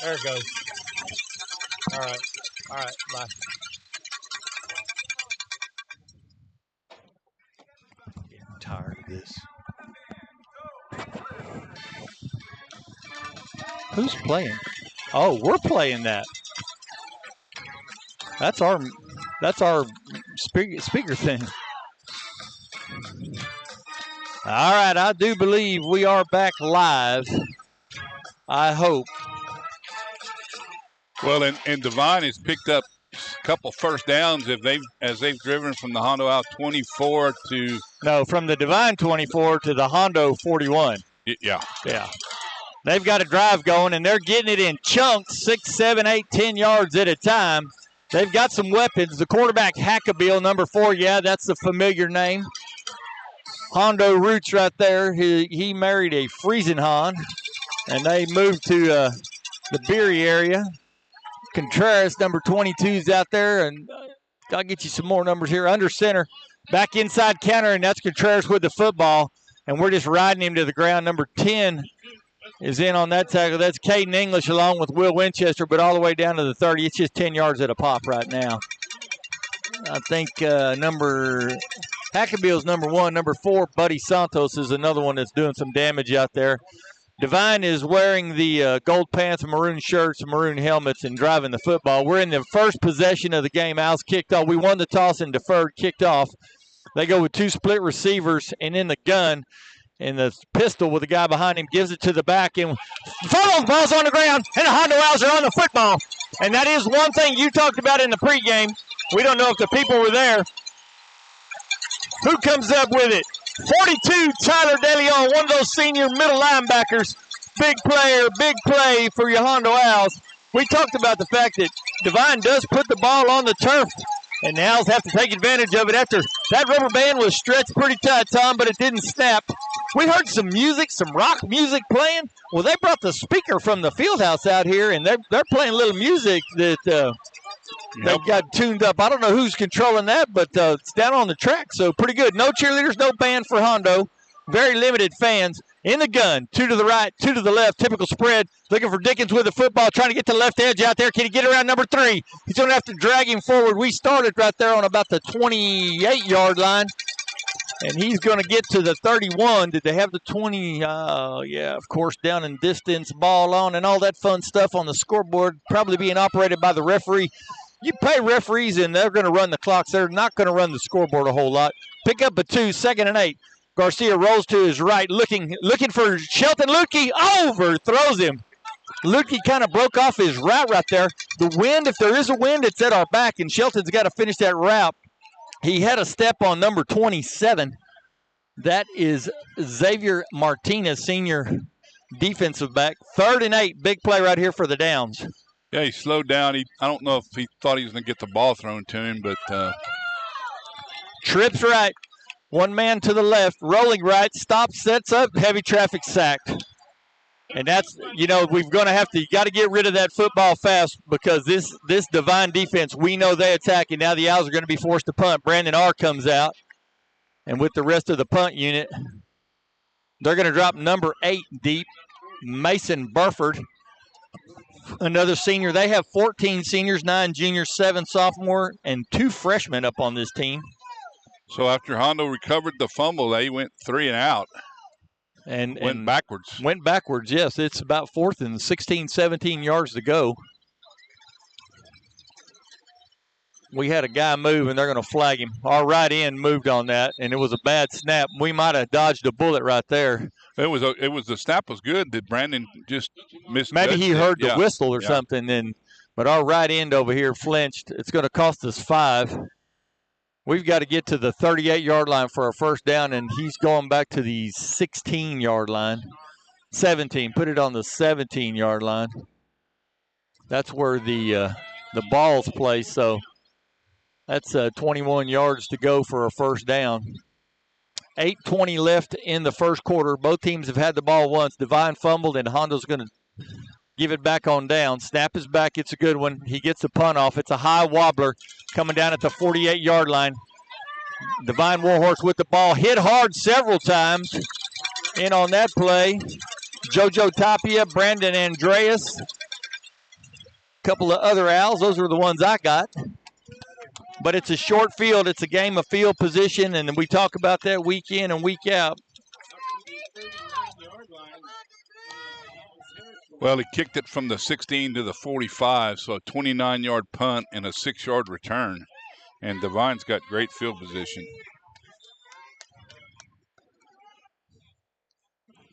There it goes. All right. All right. Bye. Getting tired of this. Who's playing? Oh, we're playing that. That's our speaker thing. All right, I do believe we are back live. I hope. Well, and Devine has picked up a couple first downs as they've driven from the Hondo out 24 to. No, from the Devine 24 to the Hondo 41. Yeah. Yeah. They've got a drive going, and they're getting it in chunks, 6, 7, 8, 10 yards at a time. They've got some weapons. The quarterback, Hackabill, number 4, yeah, that's a familiar name. Hondo roots right there. He married a Friesenhahn, and they moved to the Beery area. Contreras, number 22, is out there, and I'll get you some more numbers here. Under center, back inside counter, and that's Contreras with the football, and we're just riding him to the ground. Number 10 is in on that tackle. That's Caden English along with Will Winchester, but all the way down to the 30. It's just 10 yards at a pop right now. I think Hackabill's number 1. Number 4, Buddy Santos, is another one that's doing some damage out there. Devine is wearing the gold pants, maroon shirts, maroon helmets, and driving the football. We're in the first possession of the game. Owls kicked off. We won the toss and deferred, kicked off. They go with 2 split receivers and in the gun. And the pistol with the guy behind him gives it to the back. And follow the ball's on the ground, and the Hondo Owls are on the football. And that is one thing you talked about in the pregame. We don't know if the people were there. Who comes up with it? 42, Tyler DeLeon, one of those senior middle linebackers. Big player, big play for your Hondo Owls. We talked about the fact that Devine does put the ball on the turf, and the Owls have to take advantage of it after that rubber band was stretched pretty tight, Tom, but it didn't snap. We heard some music, some rock music playing. Well, they brought the speaker from the field house out here, and they're playing a little music that they've got tuned up. I don't know who's controlling that, but it's down on the track, so pretty good. No cheerleaders, no band for Hondo. Very limited fans. In the gun, 2 to the right, 2 to the left, typical spread. Looking for Dickens with the football, trying to get to the left edge out there. Can he get around number 3? He's going to have to drag him forward. We started right there on about the 28-yard line. And he's going to get to the 31. Did they have the 20? Yeah, of course, down in distance, ball on, and all that fun stuff on the scoreboard, probably being operated by the referee. You pay referees, and they're going to run the clocks. They're not going to run the scoreboard a whole lot. Pick up a 2, 2nd and 8. Garcia rolls to his right, looking for Shelton. Lukey overthrows him. Lukey kind of broke off his route right there. The wind, if there is a wind, it's at our back, and Shelton's got to finish that route. He had a step on number 27. That is Xavier Martinez, senior defensive back. 3rd and 8, big play right here for the Downs. Yeah, he slowed down. I don't know if he thought he was going to get the ball thrown to him, but trips right. One man to the left, rolling right, stops, sets up, heavy traffic sacked. And that's, we're going to have to, you got to get rid of that football fast because this Devine defense, we know they attack, and now the Owls are going to be forced to punt. Brandon R. comes out, and with the rest of the punt unit, they're going to drop number 8 deep, Mason Burford, another senior. They have 14 seniors, 9 juniors, 7 sophomore, and 2 freshmen up on this team. So after Hondo recovered the fumble, they went 3 and out. And went backwards. Went backwards, yes. It's about 4th and 16, 17 yards to go. We had a guy move, and they're going to flag him. Our right end moved on that, and it was a bad snap. We might have dodged a bullet right there. The snap was good. That Brandon just missed. Maybe he heard the whistle or something, but our right end over here flinched. It's going to cost us 5. We've got to get to the 38-yard line for our first down, and he's going back to the 16-yard line. 17. Put it on the 17-yard line. That's where the ball's placed, so that's 21 yards to go for a first down. 8:20 left in the first quarter. Both teams have had the ball once. Devine fumbled, and Hondo's going to give it back on down. Snap is back. It's a good one. He gets the punt off. It's a high wobbler coming down at the 48-yard line. Devine Warhorse with the ball. Hit hard several times. in on that play. JoJo Tapia, Brandon Andreas, a couple of other Owls. Those are the ones I got. But it's a short field. It's a game of field position, and we talk about that week in and week out. Well, he kicked it from the 16 to the 45, so a 29-yard punt and a 6-yard return. And Devine's got great field position.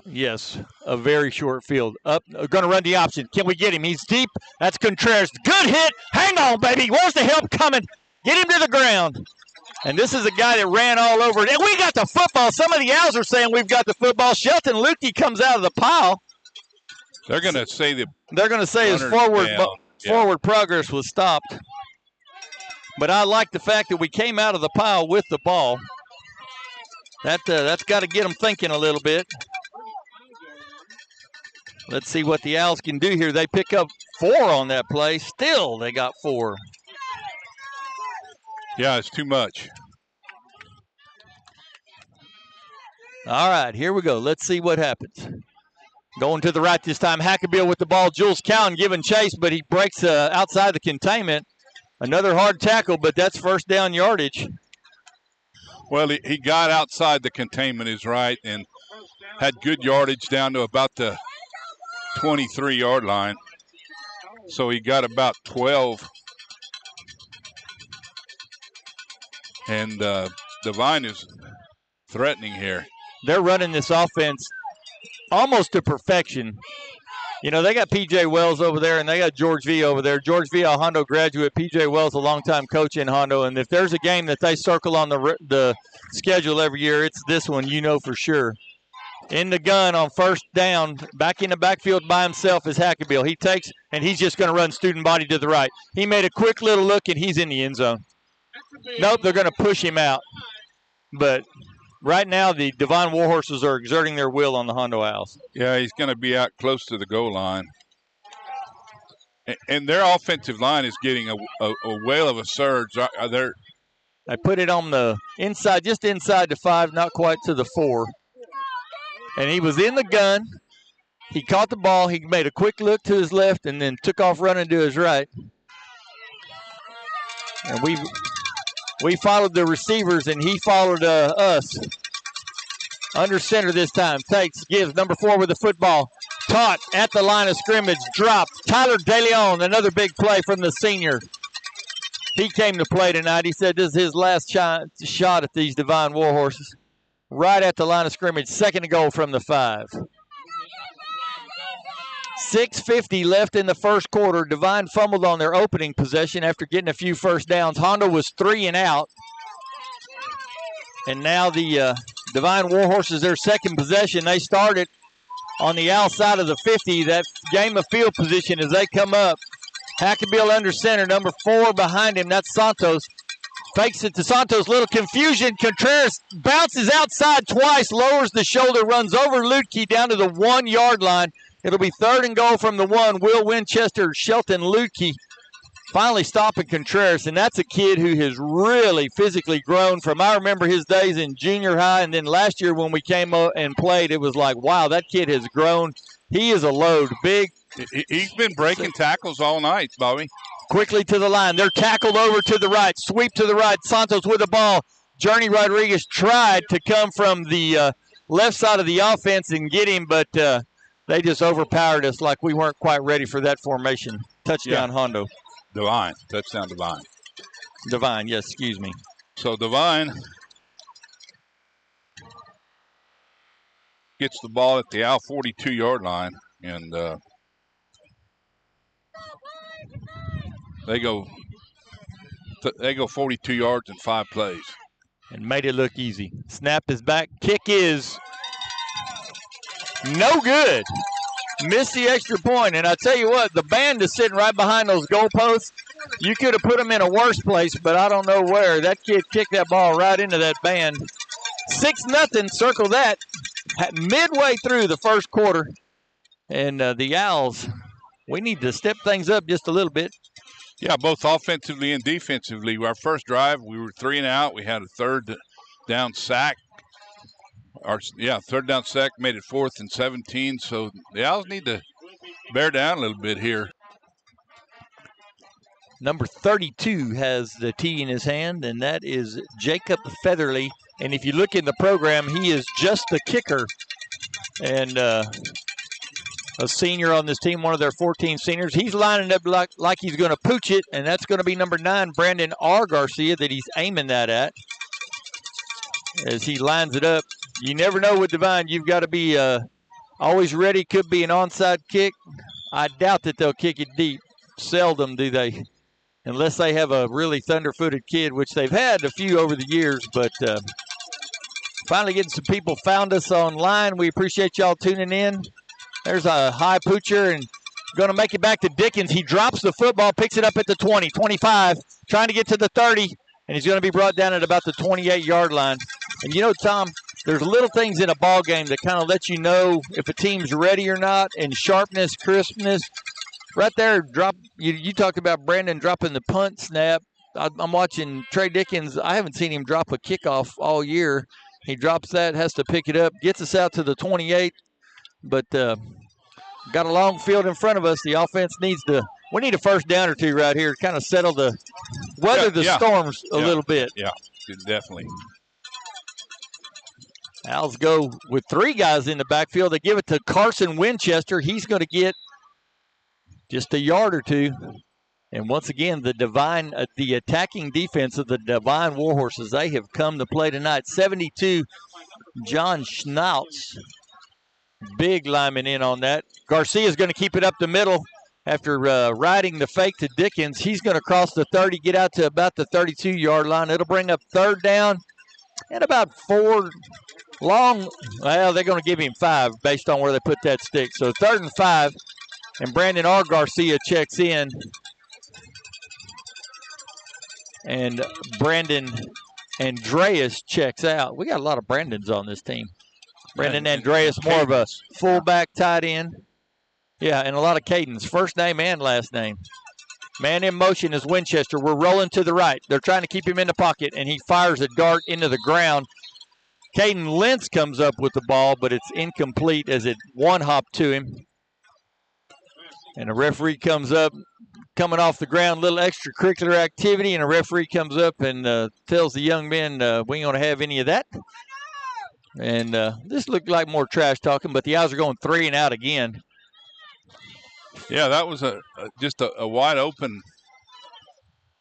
Yes, a very short field. Up, going to run the option. Can we get him? He's deep. That's Contreras. Good hit. Hang on, baby. Where's the help coming? Get him to the ground. And this is a guy that ran all over it. And we got the football. Some of the Owls are saying we've got the football. Shelton Lukey comes out of the pile. They're going to say his forward progress was stopped. But I like the fact that we came out of the pile with the ball. That's got to get them thinking a little bit. Let's see what the Owls can do here. They pick up 4 on that play. Still, they got 4. Yeah, it's too much. All right, here we go. Let's see what happens. Going to the right this time. Hackabill with the ball. Jules Cowan giving chase, but he breaks outside the containment. Another hard tackle, but that's first down yardage. Well, he got outside the containment is right and had good yardage down to about the 23-yard line. So he got about 12. And Devine is threatening here. They're running this offense almost to perfection. You know, they got P.J. Wells over there, and they got George V. over there. George V., a Hondo graduate. P.J. Wells, a longtime coach in Hondo. And if there's a game that they circle on the schedule every year, it's this one, you know for sure. In the gun on first down, back in the backfield by himself is Hackabill. He takes, and he's just going to run student body to the right. He made a quick little look, and he's in the end zone. Nope, they're going to push him out. But right now, the Devine Warhorses are exerting their will on the Hondo Owls. Yeah, he's going to be out close to the goal line. And their offensive line is getting a whale of a surge. They put it on the inside, just inside the 5, not quite to the 4. And he was in the gun. He caught the ball. He made a quick look to his left and then took off running to his right. And we followed the receivers, and he followed us. Under center this time. Takes, gives, number 4 with the football. Taught at the line of scrimmage. Dropped. Tyler DeLeon, another big play from the senior. He came to play tonight. He said this is his last shot at these Devine Warhorses. Right at the line of scrimmage. Second and goal from the 5. 6:50 left in the first quarter. Devine fumbled on their opening possession after getting a few first downs. Hondo was 3 and out. And now the Devine Warhorses, their second possession. They started on the outside of the 50. That game of field position as they come up. Hackabill under center, number 4 behind him. That's Santos. Fakes it to Santos. Little confusion. Contreras bounces outside twice, lowers the shoulder, runs over Lutke down to the 1-yard line. It'll be third and goal from the 1. Will Winchester, Shelton Lutke finally stopping Contreras. And that's a kid who has really physically grown from, I remember his days in junior high. And then last year when we came up and played, it was like, wow, that kid has grown. He is a load. Big. He's been breaking tackles all night, Bobby. Quickly to the line. They're tackled over to the right. Sweep to the right. Santos with the ball. Journey Rodriguez tried to come from the left side of the offense and get him, but they just overpowered us like we weren't quite ready for that formation. Touchdown, yeah. Hondo. Devine. Touchdown, Devine. Devine, yes, excuse me. So Devine gets the ball at the Owl 42-yard line, and they go 42 yards in 5 plays. And made it look easy. Snap is back. Kick is no good. Missed the extra point. And I tell you what, the band is sitting right behind those goalposts. You could have put them in a worse place, but I don't know where. That kid kicked that ball right into that band. 6-0, circle that. Midway through the first quarter. And the Owls, we need to step things up just a little bit. Yeah, both offensively and defensively. Our first drive, we were 3 and out. We had a third down sack. third down sack made it 4th and 17. So the Owls need to bear down a little bit here. Number 32 has the tee in his hand, and that is Jacob Featherly. And if you look in the program, he is just the kicker. And a senior on this team, one of their 14 seniors. He's lining up like he's going to pooch it, and that's going to be number 9, Brandon R. Garcia, that he's aiming that at. As he lines it up, you never know with Devine. You've got to be always ready. Could be an onside kick. I doubt that they'll kick it deep. Seldom do they. Unless they have a really thunder-footed kid, which they've had a few over the years. But finally getting some people found us online. We appreciate y'all tuning in. There's a high poocher and going to make it back to Dickens. He drops the football, picks it up at the 20, 25, trying to get to the 30, and he's going to be brought down at about the 28-yard line. And you know, Tom, there's little things in a ball game that kind of let you know if a team's ready or not, and sharpness, crispness. Right there, you talked about Brandon dropping the punt snap. I'm watching Trey Dickens. I haven't seen him drop a kickoff all year. He drops that, has to pick it up, gets us out to the 28. But got a long field in front of us. The offense we need a first down or two right here to kind of settle the storms a little bit. Yeah, definitely. Owls go with 3 guys in the backfield. They give it to Carson Winchester. He's going to get just a yard or 2. And once again, the attacking defense of the Devine Warhorses, they have come to play tonight. 72, John Schnautz. Big lineman in on that. Garcia's going to keep it up the middle after riding the fake to Dickens. He's going to cross the 30, get out to about the 32-yard line. It'll bring up 3rd down and about 4 long. Well, they're going to give him 5 based on where they put that stick. So 3rd and 5, and Brandon R. Garcia checks in. And Brandon Andreas checks out. We got a lot of Brandons on this team. Brandon Andreas, more of a fullback tight end. Yeah, and a lot of Cadens, first name and last name. Man in motion is Winchester. We're rolling to the right. They're trying to keep him in the pocket, and he fires a dart into the ground. Caden Lentz comes up with the ball, but it's incomplete as it one-hopped to him. And a referee comes up, coming off the ground, little extracurricular activity, and a referee comes up and tells the young men, we ain't going to have any of that. And this looked like more trash talking, but the Owls are going 3 and out again. Yeah, that was just a wide open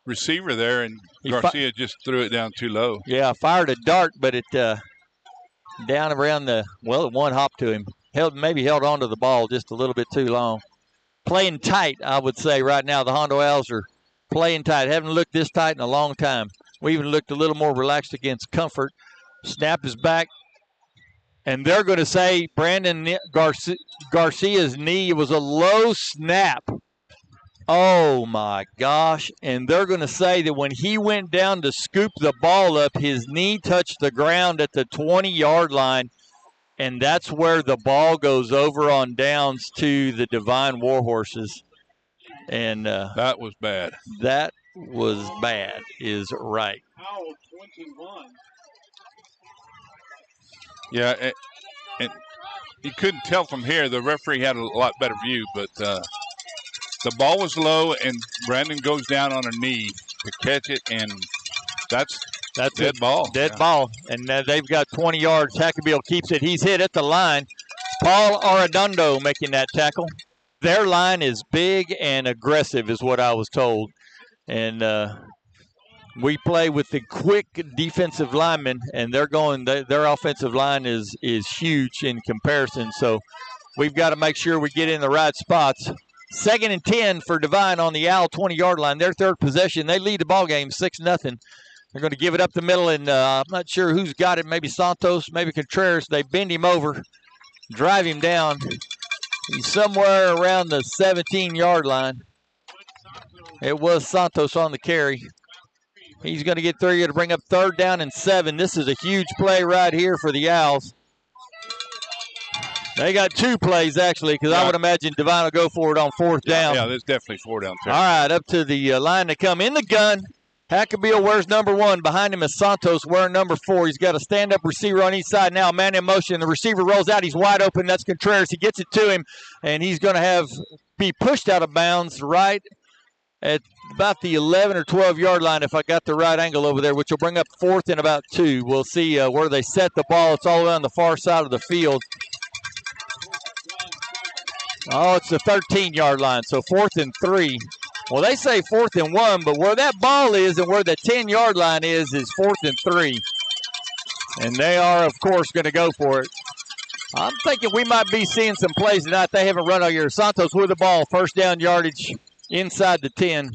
receiver there, and Garcia just threw it down too low. Yeah, fired a dart, but it down around it one hop to him. Maybe held onto the ball just a little bit too long. Playing tight, I would say right now. The Hondo Owls are playing tight. Haven't looked this tight in a long time. We even looked a little more relaxed against Comfort. Snap is back. And they're going to say Brandon Garcia's knee was a low snap. Oh, my gosh. And they're going to say that when he went down to scoop the ball up, his knee touched the ground at the 20-yard line. And that's where the ball goes over on downs to the Devine Warhorses. And that was bad. That was bad is right. Foul 21. Yeah, and you couldn't tell from here. The referee had a lot better view, but the ball was low, and Brandon goes down on a knee to catch it, and that's dead ball. Dead ball, and they've got 20 yards. Hackabill keeps it. He's hit at the line. Paul Arredondo making that tackle. Their line is big and aggressive is what I was told, and we play with the quick defensive linemen, and their offensive line is huge in comparison. So we've got to make sure we get in the right spots. 2nd and 10 for Devine on the Owl 20-yard line. Their 3rd possession. They lead the ball game 6-0. They're going to give it up the middle, and I'm not sure who's got it. Maybe Santos, maybe Contreras. They bend him over, drive him down. He's somewhere around the 17-yard line. It was Santos on the carry. He's going to get 3 to bring up 3rd down and 7. This is a huge play right here for the Owls. They got 2 plays, actually, because I would imagine Devine will go for it on 4th down. Yeah, there's definitely 4 down. All right, up to the line to come in the gun. Hackabill wears number 1. Behind him is Santos wearing number 4. He's got a stand-up receiver on each side now. Man in motion. The receiver rolls out. He's wide open. That's Contreras. He gets it to him, and he's going to be pushed out of bounds right at about the 11 or 12-yard line if I got the right angle over there, which will bring up 4th and about 2. We'll see where they set the ball. It's all the way on the far side of the field. Oh, it's the 13-yard line, so 4th and 3. Well, they say 4th and 1, but where that ball is and where the 10-yard line is 4th and 3. And they are, of course, going to go for it. I'm thinking we might be seeing some plays tonight they haven't run all year. Santos with the ball, first down yardage inside the 10.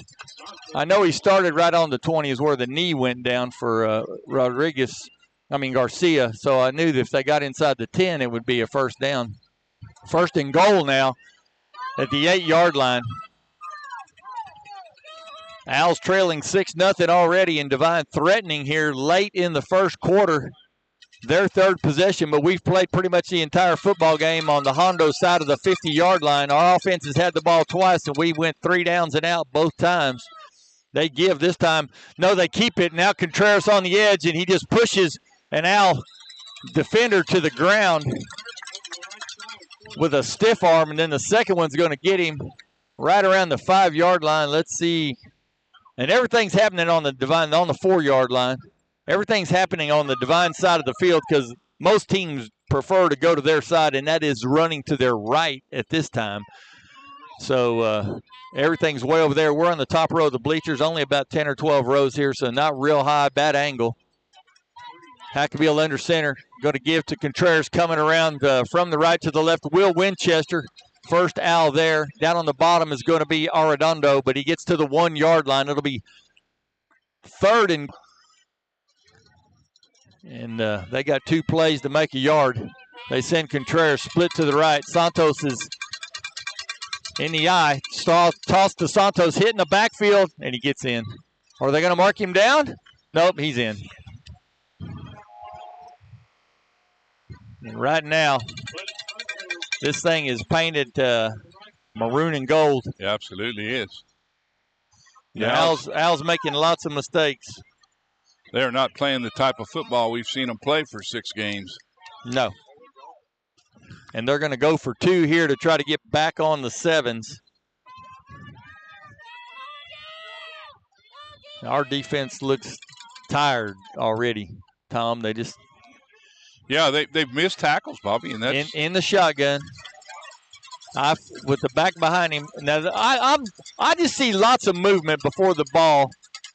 I know he started right on the 20 is where the knee went down for Garcia. So I knew that if they got inside the 10, it would be a first down. First and goal now at the 8-yard line. Owls trailing 6-0 already, and Devine threatening here late in the first quarter. Their third possession, but we've played pretty much the entire football game on the Hondo side of the 50-yard line. Our offense has had the ball twice, and we went 3 downs and out both times. They give this time. No, they keep it. Now Contreras on the edge, and he just pushes an Owl defender to the ground with a stiff arm, and then the second one's going to get him right around the 5-yard line. Let's see. And everything's happening on the Devine, on the 4-yard line. Everything's happening on the Devine side of the field because most teams prefer to go to their side, and that is running to their right at this time. So everything's way over there. We're on the top row of the bleachers, only about 10 or 12 rows here, so not real high, bad angle. Hackabill under center, going to give to Contreras coming around from the right to the left. Will Winchester, first Owl there. Down on the bottom is going to be Arredondo, but he gets to the 1-yard line. It'll be 3rd and they got 2 plays to make a yard. They send Contreras split to the right. Santos is in the eye. Toss to Santos, hit in the backfield, and he gets in. Are they going to mark him down? Nope, he's in. And right now, this thing is painted maroon and gold. It absolutely is. The Owls making lots of mistakes. They're not playing the type of football we've seen them play for 6 games. No. And they're going to go for 2 here to try to get back on the 7s. Our defense looks tired already, Tom. They just... Yeah, they've missed tackles, Bobby, and that's in the shotgun. With the back behind him. Now I just see lots of movement before the ball,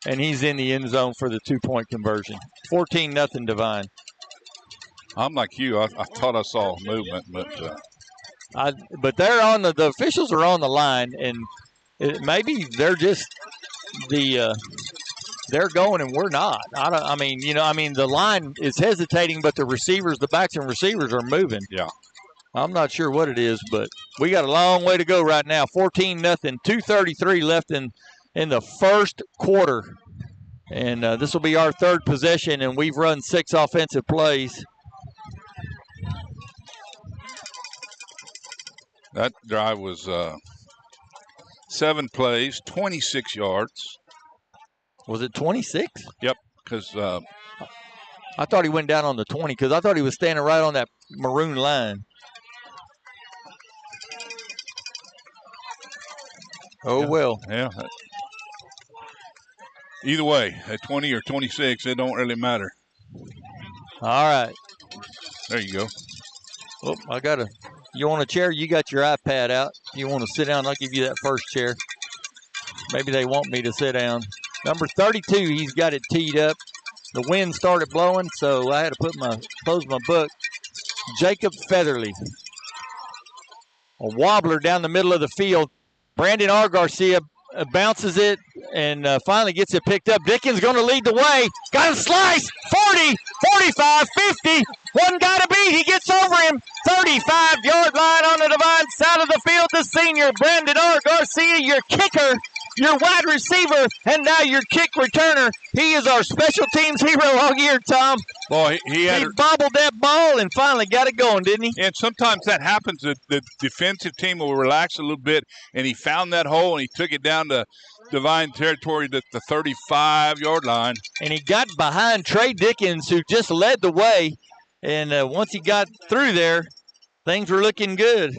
and he's in the end zone for the 2-point conversion. 14-0 Devine. I'm like you. I thought I saw movement, but they're on the officials are on the line, and maybe they're just they're going and we're not. The line is hesitating, but the backs and receivers are moving. Yeah. I'm not sure what it is, but we got a long way to go right now. 14-0, 2:33 left in the first quarter. And this will be our 3rd possession, and we've run 6 offensive plays. That drive was 7 plays, 26 yards. Was it 26? Yep, because I thought he went down on the 20 because I thought he was standing right on that maroon line. Oh, yeah. Well. Yeah. Either way, at 20 or 26, it don't really matter. All right. There you go. Oh, you want a chair? You got your iPad out. You want to sit down? I'll give you that first chair. Maybe they want me to sit down. Number 32, he's got it teed up. The wind started blowing, so I had to close my book. Jacob Featherly. A wobbler down the middle of the field. Brandon R. Garcia bounces it and finally gets it picked up. Dickens going to lead the way. Got a slice. 40, 45, 50. One got to beat. He gets over him. 35-yard line on the Devine side of the field. The senior, Brandon R. Garcia, your kicker. your wide receiver, and now your kick returner. He is our special teams hero all year, Tom. Boy, he bobbled that ball and finally got it going, didn't he? And sometimes that happens. The defensive team will relax a little bit, and he found that hole, and he took it down to Devine territory at the 35-yard line. And he got behind Trey Dickens, who just led the way. And once he got through there, things were looking good.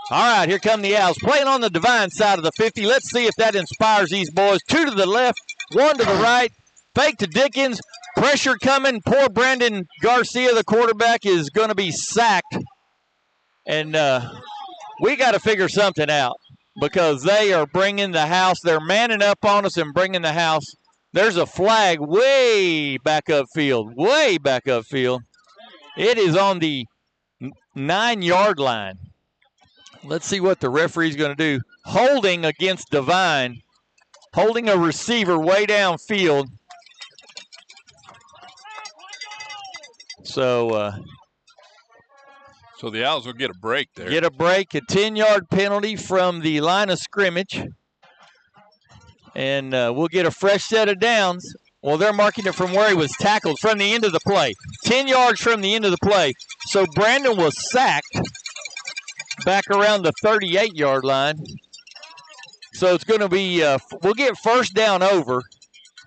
All right, here come the Owls. Playing on the Devine side of the 50. Let's see if that inspires these boys. 2 to the left, 1 to the right. Fake to Dickens. Pressure coming. Poor Brandon Garcia, the quarterback, is going to be sacked. And we got to figure something out because they are bringing the house. They're manning up on us and bringing the house. There's a flag way back upfield. Way back upfield. It is on the 9-yard line. Let's see what the referee's going to do. Holding against Devine. Holding a receiver way downfield. So the Owls will get a break there. Get a break, a 10-yard penalty from the line of scrimmage. And we'll get a fresh set of downs. Well, they're marking it from where he was tackled, from the end of the play. 10 yards from the end of the play. So Brandon was sacked back around the 38-yard line. So it's going to be, we'll get first down over,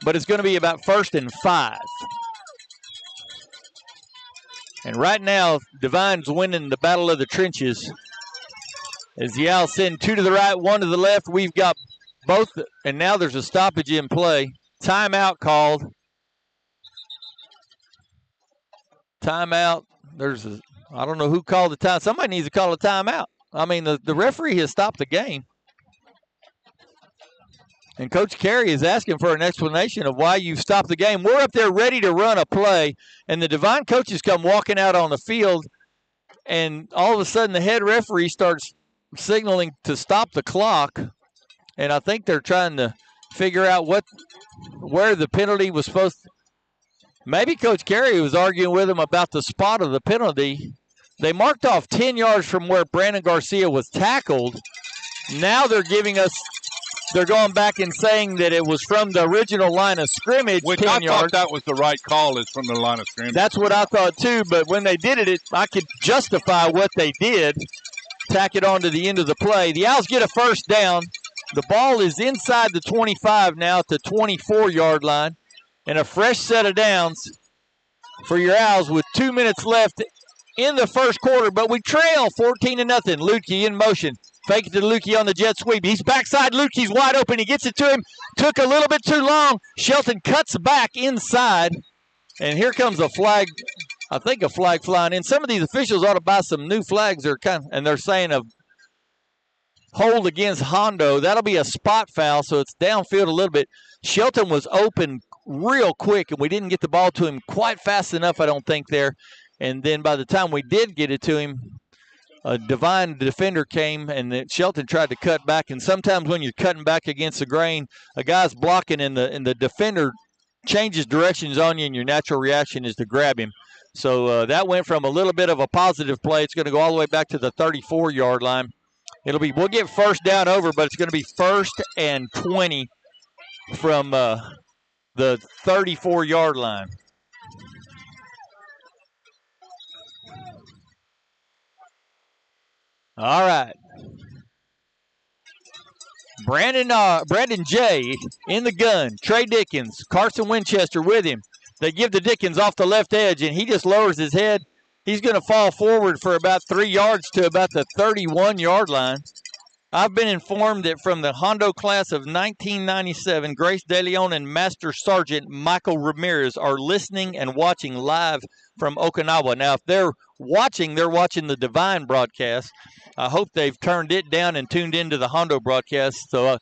but it's going to be about 1st and 5. And right now, Devine's winning the battle of the trenches. As the Owls send 2 to the right, 1 to the left. We've got both, and now there's a stoppage in play. Timeout called. Timeout. I don't know who called the time. Somebody needs to call a timeout. I mean, the referee has stopped the game. And Coach Carey is asking for an explanation of why you've stopped the game. We're up there ready to run a play, and the Devine coaches come walking out on the field, and all of a sudden the head referee starts signaling to stop the clock. And I think they're trying to figure out where the penalty was supposed to. Maybe Coach Carey was arguing with him about the spot of the penalty. They marked off 10 yards from where Brandon Garcia was tackled. Now they're going back and saying that it was from the original line of scrimmage, Which 10 I yards. thought that was the right call, is from the line of scrimmage. That's what I thought too, but when they did it, I could justify what they did, tack it on to the end of the play. The Owls get a first down. The ball is inside the 25 now at the 24-yard line, and a fresh set of downs for your Owls with 2 minutes left in the first quarter, but we trail 14-0. Lukey in motion. Fake it to Lukey on the jet sweep. He's backside. Lukey's wide open. He gets it to him. Took a little bit too long. Shelton cuts back inside, and here comes a flag. I think a flag flying in. Some of these officials ought to buy some new flags. And they're saying a hold against Hondo. That'll be a spot foul, so it's downfield a little bit. Shelton was open real quick, and we didn't get the ball to him quite fast enough, I don't think, there. And then by the time we did get it to him, a Devine defender came, and Shelton tried to cut back. And sometimes when you're cutting back against the grain, a guy's blocking, and the defender changes directions on you, and your natural reaction is to grab him. So that went from a little bit of a positive play. It's going to go all the way back to the 34-yard line. We'll get first down over, but it's going to be 1st and 20 from the 34-yard line. All right. Brandon J. in the gun. Trey Dickens, Carson Winchester with him. They give the Dickens off the left edge, and he just lowers his head. He's going to fall forward for about 3 yards to about the 31-yard line. I've been informed that from the Hondo class of 1997, Grace De Leon and Master Sergeant Michael Ramirez are listening and watching live from Okinawa. Now, if they're watching the Devine broadcast. I hope they've turned it down and tuned into the Hondo broadcast, so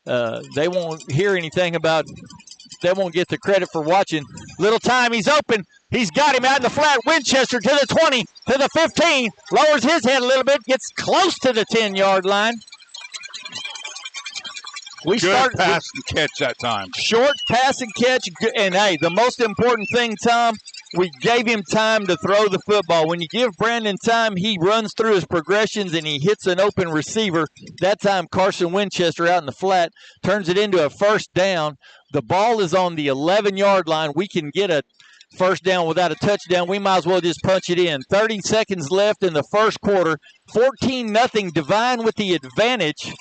they won't hear anything about, they won't get the credit for watching. Little time, he's open. He's got him out in the flat. Winchester to the 20, to the 15, lowers his head a little bit, gets close to the 10-yard line. Good pass and catch that time. Short pass and catch. And, hey, the most important thing, Tom, We gave him time to throw the football. When you give Brandon time, he runs through his progressions and he hits an open receiver. That time, Carson Winchester out in the flat turns it into a first down. The ball is on the 11-yard line. We can get a first down without a touchdown. We might as well just punch it in. 30 seconds left in the first quarter. 14-0, Devine with the advantage.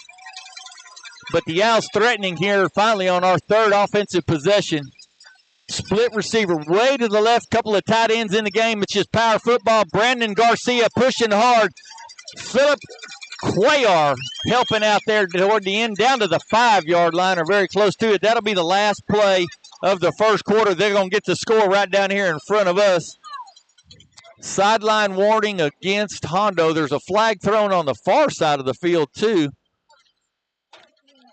But the Owls threatening here finally on our third offensive possession. Split receiver way to the left, couple of tight ends in the game. It's just power football. Brandon Garcia pushing hard. Philip Cuellar helping out there toward the end, down to the 5-yard line or very close to it. That'll be the last play of the first quarter. They're going to get the score right down here in front of us. Sideline warning against Hondo. There's a flag thrown on the far side of the field too.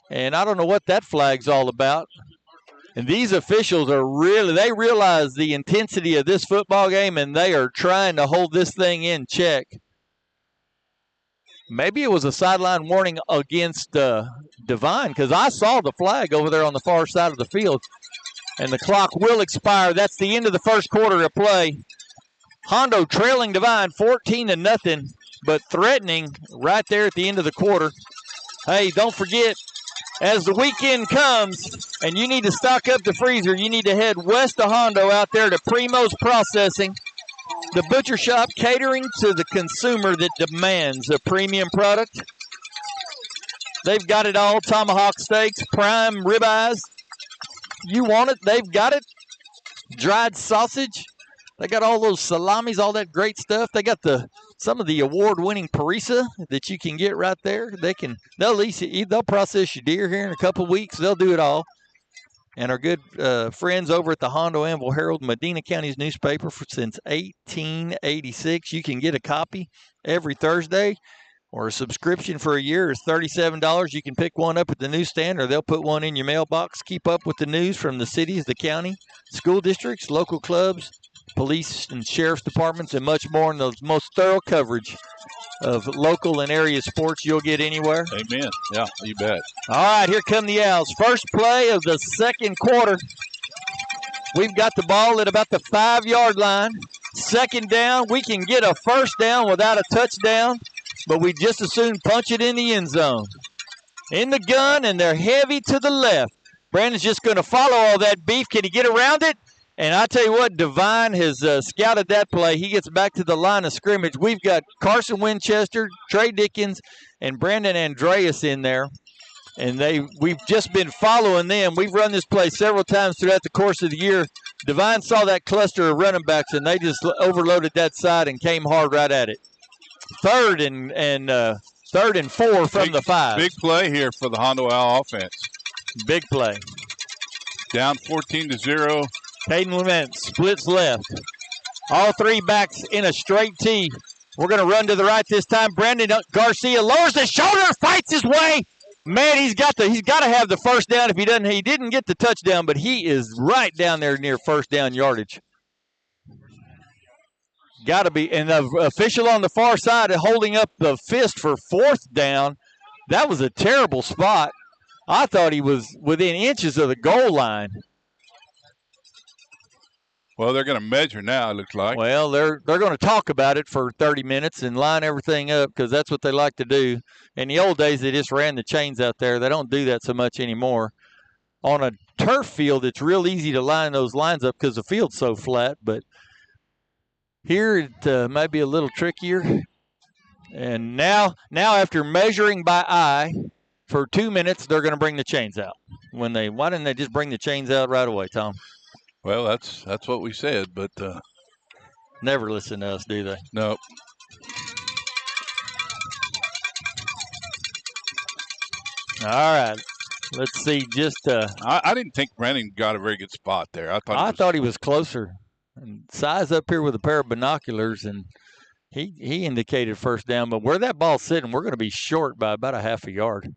And I don't know what that flag's all about. And these officials they realize the intensity of this football game, and they are trying to hold this thing in check. Maybe it was a sideline warning against Devine, because I saw the flag over there on the far side of the field. And the clock will expire. That's the end of the first quarter of play. Hondo trailing Devine 14-0, but threatening right there at the end of the quarter. Hey, don't forget, as the weekend comes and you need to stock up the freezer, you need to head west of Hondo out there to Primo's Processing, the butcher shop catering to the consumer that demands a premium product. They've got it all, tomahawk steaks, prime ribeyes. You want it, they've got it. Dried sausage. They got all those salamis, all that great stuff. They got some of the award-winning parisa that you can get right there. They'll process your deer here in a couple of weeks. They'll do it all. And our good friends over at the Hondo Anvil Herald, Medina County's newspaper since 1886. You can get a copy every Thursday, or a subscription for a year is $37. You can pick one up at the newsstand, or they'll put one in your mailbox. Keep up with the news from the cities, the county, school districts, local clubs, police and sheriff's departments, and much more, and the most thorough coverage of local and area sports you'll get anywhere. Amen. Yeah, you bet. All right, here come the Owls. First play of the second quarter. We've got the ball at about the 5-yard line. Second down. We can get a first down without a touchdown, but we just as soon punch it in the end zone. In the gun, and they're heavy to the left. Brandon's just going to follow all that beef. Can he get around it? And I tell you what, Devine has scouted that play. He gets back to the line of scrimmage. We've got Carson Winchester, Trey Dickens, and Brandon Andreas in there. And we've just been following them. We've run this play several times throughout the course of the year. Devine saw that cluster of running backs, and they just overloaded that side and came hard right at it. Third and 4 from the 5. Big play here for the Hondo Owl offense. Big play. Down 14-0. Hayden Lament splits left. All three backs in a straight T. We're going to run to the right this time. Brandon Garcia lowers the shoulder, fights his way. Man, he's got to have the first down. If he doesn't, he didn't get the touchdown, but he is right down there near first down yardage. Got to be. And the official on the far side holding up the fist for fourth down. That was a terrible spot. I thought he was within inches of the goal line. Well, they're going to measure now, it looks like. Well, they're going to talk about it for 30 minutes and line everything up, because that's what they like to do. In the old days, they just ran the chains out there. They don't do that so much anymore. On a turf field, it's real easy to line those lines up because the field's so flat. But here it might be a little trickier. And now after measuring by eye for 2 minutes, they're going to bring the chains out. Why didn't they just bring the chains out right away, Tom? Well, that's what we said, but never listen to us, do they? No. All right. Let's see. I didn't think Brandon got a very good spot there. I thought he was closer. And size up here with a pair of binoculars, and he indicated first down. But where that ball's sitting, we're going to be short by about a half a yard.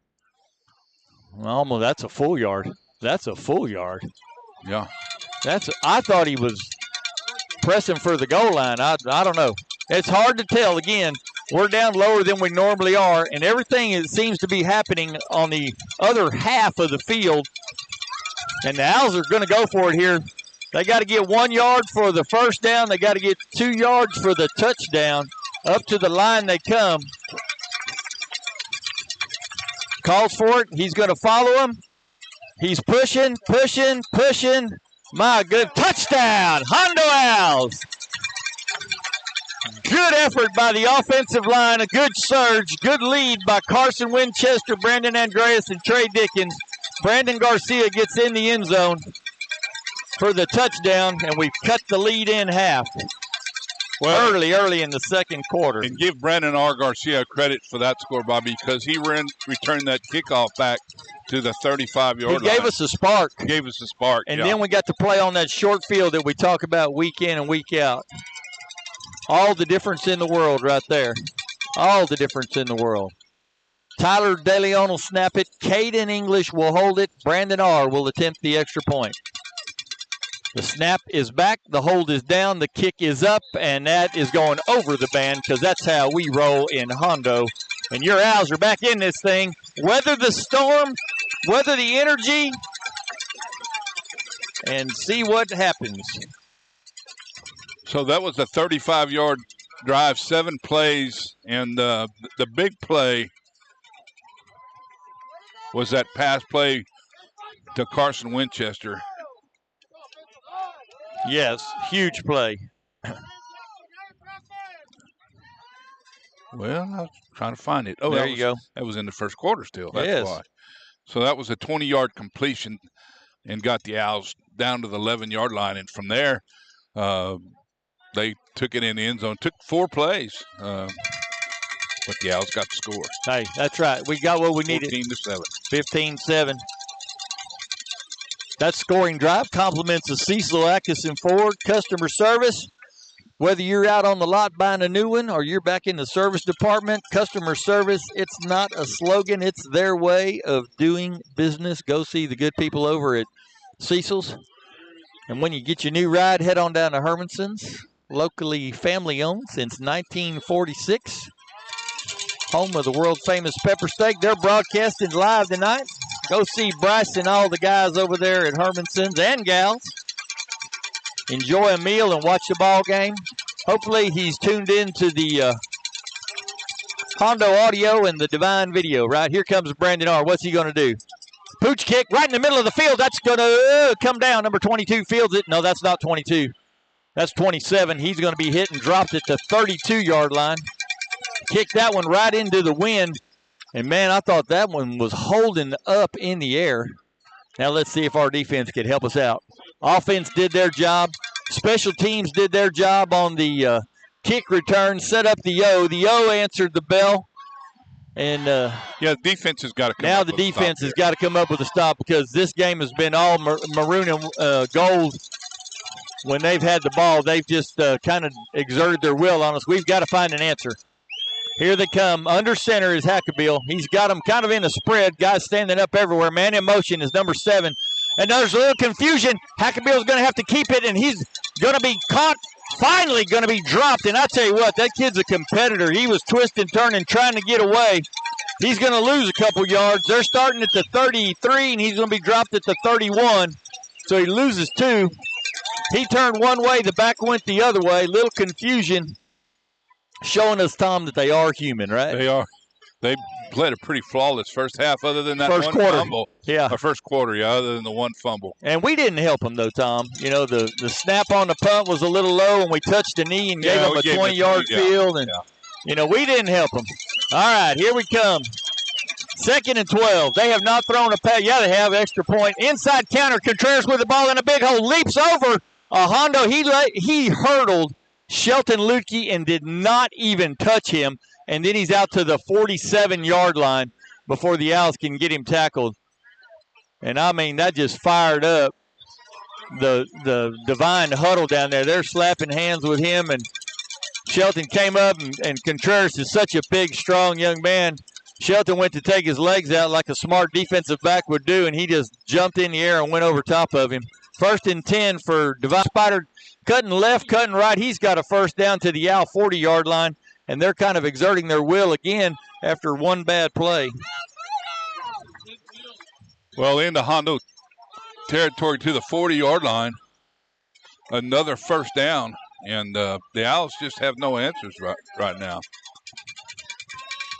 Almost. That's a full yard. Yeah. I thought he was pressing for the goal line. I don't know. It's hard to tell. Again, we're down lower than we normally are, and everything seems to be happening on the other half of the field. And the Owls are going to go for it here. They got to get 1 yard for the first down. They got to get 2 yards for the touchdown. Up to the line they come. Calls for it. He's going to follow him. He's pushing. My good touchdown. Hondo Owls. Good effort by the offensive line. A good surge. Good lead by Carson Winchester, Brandon Andreas, and Trey Dickens. Brandon Garcia gets in the end zone for the touchdown, and we've cut the lead in half. Well, early in the second quarter. And give Brandon R. Garcia credit for that score, Bobby, because he returned that kickoff back to the 35-yard line. He gave us a spark. And then we got to play on that short field that we talk about week in and week out. All the difference in the world right there. All the difference in the world. Tyler DeLeon will snap it. Caden English will hold it. Brandon R. will attempt the extra point. The snap is back. The hold is down. The kick is up. And that is going over the band because that's how we roll in Hondo. And your Owls are back in this thing. Weather the storm. Weather the energy. And see what happens. So that was a 35-yard drive, 7 plays. And the big play was that pass play to Carson Winchester. Yes, huge play. Well, I was trying to find it. Oh, there you go. That was in the first quarter still. That's why. So that was a 20-yard completion and got the Owls down to the 11-yard line. And from there, they took it in the end zone. Took 4 plays, but the Owls got the score. Hey, that's right. We got what we needed. 15-7. 15-7. That scoring drive compliments of Cecil Atkinson Ford customer service. Whether you're out on the lot buying a new one or you're back in the service department, customer service, it's not a slogan. It's their way of doing business. Go see the good people over at Cecil's. And when you get your new ride, head on down to Hermanson's. Locally family owned since 1946. Home of the world-famous pepper steak. They're broadcasting live tonight. Go see Bryce and all the guys over there at Hermanson's and gals. Enjoy a meal and watch the ball game. Hopefully he's tuned in to the Hondo audio and the Devine video, right? Here comes Brandon R. What's he going to do? Pooch kick right in the middle of the field. That's going to come down. Number 22 fields it. No, that's not 22. That's 27. He's going to be hit and dropped at the 32-yard line. Kick that one right into the wind. And, man, I thought that one was holding up in the air. Now let's see if our defense can help us out. Offense did their job. Special teams did their job on the kick return, set up the O. The O answered the bell. And defense has got to come now up the with a defense stop has got to come up with a stop because this game has been all maroon and gold. When they've had the ball, they've just kind of exerted their will on us. We've got to find an answer. Here they come. Under center is Hackabill. He's got them kind of in a spread. Guys standing up everywhere. Man in motion is number 7. And there's a little confusion. Hackabill's going to have to keep it, and he's going to be caught. Finally going to be dropped. And I tell you what, that kid's a competitor. He was twisting, turning, trying to get away. He's going to lose a couple yards. They're starting at the 33, and he's going to be dropped at the 31. So he loses 2. He turned one way. The back went the other way. Little confusion. Showing us, Tom, that they are human, right? They are. They played a pretty flawless first half other than that first one quarter. fumble. Yeah. Or first quarter, yeah, other than the one fumble. And we didn't help them, though, Tom. You know, the snap on the punt was a little low, and we touched the knee and gave them a 20-yard field. And, you know, we didn't help them. All right, here we come. 2nd and 12. They have not thrown a pass. Yeah, they have. Extra point. Inside counter. Contreras with the ball in a big hole. Leaps over a Hondo. He hurdled Shelton Lutke and did not even touch him. And then he's out to the 47-yard line before the Owls can get him tackled. And, I mean, that just fired up the Devine huddle down there. They're slapping hands with him. And Shelton came up, and Contreras is such a big, strong young man. Shelton went to take his legs out like a smart defensive back would do, and he just jumped in the air and went over top of him. 1st and 10 for Devine. Spider cutting left, cutting right. He's got a first down to the Owl 40-yard line, and they're kind of exerting their will again after one bad play. Well, into Hondo territory to the 40-yard line. another first down, and the Owls just have no answers right now.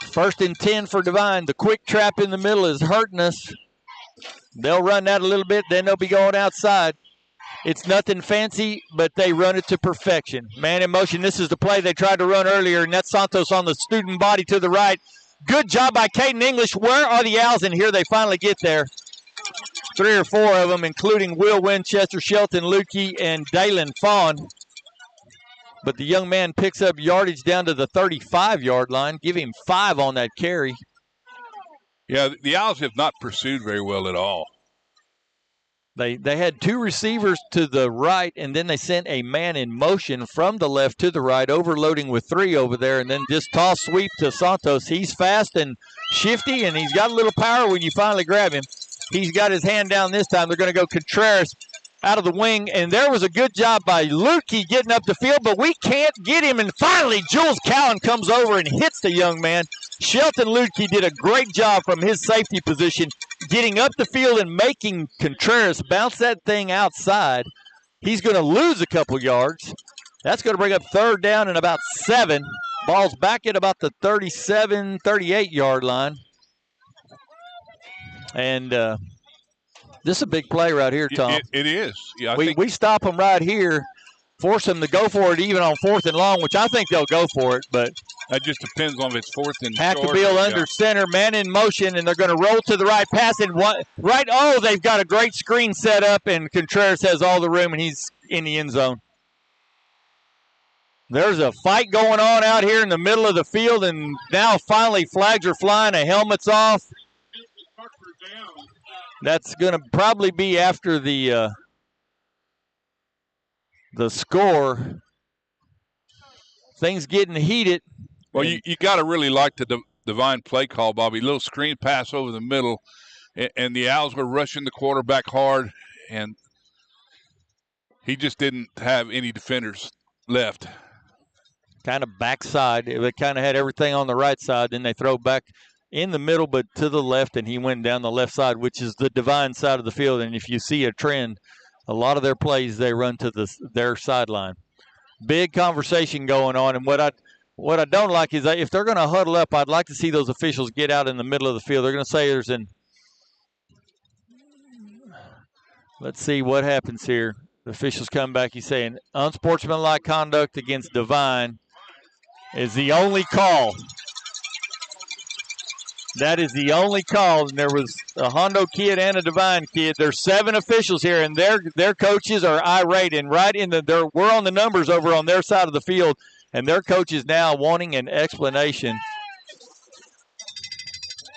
1st and 10 for Devine. The quick trap in the middle is hurting us. They'll run that a little bit, then they'll be going outside. It's nothing fancy, but they run it to perfection. Man in motion. This is the play they tried to run earlier, and that's Santos on the student body to the right. Good job by Caden English. Where are the Owls? And here they finally get there. 3 or 4 of them, including Will Winchester, Shelton Lukey, and Dalen Fawn. But the young man picks up yardage down to the 35-yard line. Give him 5 on that carry. Yeah, the Owls have not pursued very well at all. They had 2 receivers to the right, and then they sent a man in motion from the left to the right, overloading with 3 over there, and then just toss sweep to Santos. He's fast and shifty, and he's got a little power when you finally grab him. He's got his hand down this time. They're going to go Contreras out of the wing, and there was a good job by Lukey getting up the field, but we can't get him, and finally Jules Cowan comes over and hits the young man. Shelton Lukey did a great job from his safety position getting up the field and making Contreras bounce that thing outside. He's going to lose a couple yards. That's going to bring up 3rd down and about 7. Ball's back at about the 37, 38-yard line. And this is a big play right here, Tom. It is. Yeah, we stop them right here, force them to go for it even on 4th and long, which I think they'll go for it. But that just depends on if it's 4th and Hackabill under center, man in motion, and they're going to roll to the right, pass it right. Oh, they've got a great screen set up, and Contreras has all the room, and he's in the end zone. There's a fight going on out here in the middle of the field, and now finally flags are flying, a helmet's off. That's going to probably be after the score. Things getting heated. Well, you got to really like the Devine play call, Bobby. Little screen pass over the middle, and the Owls were rushing the quarterback hard, and he just didn't have any defenders left. Kind of backside. They kind of had everything on the right side. Then they throw back in the middle, but to the left, and he went down the left side, which is the Devine side of the field. And if you see a trend, a lot of their plays, they run to their sideline. Big conversation going on, and what I don't like is that if they're going to huddle up, I'd like to see those officials get out in the middle of the field. They're going to say let's see what happens here. The officials come back. He's saying unsportsmanlike conduct against Devine is the only call. That is the only call, and there was a Hondo kid and a Devine kid. There's 7 officials here, and their coaches are irate. And we're on the numbers over on their side of the field, and their coach is now wanting an explanation.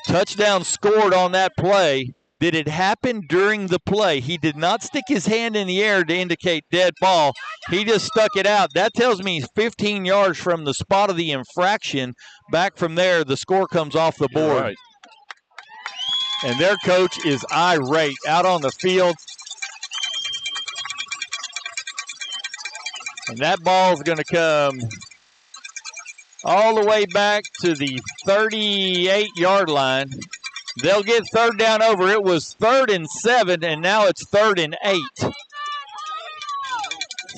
Touchdown scored on that play. Did it happen during the play? He did not stick his hand in the air to indicate dead ball. He just stuck it out. That tells me he's 15 yards from the spot of the infraction. Back from there, the score comes off the board. Right. And their coach is irate out on the field. And that ball is going to come all the way back to the 38-yard line. They'll get 3rd down over. It was 3rd and 7, and now it's 3rd and 8.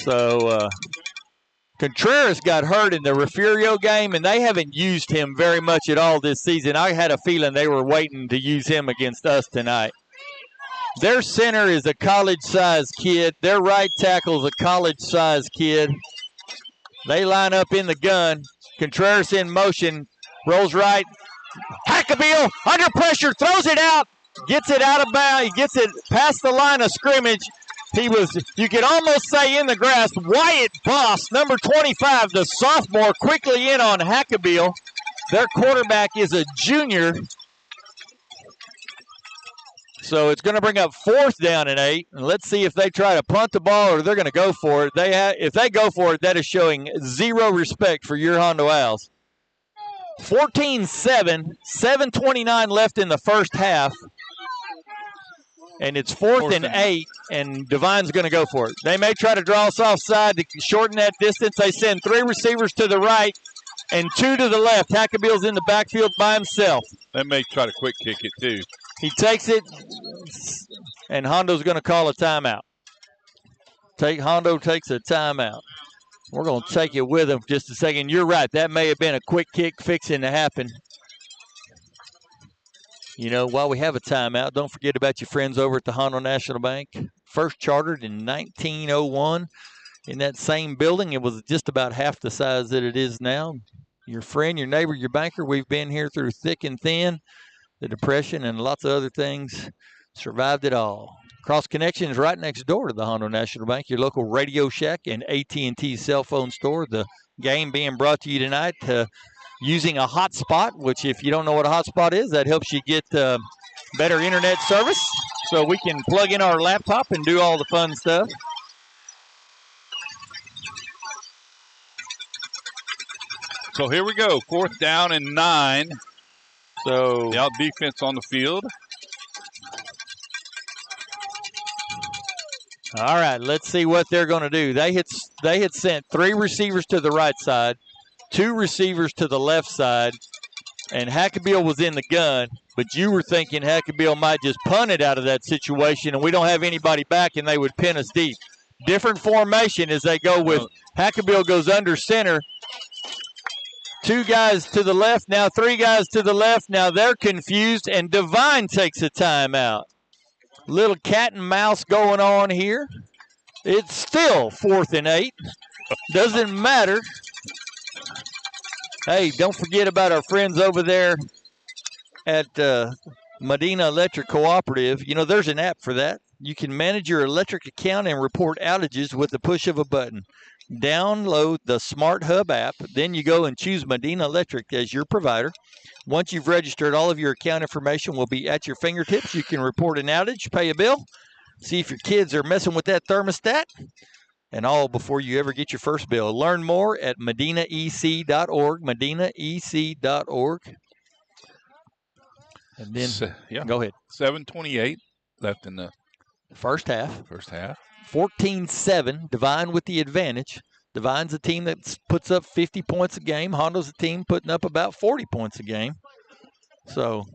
So Contreras got hurt in the Refugio game, and they haven't used him very much at all this season. I had a feeling they were waiting to use him against us tonight. Their center is a college-sized kid. Their right tackle is a college-sized kid. They line up in the gun. Contreras in motion, rolls right. Hackabill under pressure, throws it out, gets it out of bounds, gets it past the line of scrimmage. He was, you could almost say, in the grasp. Wyatt Boss, number 25, the sophomore, quickly in on Hackabill. Their quarterback is a junior. So it's going to bring up 4th down and 8. And let's see if they try to punt the ball or they're going to go for it. If they go for it, that is showing zero respect for your Hondo Owls. 14-7, 7:29 left in the first half. And it's 4th and 8, and Devine's going to go for it. They may try to draw us offside to shorten that distance. They send 3 receivers to the right and 2 to the left. Hackabill's in the backfield by himself. They may try to quick kick it, too. He takes it, and Hondo's going to call a timeout. Hondo takes a timeout. We're going to take it with him for just a second. You're right. That may have been a quick kick fixing to happen. You know, while we have a timeout, don't forget about your friends over at the Hondo National Bank. First chartered in 1901 in that same building. It was just about half the size that it is now. Your friend, your neighbor, your banker, we've been here through thick and thin, the Depression and lots of other things. Survived it all. Cross Connection is right next door to the Hondo National Bank, your local Radio Shack and AT&T cell phone store. The game being brought to you tonight using a hotspot, which if you don't know what a hotspot is, that helps you get better internet service so we can plug in our laptop and do all the fun stuff. So here we go, 4th down and 9. So the out defense on the field. All right, let's see what they're going to do. They had sent 3 receivers to the right side, 2 receivers to the left side, and Hackabill was in the gun, but you were thinking Hackabill might just punt it out of that situation and we don't have anybody back and they would pin us deep. Different formation as they go with Hackabill goes under center. 2 guys to the left, now 3 guys to the left. Now they're confused, and Devine takes a timeout. Little cat and mouse going on here. It's still 4th and 8. Doesn't matter. Hey, don't forget about our friends over there at Medina Electric Cooperative. You know, there's an app for that. You can manage your electric account and report outages with the push of a button. Download the Smart Hub app. Then you go and choose Medina Electric as your provider. Once you've registered, all of your account information will be at your fingertips. You can report an outage, pay a bill, see if your kids are messing with that thermostat, and all before you ever get your first bill. Learn more at medinaec.org, medinaec.org. And then, go ahead. 7:28 left in the first half. 14-7, Devine with the advantage. Devine's a team that puts up 50 points a game. Hondo's a team putting up about 40 points a game. So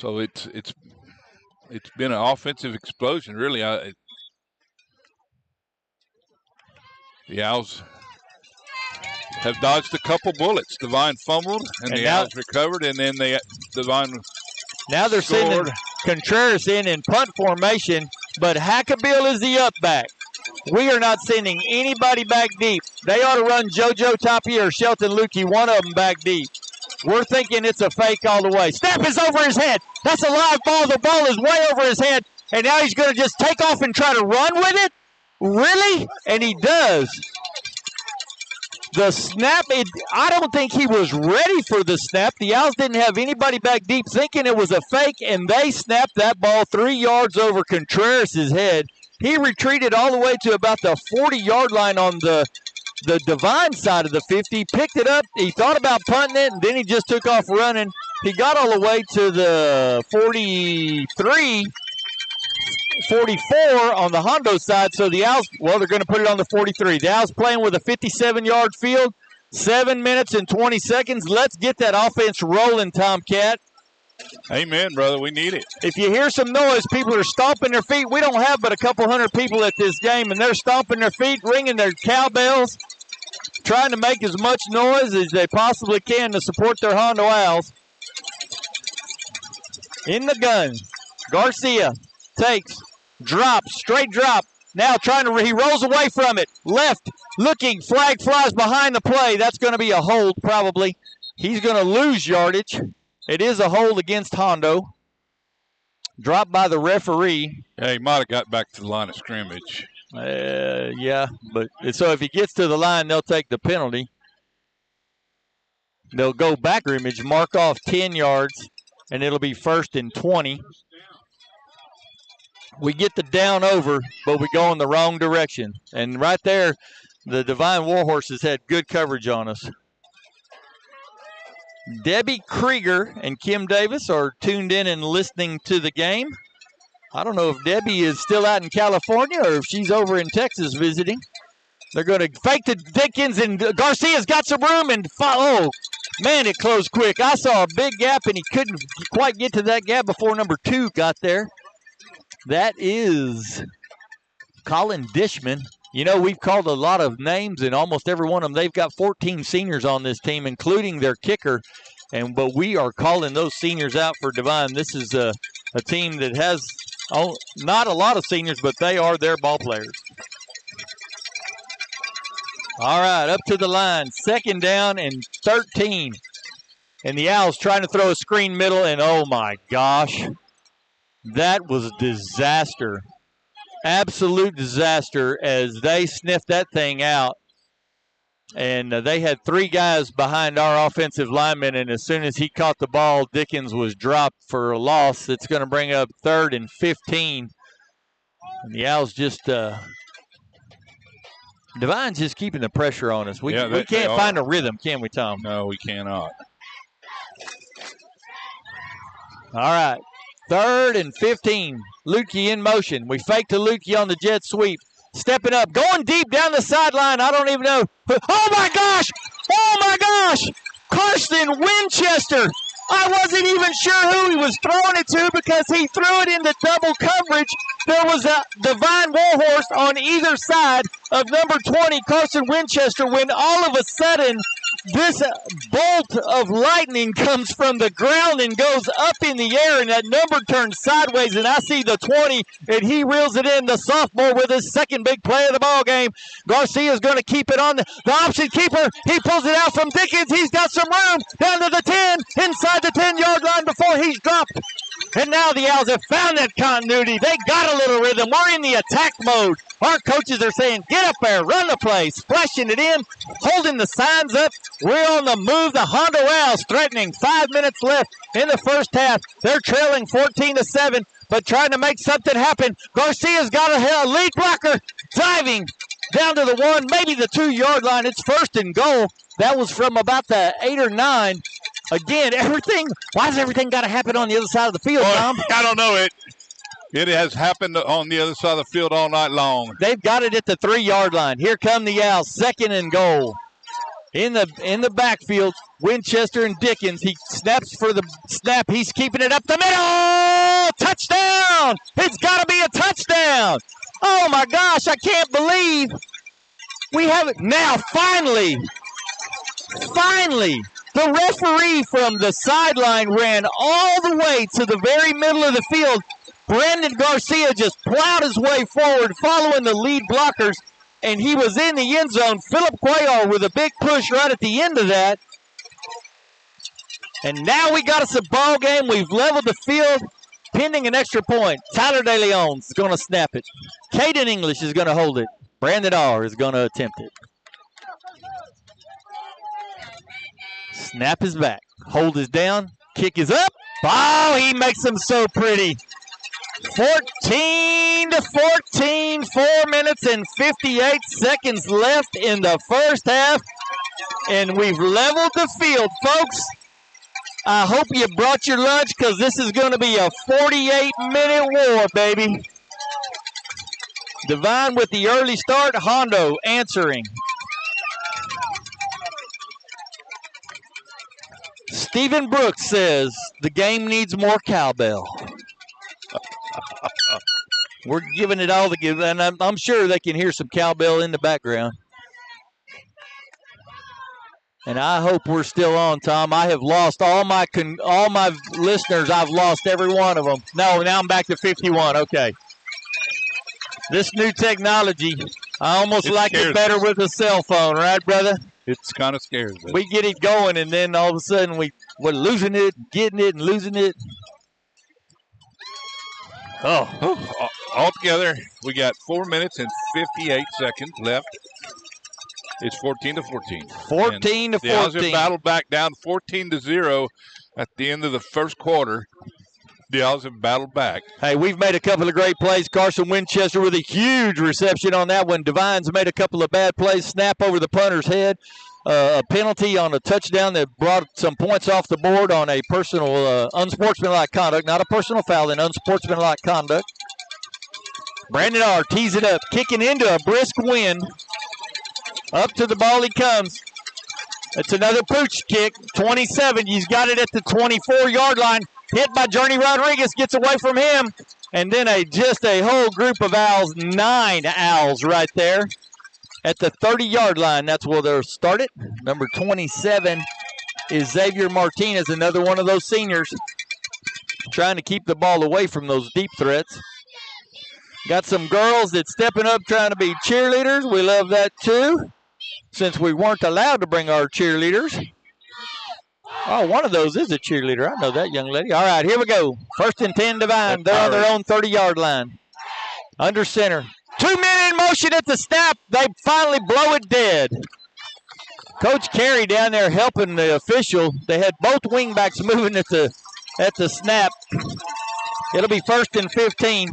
it's been an offensive explosion, really. The Owls have dodged a couple bullets. Devine fumbled, and the Owls recovered, and then Devine now they're sending Contreras in punt formation, but Hackabill is the up back. We are not sending anybody back deep. They ought to run JoJo Tapia or Shelton Lukey, one of them back deep. We're thinking it's a fake all the way. Snap is over his head. That's a live ball. The ball is way over his head, and now he's going to just take off and try to run with it? Really? And he does. The snap, I don't think he was ready for the snap. The Owls didn't have anybody back deep thinking it was a fake, and they snapped that ball 3 yards over Contreras' head. He retreated all the way to about the 40-yard line on the Devine side of the 50, picked it up. He thought about punting it, and then he just took off running. He got all the way to the 43, 44 on the Hondo side. So the Owls, they're going to put it on the 43. The Owls playing with a 57-yard field, 7 minutes and 20 seconds. Let's get that offense rolling, Tomcat. Amen, brother. We need it. If you hear some noise, people are stomping their feet. We don't have but a couple hundred people at this game, and they're stomping their feet, ringing their cowbells, trying to make as much noise as they possibly can to support their Hondo Owls. In the gun, Garcia takes, drops, straight drop. Now he rolls away from it. Left, looking, flag flies behind the play. That's going to be a hold probably. He's going to lose yardage. It is a hold against Hondo. Dropped by the referee. Yeah, he might have got back to the line of scrimmage. Yeah, but so if he gets to the line, they'll take the penalty. They'll go back scrimmage, mark off 10 yards, and it'll be 1st and 20. We get the down over, but we go in the wrong direction. And right there, the Devine Warhorses had good coverage on us. Debbie Krieger and Kim Davis are tuned in and listening to the game. I don't know if Debbie is still out in California or if she's over in Texas visiting. They're going to fake to Dickens, and Garcia's got some room. And man, it closed quick. I saw a big gap, and he couldn't quite get to that gap before number 2 got there. That is Colin Dishman. You know, we've called a lot of names, and almost every one of them, they've got 14 seniors on this team, including their kicker. But we are calling those seniors out for Devine. This is a team that has not a lot of seniors, but they are their ball players. All right, up to the line. 2nd down and 13. And the Owls trying to throw a screen middle, and oh my gosh, that was a disaster. Absolute disaster as they sniffed that thing out. And they had 3 guys behind our offensive lineman, and as soon as he caught the ball, Dickens was dropped for a loss. It's going to bring up 3rd and 15. And the Owls just Devine's just keeping the pressure on us. We can't find a rhythm, can we, Tom? No, we cannot. All right, 3rd and 15. Lutke in motion. We fake to Lutke on the jet sweep. Stepping up, going deep down the sideline. I don't even know. Oh, my gosh! Oh, my gosh! Carson Winchester. I wasn't even sure who he was throwing it to because he threw it into double coverage. There was a Devine Warhorse on either side of number 20, Carson Winchester, when all of a sudden this bolt of lightning comes from the ground and goes up in the air, and that number turns sideways, and I see the 20, and he reels it in, the sophomore, with his 2nd big play of the ball game. Garcia's going to keep it on the option keeper. He pulls it out from Dickens. He's got some room down to the 10, inside the 10-yard line before he's dropped. And now the Owls have found that continuity. They got a little rhythm. We're in the attack mode. Our coaches are saying, get up there, run the play, splashing it in, holding the signs up. We're on the move. The Hondo Owls threatening. 5 minutes left in the first half. They're trailing 14-7, but trying to make something happen. Garcia's got a lead blocker, diving down to the 1, maybe the 2-yard line. It's 1st and goal. That was from about the 8 or 9. Again, why does everything got to happen on the other side of the field, Tom? I don't know. It has happened on the other side of the field all night long. They've got it at the 3-yard line. Here come the Owls, 2nd and goal. In the backfield, Winchester and Dickens. He snaps for the snap. He's keeping it up the middle. Touchdown! It's got to be a touchdown. Oh, my gosh, I can't believe we have it. Now, finally, the referee from the sideline ran all the way to the very middle of the field. Brandon Garcia just plowed his way forward, following the lead blockers, and he was in the end zone. Philip Cuellar with a big push right at the end of that. And now we got us a ball game. We've leveled the field, pending an extra point. Tyler De Leon's going to snap it. Caden English is going to hold it. Brandon R. is going to attempt it. Snap is back. Hold is down. Kick is up. Oh, he makes them so pretty. 14-14. 4 minutes and 58 seconds left in the first half. And we've leveled the field, folks. I hope you brought your lunch because this is going to be a 48-minute war, baby. Devine with the early start. Hondo answering. Stephen Brooks says the game needs more cowbell. We're giving it all to give, and I'm sure they can hear some cowbell in the background. And I hope we're still on, Tom. I have lost all my listeners. I've lost every one of them. No, now I'm back to 51. Okay. This new technology, I almost like it better with a cell phone, right, brother? It's kind of scary. We get it going, and then all of a sudden we're losing it, getting it, and losing it. Oh, altogether, we got 4 minutes and 58 seconds left. It's 14-14. 14-14. The Owls have battled back down 14-0 at the end of the first quarter. The Owls have battled back. Hey, we've made a couple of great plays. Carson Winchester with a huge reception on that one. Devine's made a couple of bad plays. Snap over the punter's head. A penalty on a touchdown that brought some points off the board on a personal unsportsmanlike conduct. Not a personal foul, an unsportsmanlike conduct. Brandon R. tees it up, kicking into a brisk wind. Up to the ball he comes. It's another pooch kick. 27. He's got it at the 24-yard line. Hit by Journey Rodriguez. Gets away from him. And then just a whole group of Owls, 9 Owls right there at the 30-yard line. That's where they'll start it. Number 27 is Xavier Martinez, another one of those seniors, trying to keep the ball away from those deep threats. Got some girls that's stepping up trying to be cheerleaders. We love that too, since we weren't allowed to bring our cheerleaders. Oh, one of those is a cheerleader. I know that young lady. All right, here we go. 1st and 10, Devine. They're on their own 30-yard line. Under center. 2 men in motion at the snap. They finally blow it dead. Coach Carey down there helping the official. They had both wingbacks moving at the snap. It'll be 1st and 15.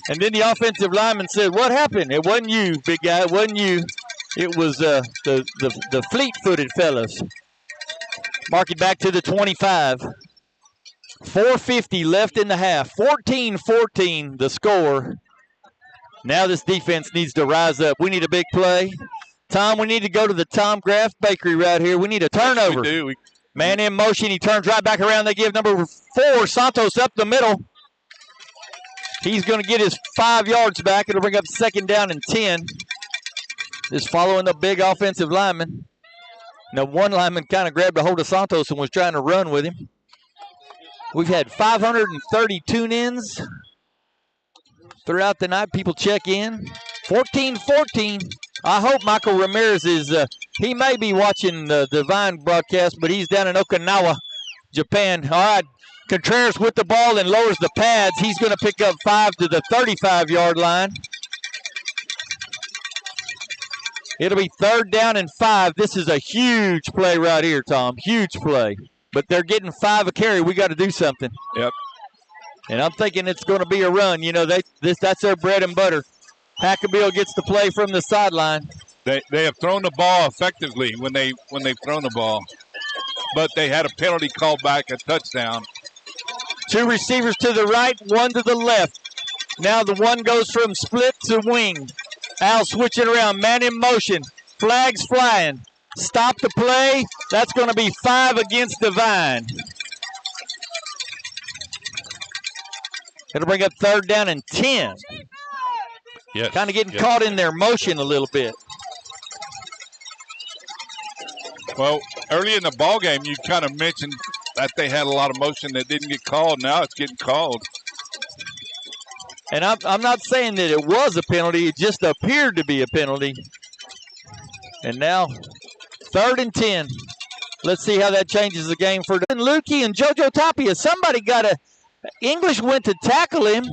And then the offensive lineman said, "What happened?" "It wasn't you, big guy. It wasn't you. It was the fleet-footed fellas." Mark it back to the 25. 4:50 left in the half. 14-14 the score. Now this defense needs to rise up. We need a big play. Tom, we need to go to the Tom Graff Bakery right here. We need a turnover. Yes, we do. Man in motion. He turns right back around. They give number 4, Santos, up the middle. He's going to get his 5 yards back. It'll bring up 2nd down and 10. Just following the big offensive lineman. Now, one lineman kind of grabbed a hold of Santos and was trying to run with him. We've had 530 tune-ins throughout the night. People check in. 14-14. I hope Michael Ramirez is, he may be watching the Devine broadcast, but he's down in Okinawa, Japan. All right, Contreras with the ball and lowers the pads. He's going to pick up 5 to the 35-yard line. It'll be 3rd down and 5. This is a huge play right here, Tom. Huge play. But they're getting 5 a carry. We got to do something. Yep. And I'm thinking it's going to be a run. You know, that's their bread and butter. Hackabill gets the play from the sideline. They have thrown the ball effectively when they've thrown the ball. But they had a penalty called back, a touchdown. 2 receivers to the right, 1 to the left. Now the one goes from split to wing. Al switching around, man in motion. Flags flying. Stop the play. That's going to be 5 against Devine. It'll bring up 3rd down and 10. Yes. Kind of getting caught in their motion a little bit. Well, early in the ball game, you kind of mentioned that they had a lot of motion that didn't get called. Now it's getting called. And I'm not saying that it was a penalty. It just appeared to be a penalty. And now 3rd and 10. Let's see how that changes the game for Lukey and JoJo Tapia. Somebody got to – English went to tackle him.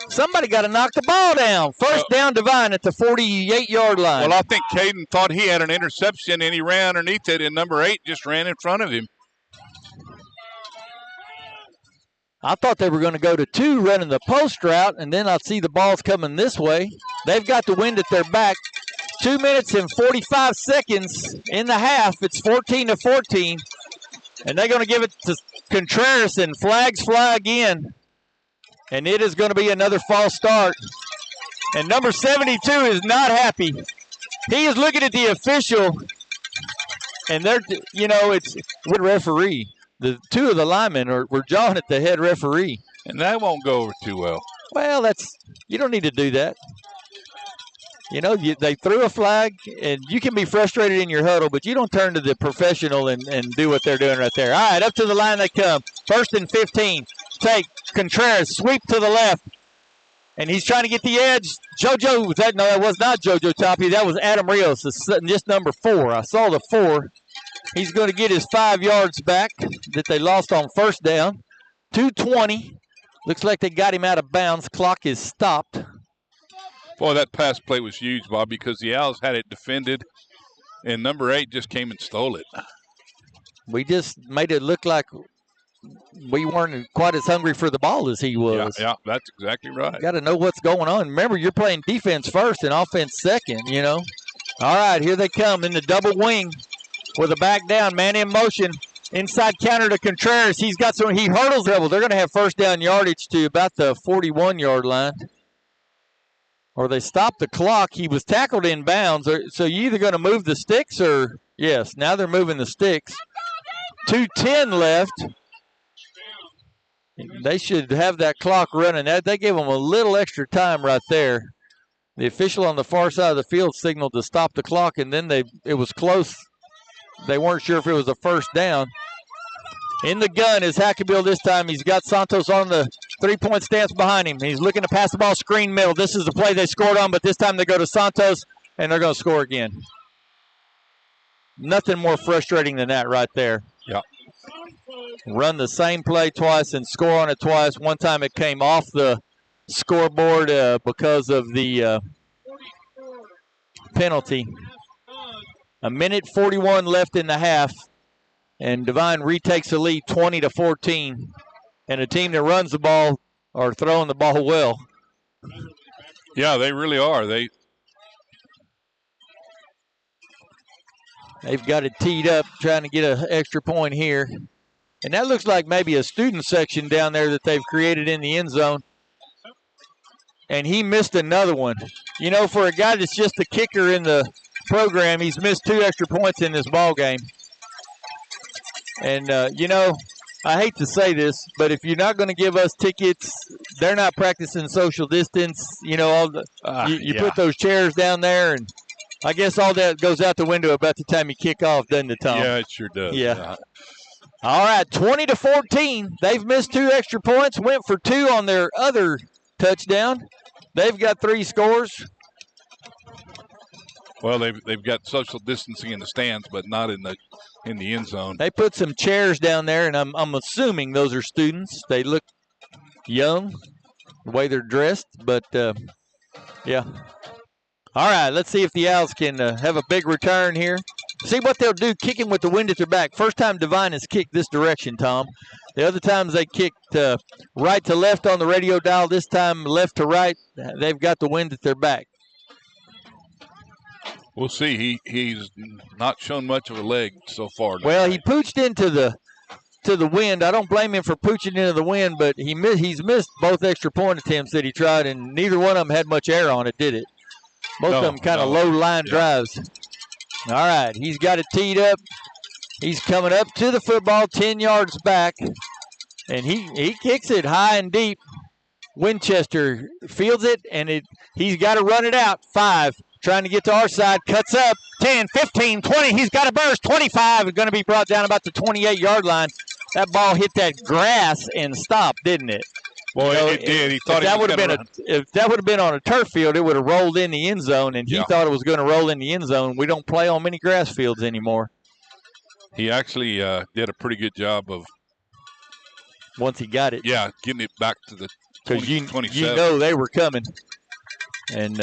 Somebody got to knock the ball down. 1st down, Devine at the 48-yard line. Well, I think Caden thought he had an interception, and he ran underneath it, and number 8 just ran in front of him. I thought they were going to go to 2 running the post route, and then I'd see the balls coming this way. They've got the wind at their back. 2 minutes and 45 seconds in the half. It's 14-14, and they're going to give it to Contreras, and flags fly again. And it is going to be another false start. And number 72 is not happy. He is looking at the official, and they're, you know, it's with referee. The 2 of the linemen were jawing at the head referee. And that won't go over too well. Well, you don't need to do that. You know, they threw a flag, and you can be frustrated in your huddle, but you don't turn to the professional and do what they're doing right there. All right, up to the line they come. 1st and 15. Take Contreras, sweep to the left. And he's trying to get the edge. JoJo, that was not JoJo Tapia. That was Adam Rios, just number 4. I saw the 4. He's going to get his 5 yards back that they lost on 1st down. 2:20. Looks like they got him out of bounds. Clock is stopped. Boy, that pass play was huge, Bob, because the Owls had it defended, and number 8 just came and stole it. We just made it look like we weren't quite as hungry for the ball as he was. Yeah, that's exactly right. Got to know what's going on. Remember, you're playing defense first and offense second, you know. All right, here they come in the double wing with a back down, man in motion. Inside counter to Contreras. He hurdles trouble. They're going to have 1st down yardage to about the 41-yard line. Or they stop the clock. He was tackled in bounds. So you're either going to move the sticks or, yes, now they're moving the sticks. 2:10 left. They should have that clock running. They gave them a little extra time right there. The official on the far side of the field signaled to stop the clock, and then it was close. They weren't sure if it was a first down. In the gun is Hackabill this time. He's got Santos on the three-point stance behind him. He's looking to pass the ball screen middle. This is the play they scored on, but this time they go to Santos, and they're going to score again. Nothing more frustrating than that right there. Yeah. Run the same play twice and score on it twice. One time it came off the scoreboard because of the penalty. A minute 41 left in the half, and Devine retakes the lead 20-14. And a team that runs the ball are throwing the ball well. Yeah, they really are. They've got it teed up, trying to get an extra point here. And that looks like maybe a student section down there that they've created in the end zone. And he missed another one. You know, for a guy that's just a kicker in the program, he's missed 2 extra points in this ball game. And, you know, I hate to say this, but if you're not going to give us tickets, they're not practicing social distance. You know, you put those chairs down there, and I guess all that goes out the window about the time you kick off, doesn't it, Tom? Yeah, it sure does. Yeah. All right, 20-14. They've missed 2 extra points, went for 2 on their other touchdown. They've got 3 scores. Well, they've got social distancing in the stands, but not in the end zone. They put some chairs down there, and I'm assuming those are students. They look young, the way they're dressed, but yeah. All right, let's see if the Owls can have a big return here. See what they'll do, kicking with the wind at their back. First time Devine has kicked this direction, Tom. The other times they kicked right to left on the radio dial. This time left to right. They've got the wind at their back. We'll see. He's not shown much of a leg so far. Well, he pooched into the wind. I don't blame him for pooching into the wind, but he's missed both extra point attempts that he tried, and neither one of them had much air on it, did it? Both of them kind of low line drives. All right, he's got it teed up. He's coming up to the football, 10 yards back, and he kicks it high and deep. Winchester fields it, and he's got to run it out. 5, trying to get to our side, cuts up. 10, 15, 20. He's got a burst. 25 is going to be brought down about the 28-yard line. That ball hit that grass and stopped, didn't it? Well, it did. He thought if that would have been on a turf field, it would have rolled in the end zone, and he thought it was going to roll in the end zone. We don't play on many grass fields anymore. He actually did a pretty good job of once he got it. Yeah, getting it back to the 27. You know they were coming. And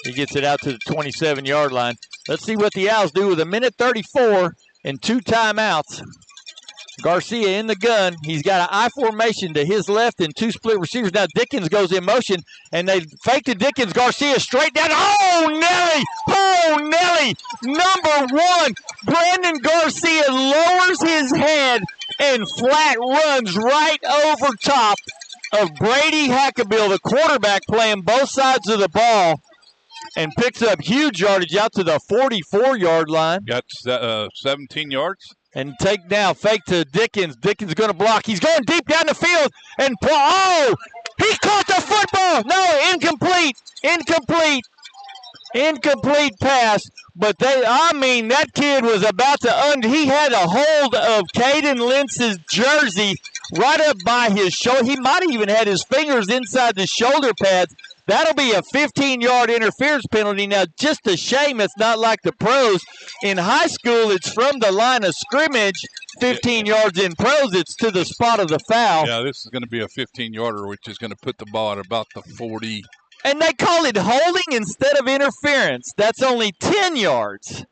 he gets it out to the 27-yard line. Let's see what the Owls do with a minute 34 and 2 timeouts. Garcia in the gun. He's got an I formation to his left and 2 split receivers. Now Dickens goes in motion, and they fake to Dickens. Garcia straight down. Oh, Nelly! Oh, Nelly! Number 1, Brandon Garcia lowers his head and flat runs right over top of Brady Hackabill, the quarterback, playing both sides of the ball, and picks up huge yardage out to the 44-yard line. Got 17 yards. And fake to Dickens. Dickens going to block. He's going deep down the field. And he caught the football. No, incomplete pass. But that kid was about to he had a hold of Caden Lentz's jersey right up by his shoulder. He might have even had his fingers inside the shoulder pads. That'll be a 15-yard interference penalty. Now, just a shame it's not like the pros. In high school, it's from the line of scrimmage. 15 yards in pros, it's to the spot of the foul. Yeah, this is going to be a 15-yarder, which is going to put the ball at about the 40. And they call it holding instead of interference. That's only 10 yards.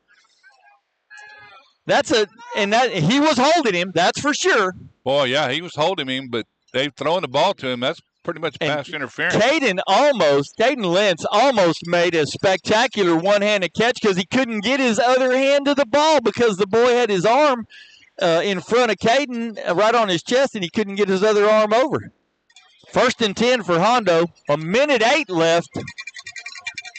He was holding him, that's for sure. Boy, yeah, he was holding him, but they've thrown the ball to him. That's pretty much pass interference. Caden Lentz almost made a spectacular one-handed catch because he couldn't get his other hand to the ball because the boy had his arm in front of Caden right on his chest, and he couldn't get his other arm over. 1st and 10 for Hondo. A minute 8 left.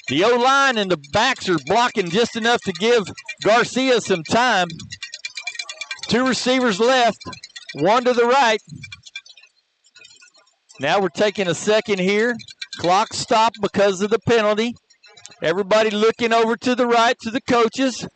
The O-line and the backs are blocking just enough to give Garcia some time. 2 receivers left, 1 to the right. Now we're taking a second here. Clock stopped because of the penalty. Everybody looking over to the right to the coaches.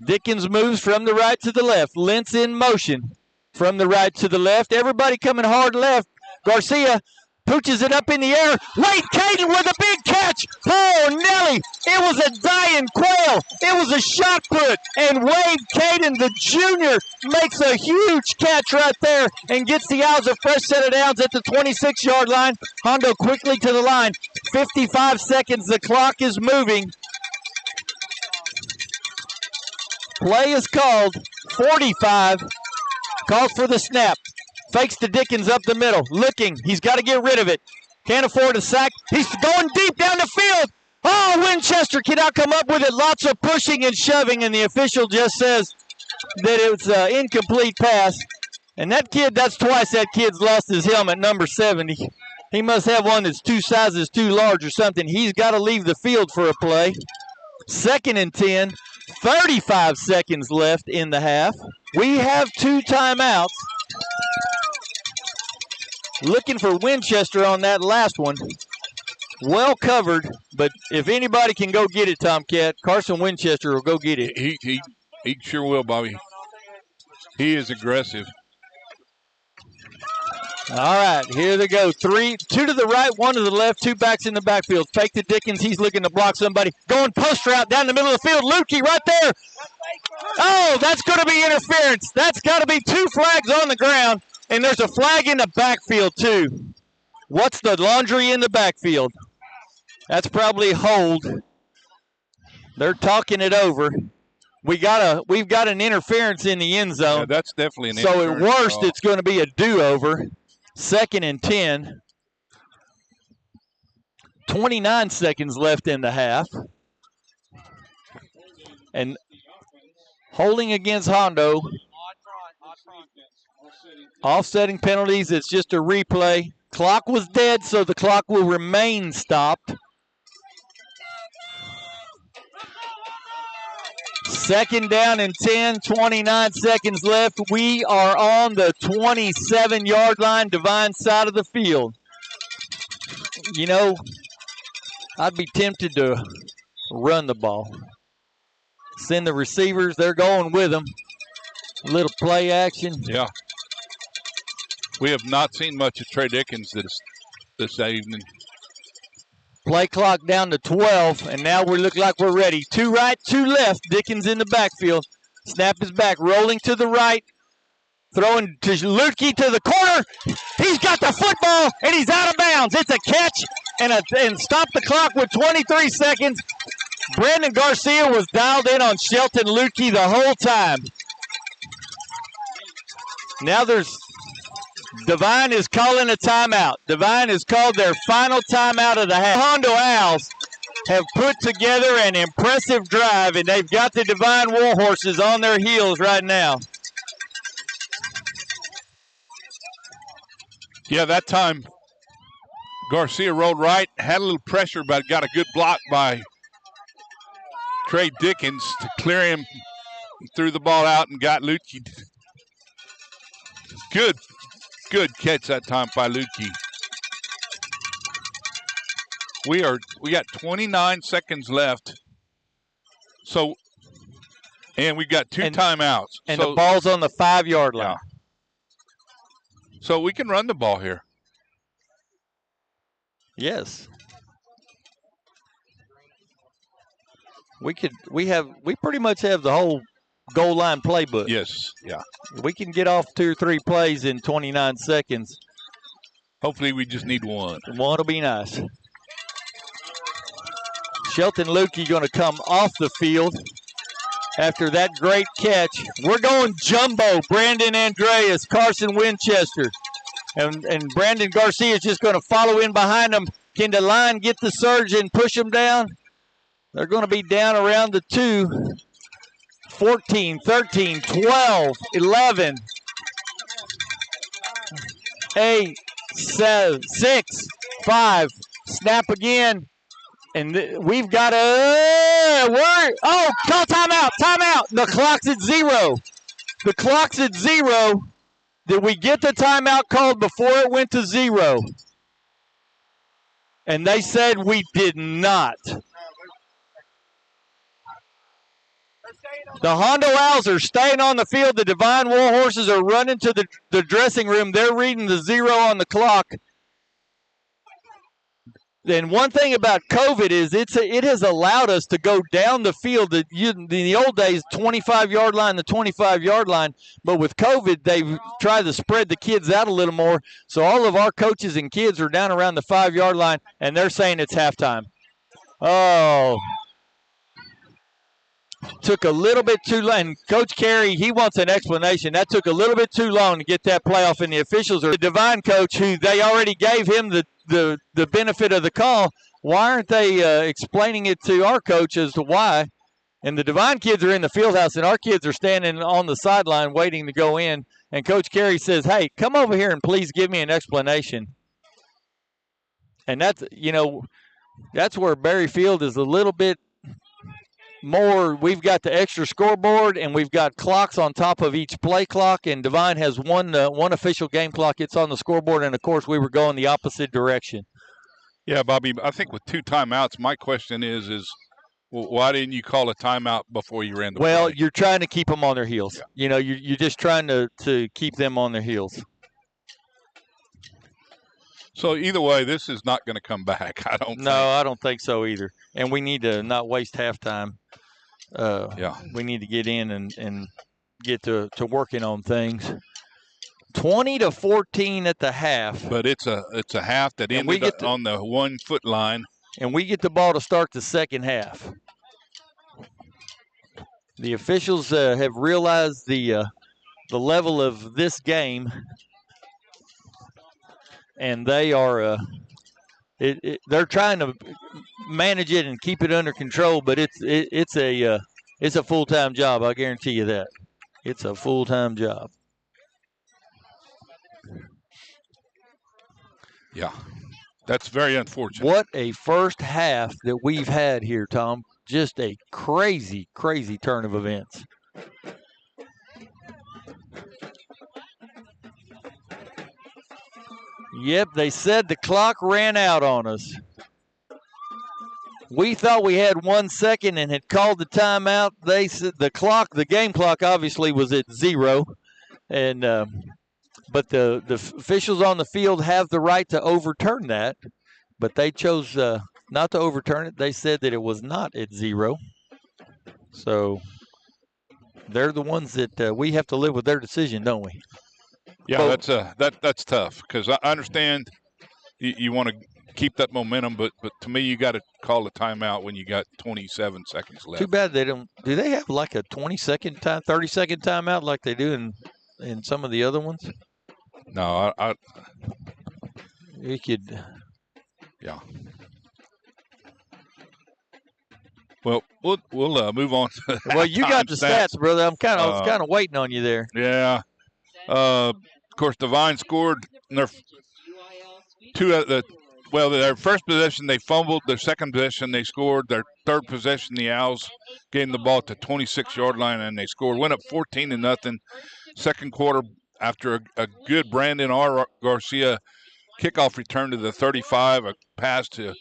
Dickens moves from the right to the left. Lentz in motion from the right to the left. Everybody coming hard left. Garcia pooches it up in the air. Wade Caden with a big catch. Oh, Nelly. It was a dying quail. It was a shot put. And Wade Caden, the junior, makes a huge catch right there and gets the Owls a fresh set of downs at the 26-yard line. Hondo quickly to the line. 55 seconds. The clock is moving. Play is called. 45. Calls for the snap. Fakes to Dickens up the middle. Looking. He's got to get rid of it. Can't afford a sack. He's going deep down the field. Oh, Winchester cannot come up with it. Lots of pushing and shoving, and the official just says that it's an incomplete pass. And that kid, that's twice that kid's lost his helmet, number 70. He must have one that's 2 sizes too large or something. He's got to leave the field for a play. 2nd and 10. 35 seconds left in the half. We have 2 timeouts. Looking for Winchester on that last one. Well covered, but if anybody can go get it, Tomcat, Carson Winchester will go get it. He sure will, Bobby. He is aggressive. All right, here they go. 2 to the right, 1 to the left, 2 backs in the backfield. Fake to Dickens. He's looking to block somebody. Going post route down the middle of the field. Lukey right there. Oh, that's going to be interference. That's got to be 2 flags on the ground, and there's a flag in the backfield too. What's the laundry in the backfield? That's probably hold. They're talking it over. We've got an interference in the end zone. Yeah, that's definitely an so interference. So at worst, it's going to be a do-over. 2nd and 10. 29 seconds left in the half. And holding against Hondo. Offsetting penalties, it's just a replay. Clock was dead, so the clock will remain stopped. 2nd down and 10, 29 seconds left. We are on the 27-yard line, Devine side of the field. You know, I'd be tempted to run the ball. Send the receivers, they're going with them. A little play action. Yeah. We have not seen much of Trey Dickens this evening. Play clock down to 12, and now we look like we're ready. 2 right, 2 left. Dickens in the backfield. Snap is back, rolling to the right. Throwing to Lutke to the corner. He's got the football, and he's out of bounds. It's a catch and stop the clock with 23 seconds. Brandon Garcia was dialed in on Shelton Lutke the whole time. Now Devine is calling a timeout. Devine has called their final timeout of the half. Hondo Owls have put together an impressive drive, and they've got the Devine Warhorses on their heels right now. Yeah, that time Garcia rolled right, had a little pressure, but got a good block by Trey Dickens to clear him. He threw the ball out and got Lutke. Good catch that time by Lutke. We got 29 seconds left. So, and we got 2 timeouts. And the ball's on the 5-yard line. Yeah. So we can run the ball here. Yes. We pretty much have the whole goal line playbook. Yes, yeah. We can get off 2 or 3 plays in 29 seconds. Hopefully we just need 1. One will be nice. Shelton Lukey going to come off the field after that great catch. We're going jumbo. Brandon Andreas, Carson Winchester. And Brandon Garcia is just going to follow in behind them. Can the line get the surge and push them down? They're going to be down around the 2. 14, 13, 12, 11, 8, 7, 6, 5. Snap again. And we've got call timeout. The clock's at 0. The clock's at 0. did we get the timeout called before it went to 0? And they said we did not. The Hondo Owls are staying on the field. The Devine Warhorses are running to the dressing room. They're reading the 0 on the clock. And one thing about COVID is it has allowed us to go down the field. In the old days, 25-yard line, the 25-yard line. But with COVID, they've tried to spread the kids out a little more. So all of our coaches and kids are down around the 5-yard line, and they're saying it's halftime. Oh. Took a little bit too long. Coach Carey, he wants an explanation. That took a little bit too long to get that playoff, and the officials are the Devine coach, who they already gave him the benefit of the call. Why aren't they explaining it to our coach as to why? And the Devine kids are in the field house, and our kids are standing on the sideline waiting to go in. And Coach Carey says, hey, come over here and please give me an explanation. And that's where Berry Field is a little bit more. We've got the extra scoreboard, and we've got clocks on top of each play clock, and Devine has one official game clock. It's on the scoreboard, and, of course, we were going the opposite direction. Yeah, Bobby, I think with 2 timeouts, my question is well, why didn't you call a timeout before you ran the play? You're trying to keep them on their heels. Yeah. You're just trying to keep them on their heels. So either way, this is not going to come back, I don't think. No, I don't think so either. And we need to not waste halftime. We need to get in and get to working on things. 20-14 at the half. But it's a half that ended on the 1-foot line. And we get the ball to start the second half. The officials have realized the level of this game, and they are they're trying to manage it and keep it under control. But it's a full-time job. I guarantee you that. It's a full-time job. Yeah, that's very unfortunate. What a first half that we've had here, Tom. Just a crazy, crazy turn of events. Yep, they said the clock ran out on us. We thought we had 1 second and had called the timeout. They said the game clock obviously was at 0. And but the officials on the field have the right to overturn that, but they chose not to overturn it. They said that it was not at 0. So they're the ones that we have to live with their decision, don't we? Yeah, that's tough, because I understand you want to keep that momentum, but to me, you got to call a timeout when you got 27 seconds left. Too bad they don't. Do they have like a 20-second time, 30-second timeout like they do in some of the other ones? No, We could. Yeah. Well, we'll move on. Well, you got the stats, brother. I was kind of waiting on you there. Yeah. Of course, Devine scored in their their first possession they fumbled. Their second possession they scored. Their third possession the Owls gave the ball to 26-yard line and they scored. Went up 14-0. Second quarter, after a good Brandon R. Garcia kickoff return to the 35, a pass to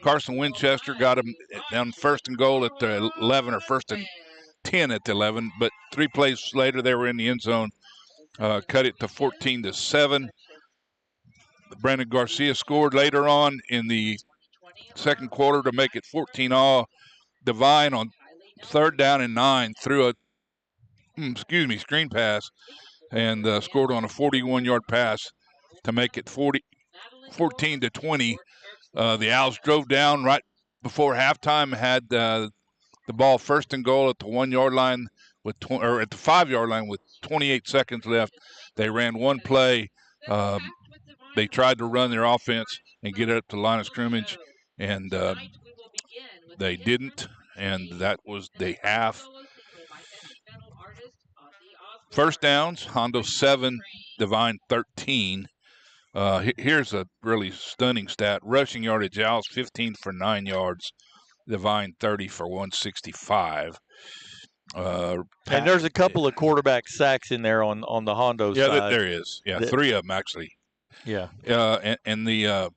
Carson Winchester got him down 1st and goal at the 11 or 1st and 10 at the 11. But 3 plays later, they were in the end zone. Cut it to 14-7. Brandon Garcia scored later on in the second quarter to make it 14-all. Devine on 3rd down and 9 threw a screen pass and scored on a 41-yard pass to make it 14-20. The Owls drove down right before halftime, had the ball 1st and goal at the 1-yard line at the 5-yard line with 28 seconds left. They ran one play. They tried to run their offense and get it up to the line of scrimmage, and they didn't, and that was the half. First downs, Hondo 7, Devine 13. Here's a really stunning stat. Rushing yardage, Owls 15 for 9 yards, Devine 30 for 165. And there's a couple of quarterback sacks in there on the Hondo yeah, side. there is. Yeah, 3 of them actually. Yeah. And the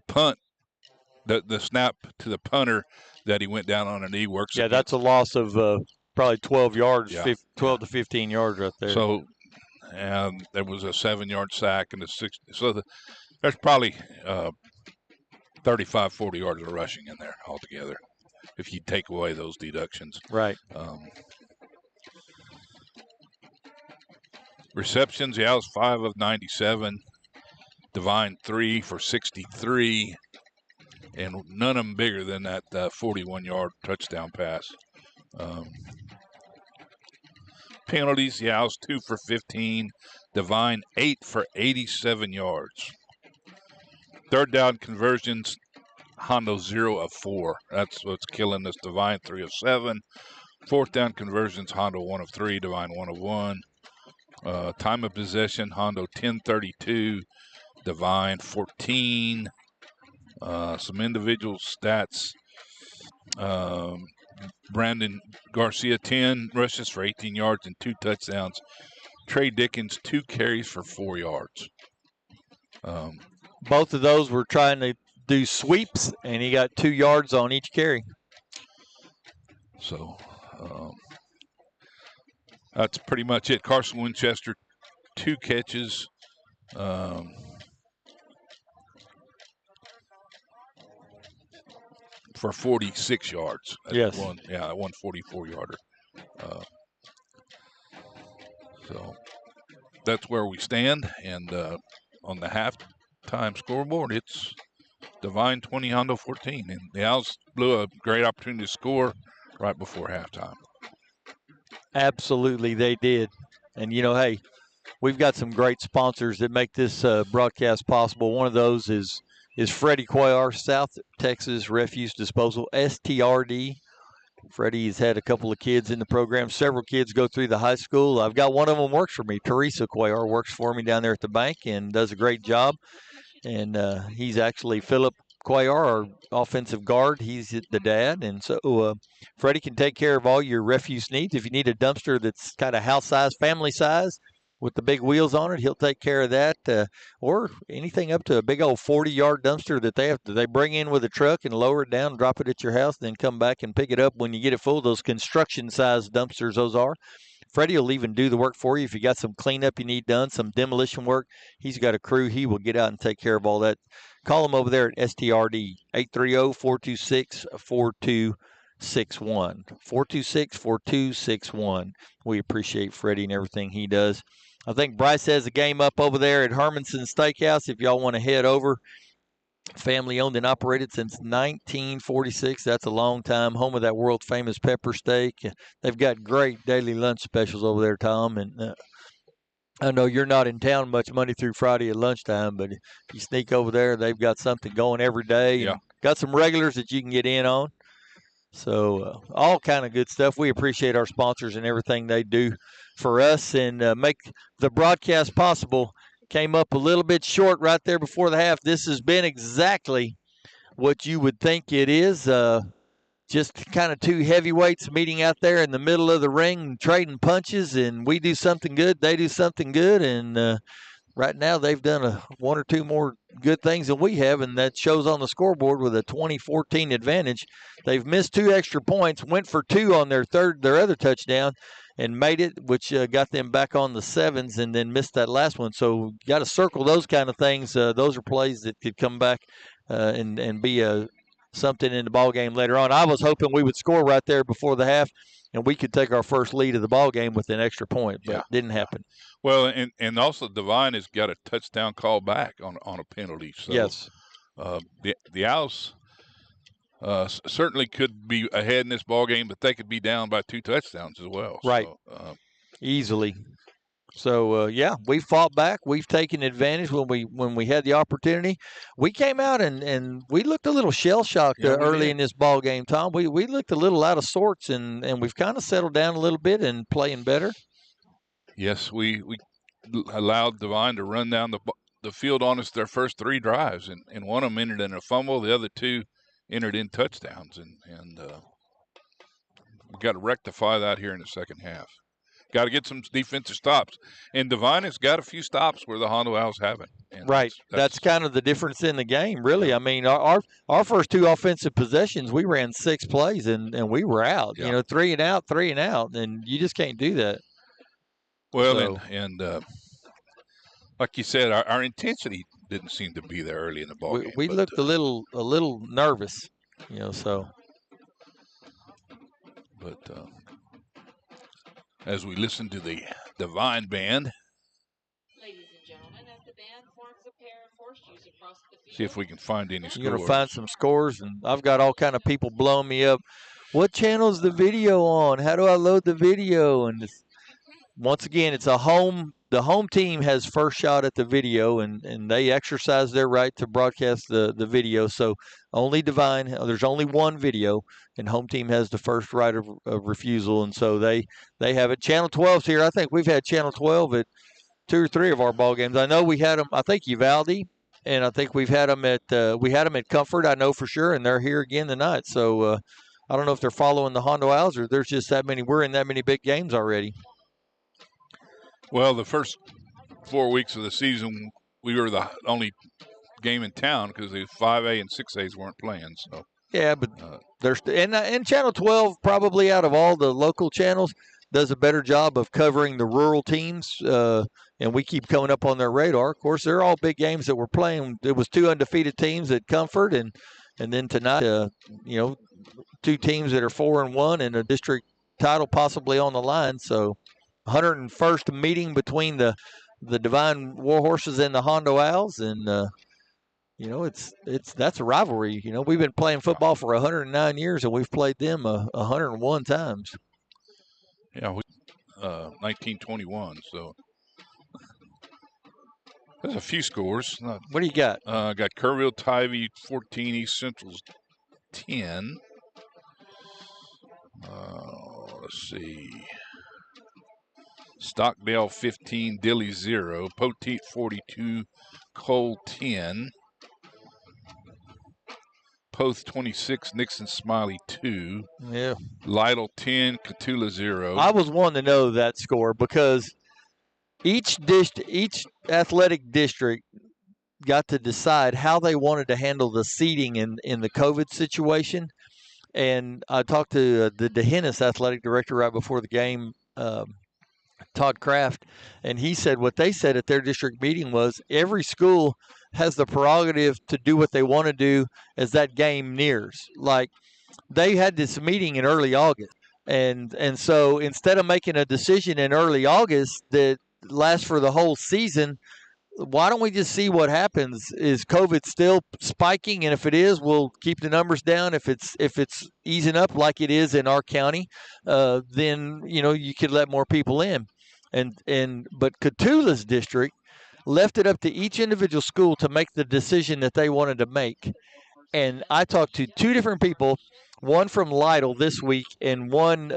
punt, the snap to the punter that he went down on a knee works. Yeah, that's a loss of probably 12 yards, Yeah, 12 to 15 yards right there. So, there was a 7-yard sack and a 6. So there's probably 35, 40 yards of rushing in there altogether if you take away those deductions. Right. Receptions, yeah, it was 5 of 97. Devine 3 for 63. And none of them bigger than that 41-yard touchdown pass. Penalties, yeah, I was 2 for 15. Devine 8 for 87 yards. Third down conversions, Hondo 0 of 4. That's what's killing us. Devine 3 of 7. Fourth down conversions, Hondo 1 of 3. Devine 1 of 1. Time of possession, Hondo 10:32. Devine 14. Some individual stats. Brandon Garcia, 10 rushes for 18 yards and 2 touchdowns. Trey Dickens, 2 carries for 4 yards. Both of those were trying to do sweeps, and he got 2 yards on each carry. So that's pretty much it. Carson Winchester, 2 catches. For 46 yards. Yes. One 44-yarder. So that's where we stand. And on the halftime scoreboard, it's Devine 20, Hondo 14. And the Owls blew a great opportunity to score right before halftime. Absolutely, they did. And, hey, we've got some great sponsors that make this broadcast possible. One of those is Freddie Cuellar, South Texas Refuse Disposal, STRD. Freddie has had a couple of kids in the program. Several kids go through the high school. I've got one of them works for me. Teresa Cuellar works for me down there at the bank and does a great job. And he's actually Philip Cuellar, our offensive guard. He's the dad. And so Freddie can take care of all your refuse needs. If you need a dumpster that's kind of house size, family size, with the big wheels on it, he'll take care of that. Or anything up to a big old 40-yard dumpster that they bring in with a truck and lower it down, drop it at your house, then come back and pick it up when you get it full. Those construction-sized dumpsters, those are. Freddie will even do the work for you if you got some cleanup you need done, some demolition work. He's got a crew. He will get out and take care of all that. Call him over there at STRD, 830-426-4261. 426-4261. We appreciate Freddie and everything he does. I think Bryce has a game up over there at Hermanson Steakhouse if y'all want to head over. Family owned and operated since 1946. That's a long time. Home of that world famous pepper steak. They've got great daily lunch specials over there, Tom. And I know you're not in town much Monday through Friday at lunchtime, but if you sneak over there, they've got something going every day. Yeah. And got some regulars that you can get in on. So all kind of good stuff. We appreciate our sponsors and everything they do for us and make the broadcast possible. Came up a little bit short right there before the half. This has been exactly what you would think it is. Just kind of 2 heavyweights meeting out there in the middle of the ring, trading punches, and we do something good, they do something good, and right now they've done 1 or 2 more good things than we have, and that shows on the scoreboard with a 20-14 advantage. They've missed 2 extra points, went for 2 on their other touchdown, and made it, which got them back on the 7s, and then missed that last one. So you got to circle those kind of things. Those are plays that could come back and be something in the ball game later on. I was hoping we would score right there before the half, and we could take our first lead of the ball game with an extra point, but it didn't happen. Well, and also Devine has got a touchdown call back on a penalty. So yes, the Owls certainly could be ahead in this ball game, but they could be down by 2 touchdowns as well. Right, so, easily. So we fought back. We've taken advantage when we had the opportunity. We came out and we looked a little shell shocked early in this ball game, Tom. We looked a little out of sorts, and we've kind of settled down a little bit and playing better. Yes, we allowed Devine to run down the field on us their first 3 drives, and one of them ended in a fumble. The other 2 entered in touchdowns, and we got to rectify that here in the second half. Got to get some defensive stops. And Devine has got a few stops where the Hondo Owls haven't. And right. That's kind of the difference in the game, really. Yeah. I mean, our first 2 offensive possessions, we ran 6 plays and we were out. Yeah. You know, 3 and out, and you just can't do that. Well, So, and like you said, our intensity didn't seem to be there early in the ball game. We looked a little nervous, you know. So, but as we listen to the Devine band, Ladies and gentlemen, as the band forms a pair of horseshoes across the field. see if we can find any scores. you're gonna find some scores, and I've got all kind of people blowing me up. What channel's the video on? How do I load the video? And once again, it's a home. The home team has first shot at the video, and they exercise their right to broadcast the video. So only Devine, there's only one video, and home team has the first right of refusal, and so they have it. Channel 12's here. I think we've had Channel 12 at 2 or 3 of our ball games. I know we had them. I think Uvalde, and I think we've had them at Comfort. I know for sure, and they're here again tonight. So I don't know if they're following the Hondo Owls or there's just that many. We're in that many big games already. Well, the first 4 weeks of the season, we were the only game in town because the 5A and 6As weren't playing. So yeah, but there's and Channel 12 probably out of all the local channels does a better job of covering the rural teams, and we keep coming up on their radar. Of course, they're all big games that we're playing. It was 2 undefeated teams at Comfort, and then tonight, 2 teams that are 4-1 and a district title possibly on the line. So 101st meeting between the Devine Warhorses and the Hondo Owls, and that's a rivalry. You know, we've been playing football for 109 years, and we've played them 101 times. Yeah, 1921. So there's a few scores. What do you got? Got Kerrville Tivy 14, East Central's 10. Let's see. Stockdale 15, Dilly 0, Poteet 42, Cole 10, Poth 26, Nixon Smiley 2, Yeah, Lytle 10, Catula 0. I was wanting to know that score because each athletic district got to decide how they wanted to handle the seating in the COVID situation. And I talked to the Dehennis athletic director right before the game, Todd Kraft, and he said what they said at their district meeting was every school has the prerogative to do what they want to do as that game nears. Like they had this meeting in early August, and so instead of making a decision in early August that lasts for the whole season, why don't we just see what happens? Is COVID still spiking? And if it is, we'll keep the numbers down. If it's easing up like it is in our county, then you could let more people in. But Catula's district left it up to each individual school to make the decision that they wanted to make. And I talked to 2 different people, one from Lytle this week and one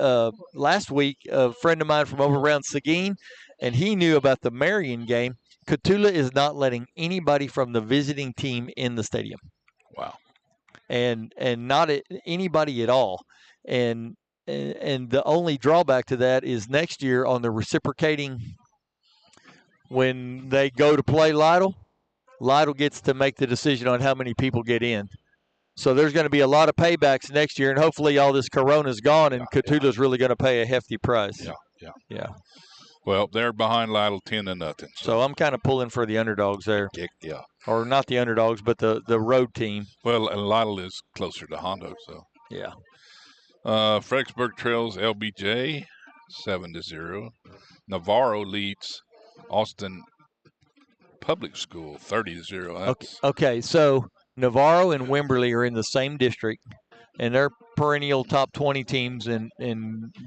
last week, a friend of mine from over around Seguin, and he knew about the Marion game. Catula is not letting anybody from the visiting team in the stadium. Wow. And not anybody at all. And the only drawback to that is next year on the reciprocating, when they go to play Lytle gets to make the decision on how many people get in. So there's going to be a lot of paybacks next year, and hopefully all this Corona's gone, and Catula's really going to pay a hefty price. Yeah. Well, they're behind Lytle 10-0. So I'm kind of pulling for the underdogs there. Yeah. Or not the underdogs, but the road team. Well, and Lytle is closer to Hondo, so. Yeah. Fredericksburg Trails LBJ 7-0. Navarro leads Austin Public School 30-0. Okay, so Navarro and Wimberley are in the same district, and they're perennial top 20 teams in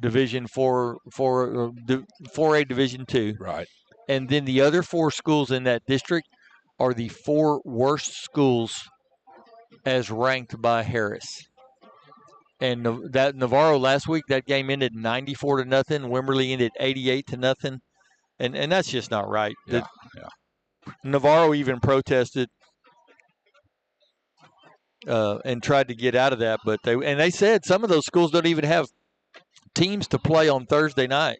Division 4A Division 2. Right. And then the other 4 schools in that district are the 4 worst schools as ranked by Harris. And that Navarro last week, that game ended 94-0. Wimberley ended 88-0. And that's just not right. Yeah. Navarro even protested and tried to get out of that, but they said some of those schools don't even have teams to play on Thursday night.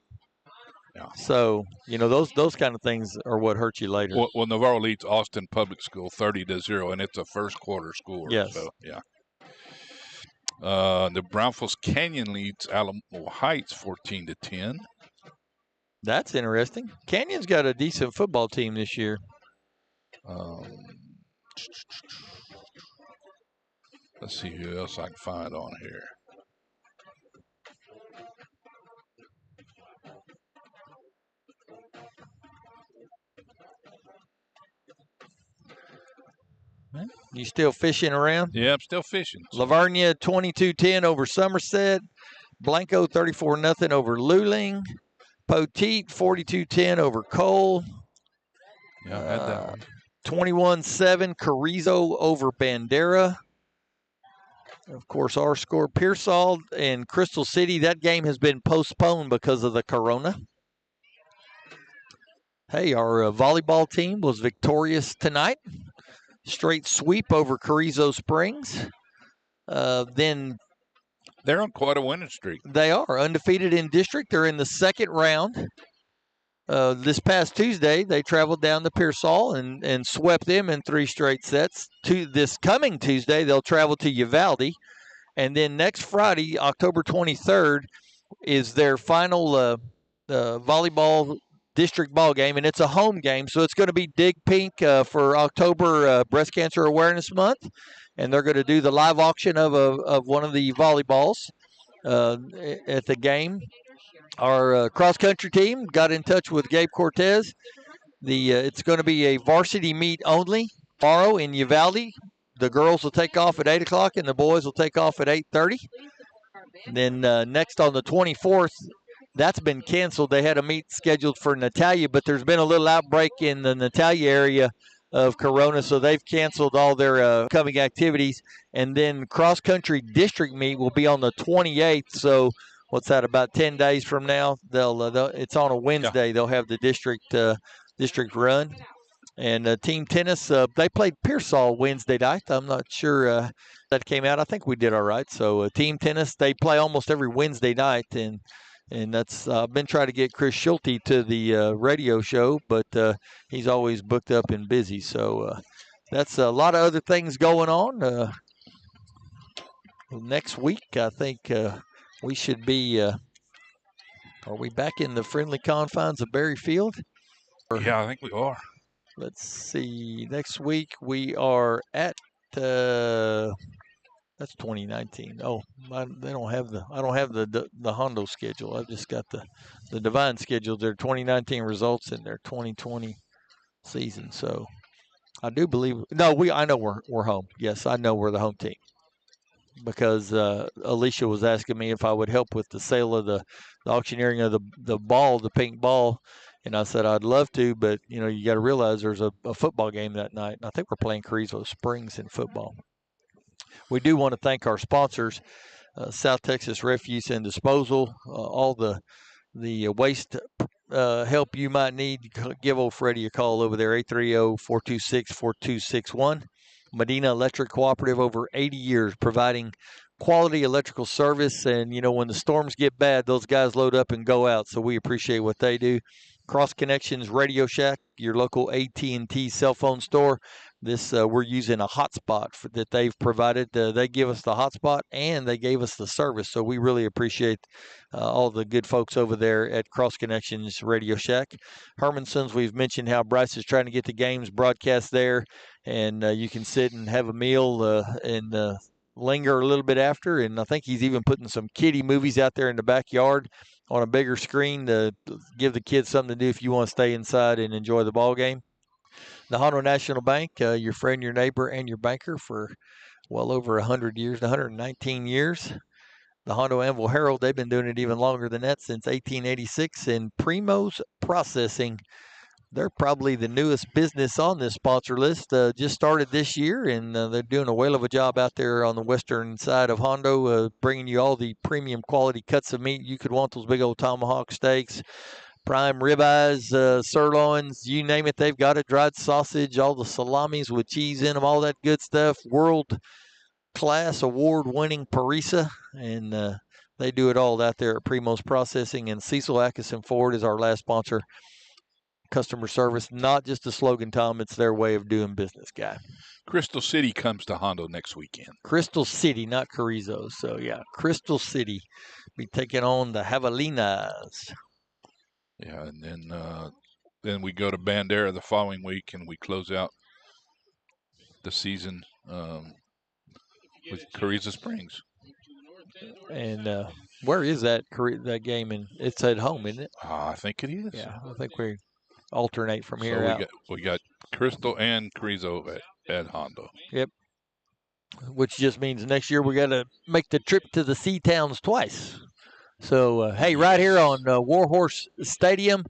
Yeah. So, those kind of things are what hurt you later. Well, Navarro leads Austin Public School 30-0, and it's a first quarter score. Yes. So, yeah. The Brownfields Canyon leads Alamo Heights 14-10. That's interesting. Canyon's got a decent football team this year. Let's see who else I can find on here. You still fishing around? Yeah, I'm still fishing. Lavernia 22-10 over Somerset. Blanco 34-0 over Luling. Poteet 42-10 over Cole. Yeah, I had that one. 21-7 Carrizo over Bandera. Of course, our score, Pearsall and Crystal City. That game has been postponed because of the corona. Hey, our volleyball team was victorious tonight. Straight sweep over Carrizo Springs. Then they're on quite a winning streak. They are undefeated in district. They're in the second round. This past Tuesday, they traveled down to Pearsall and swept them in 3 straight sets. This coming Tuesday, they'll travel to Uvalde. And then next Friday, October 23rd, is their final volleyball district ball game, and it's a home game, so it's going to be Dig Pink for October Breast Cancer Awareness Month, and they're going to do the live auction of one of the volleyballs at the game. Our cross-country team got in touch with Gabe Cortez. It's going to be a varsity meet only tomorrow in Uvalde. The girls will take off at 8 o'clock, and the boys will take off at 8:30. Then next on the 24th, that's been canceled. They had a meet scheduled for Natalia, but there's been a little outbreak in the Natalia area of corona, so they've canceled all their upcoming activities. And then cross-country district meet will be on the 28th. So what's that, about 10 days from now? They'll it's on a Wednesday. Yeah. They'll have the district run. And team tennis, they played Pearsall Wednesday night. I'm not sure that came out. I think we did all right. So team tennis, they play almost every Wednesday night, and that's I've been trying to get Chris Schulte to the radio show, but he's always booked up and busy. So that's a lot of other things going on. Next week, I think we should be. Are we back in the friendly confines of Berry Field? Yeah, I think we are. Let's see. Next week we are at. That's 2019. Oh, I don't have the Hondo schedule. I've just got the Devine schedule. Their 2019 results and their 2020 season. So I do believe. No, I know we're home. Yes, I know we're the home team because Alicia was asking me if I would help with the sale of the auctioneering of the ball, the pink ball. And I said I'd love to, but you got to realize there's a football game that night. And I think we're playing Carrizo Springs in football. We do want to thank our sponsors, South Texas Refuse and Disposal, all the waste help you might need. Give old Freddie a call over there, 830-426-4261. Medina Electric Cooperative, over 80 years providing quality electrical service. And, when the storms get bad, those guys load up and go out. So we appreciate what they do. Cross Connections Radio Shack, your local AT&T cell phone store. This we're using a hotspot that they've provided. They give us the hotspot and they gave us the service. So we really appreciate all the good folks over there at Cross Connections Radio Shack. Hermanson's, we've mentioned how Bryce is trying to get the games broadcast there. And you can sit and have a meal and linger a little bit after. And I think he's even putting some kiddie movies out there in the backyard on a bigger screen to give the kids something to do if you want to stay inside and enjoy the ball game. The Hondo National Bank, your friend, your neighbor, and your banker for well over 100 years, 119 years. The Hondo Anvil Herald, they've been doing it even longer than that, since 1886. And Primo's Processing, they're probably the newest business on this sponsor list. Just started this year, and they're doing a whale of a job out there on the western side of Hondo, bringing you all the premium quality cuts of meat you could want, those big old tomahawk steaks, prime ribeyes, sirloins, you name it, they've got it. Dried sausage, all the salamis with cheese in them, all that good stuff. World-class, award-winning Parisa. And They do it all out there at Primo's Processing, and Cecil Atkinson Ford is our last sponsor. Customer service, not just a slogan, Tom. It's their way of doing business, guy. Crystal City comes to Hondo next weekend. Crystal City, not Carrizo. So, yeah, Crystal City be taking on the Javelinas. Yeah, and then we go to Bandera the following week, and we close out the season with Carrizo Springs. And where is that game? It's at home, isn't it? I think it is. Yeah, I think we alternate from here so out. We got Crystal and Carrizo at Hondo. Yep. Which just means next year we got to make the trip to the Sea Towns twice. So, hey, right here on Warhorse Stadium,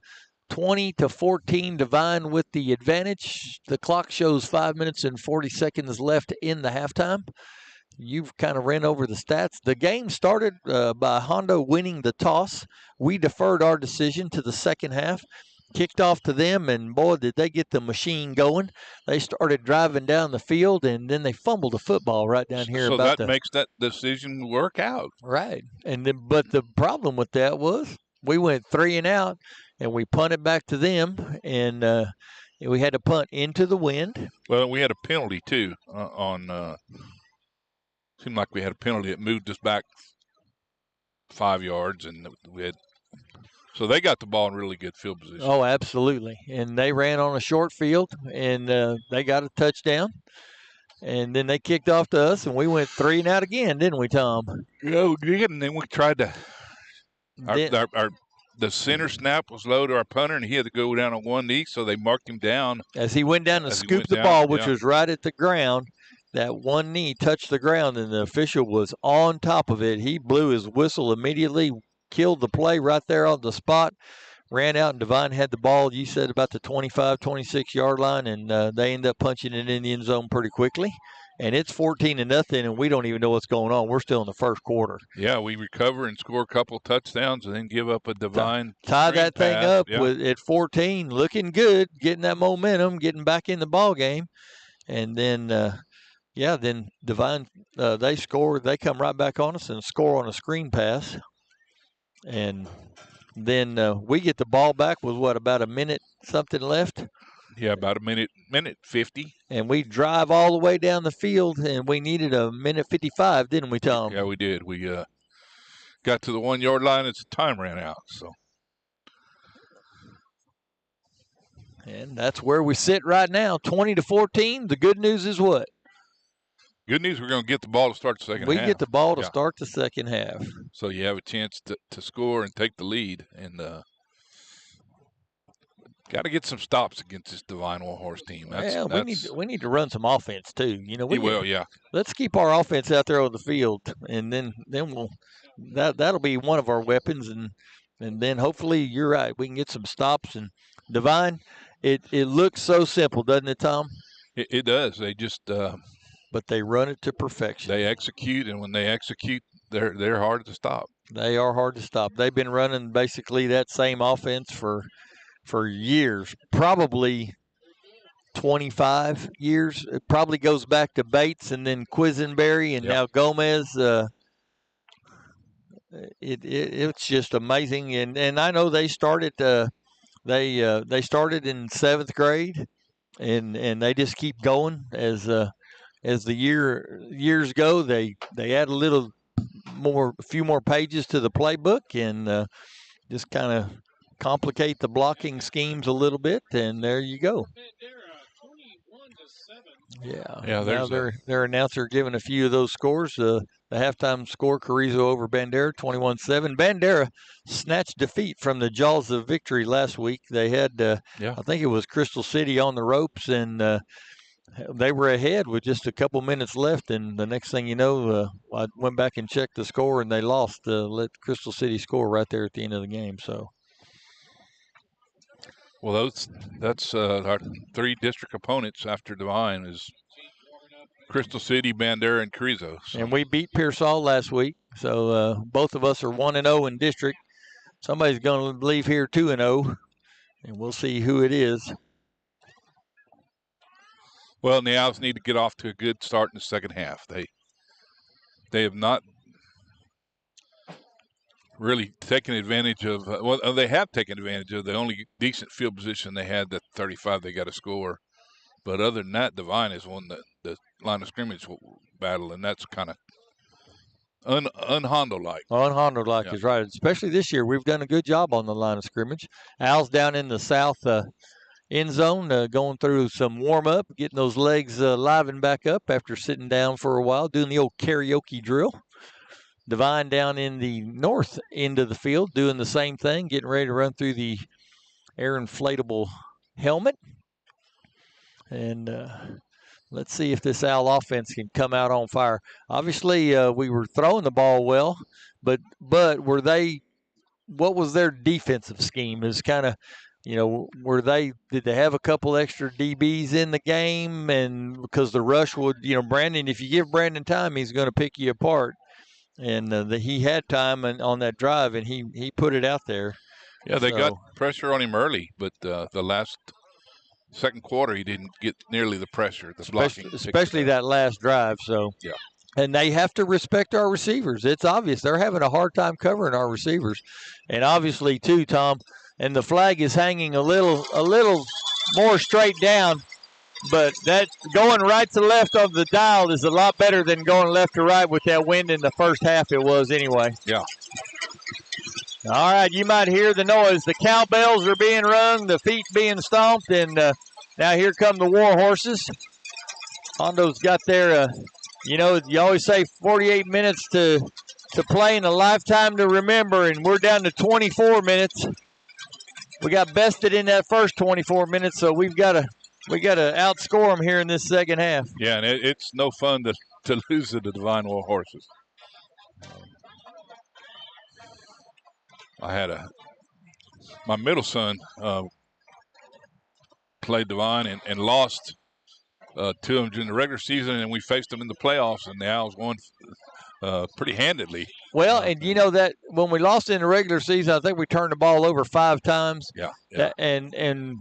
20-14, Devine with the advantage. The clock shows 5 minutes and 40 seconds left in the halftime. You've kind of ran over the stats. The game started by Hondo winning the toss. We deferred our decision to the second half, kicked off to them, and boy, did they get the machine going. They started driving down the field, and then they fumbled the football right down here. So that makes that decision work out. Right. But the problem with that was we went 3 and out, and we punted back to them, and we had to punt into the wind. Well, we had a penalty, too, seemed like we had a penalty that moved us back 5 yards, and so they got the ball in really good field position. Oh, absolutely. And they ran on a short field, and they got a touchdown. And then they kicked off to us, and we went 3 and out again, didn't we, Tom? Yeah, we did, and then we tried to the center snap was low to our punter, and he had to go down on one knee, so they marked him down. As he went down to scoop the ball, which was right at the ground, that one knee touched the ground, and the official was on top of it. He blew his whistle immediately, killed the play right there on the spot, ran out, and Devine had the ball, you said, about the 25, 26-yard line, and they ended up punching it in the end zone pretty quickly. And it's 14-0, and we don't even know what's going on. We're still in the first quarter. Yeah, we recover and score a couple touchdowns and then give up a Devine tie that thing up at 14, looking good, getting that momentum, getting back in the ball game. And then then Devine, they score. They come right back on us and score on a screen pass. And then we get the ball back with, about a minute something left? Yeah, about a minute 50. And we drive all the way down the field, and we needed a minute 55, didn't we, Tom? Yeah, we did. We got to the 1 yard line as the time ran out. So. And that's where we sit right now, 20-14. The good news is what? Good news, we're going to get the ball to start the second half. We get the ball to start the second half. So you have a chance to score and take the lead. And got to get some stops against this Devine Warhorse team. We need to run some offense too. Let's keep our offense out there on the field, and then that'll be one of our weapons, and then hopefully you're right. We can get some stops. And Devine, it looks so simple, doesn't it, Tom? It does. They just but they run it to perfection. They execute, and when they execute, they're hard to stop. They are hard to stop. They've been running basically that same offense for years, probably 25 years. It probably goes back to Bates and then Quisenberry and now Gomez. It's just amazing. And I know they started they started in 7th grade, and they just keep going as the years go. They add a few more pages to the playbook, and just kind of complicate the blocking schemes a little bit, and there you go. Yeah. Now their announcer giving a few of those scores. The halftime score: Carrizo over Bandera, 21-7. Bandera snatched defeat from the jaws of victory last week. They had, I think it was Crystal City on the ropes, and they were ahead with just a couple minutes left. And the next thing you know, I went back and checked the score, and they lost. Let Crystal City score right there at the end of the game. So. Well, that's our 3 district opponents after Devine is Crystal City, Bandera, and Carrizo. So. And we beat Pearsall last week, so both of us are 1-0 in district. Somebody's going to leave here 2-0, and we'll see who it is. Well, the Owls need to get off to a good start in the second half. They have not really taken advantage of. Well, they have taken advantage of the only decent field position they had. That 35 they got to score. But other than that, Devine has won the line of scrimmage battle, and that's kind of un-Hondo-like. Un-Hondo-like is right. Especially this year, we've done a good job on the line of scrimmage. Al's down in the south end zone, going through some warm-up, getting those legs livened back up after sitting down for a while, doing the old karaoke drill. Devine down in the north end of the field, doing the same thing, getting ready to run through the air inflatable helmet. And let's see if this Al offense can come out on fire. Obviously, we were throwing the ball well, but were they? What was their defensive scheme? Is kind of, did they have a couple extra DBs in the game? And because the rush would, Brandon, if you give Brandon time, he's going to pick you apart. And he had time on that drive, and he put it out there. Yeah, they got pressure on him early, but the last second quarter he didn't get nearly the pressure. Especially that last drive. So yeah, and they have to respect our receivers. It's obvious they're having a hard time covering our receivers, and obviously too, Tom. And the flag is hanging a little more straight down. But that going right to left of the dial is a lot better than going left to right with that wind in the first half it was anyway. Yeah. All right, you might hear the noise. The cowbells are being rung, the feet being stomped, and now here come the Warhorses. Hondo's got their, you always say 48 minutes to play and a lifetime to remember, and we're down to 24 minutes. We got bested in that first 24 minutes, so we got to outscore them here in this second half. Yeah, and it's no fun to lose to the Devine Warhorses. I had my middle son played Devine and lost to him during the regular season, and we faced them in the playoffs, and the Owls won pretty handedly. Well, and that when we lost in the regular season, I think we turned the ball over 5 times. Yeah. And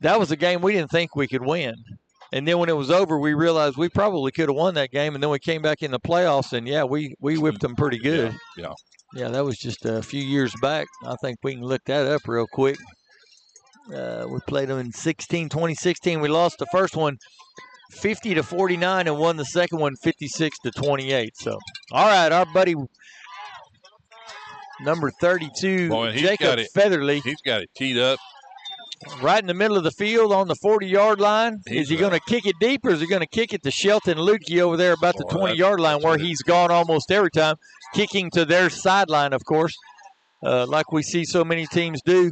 that was a game we didn't think we could win. And then when it was over, we realized we probably could have won that game. And then we came back in the playoffs, and, we whipped them pretty good. Yeah. Yeah, that was just a few years back. I think we can look that up real quick. We played them in 2016. We lost the first one 50-49 and won the second one 56-28. So, all right, our buddy number 32, Jacob Featherly. He's got it teed up. Right in the middle of the field on the 40-yard line. Is he going to kick it deep, or is he going to kick it to Shelton Lukey over there about the 20-yard line where he's gone almost every time, kicking to their sideline, of course, like we see so many teams do.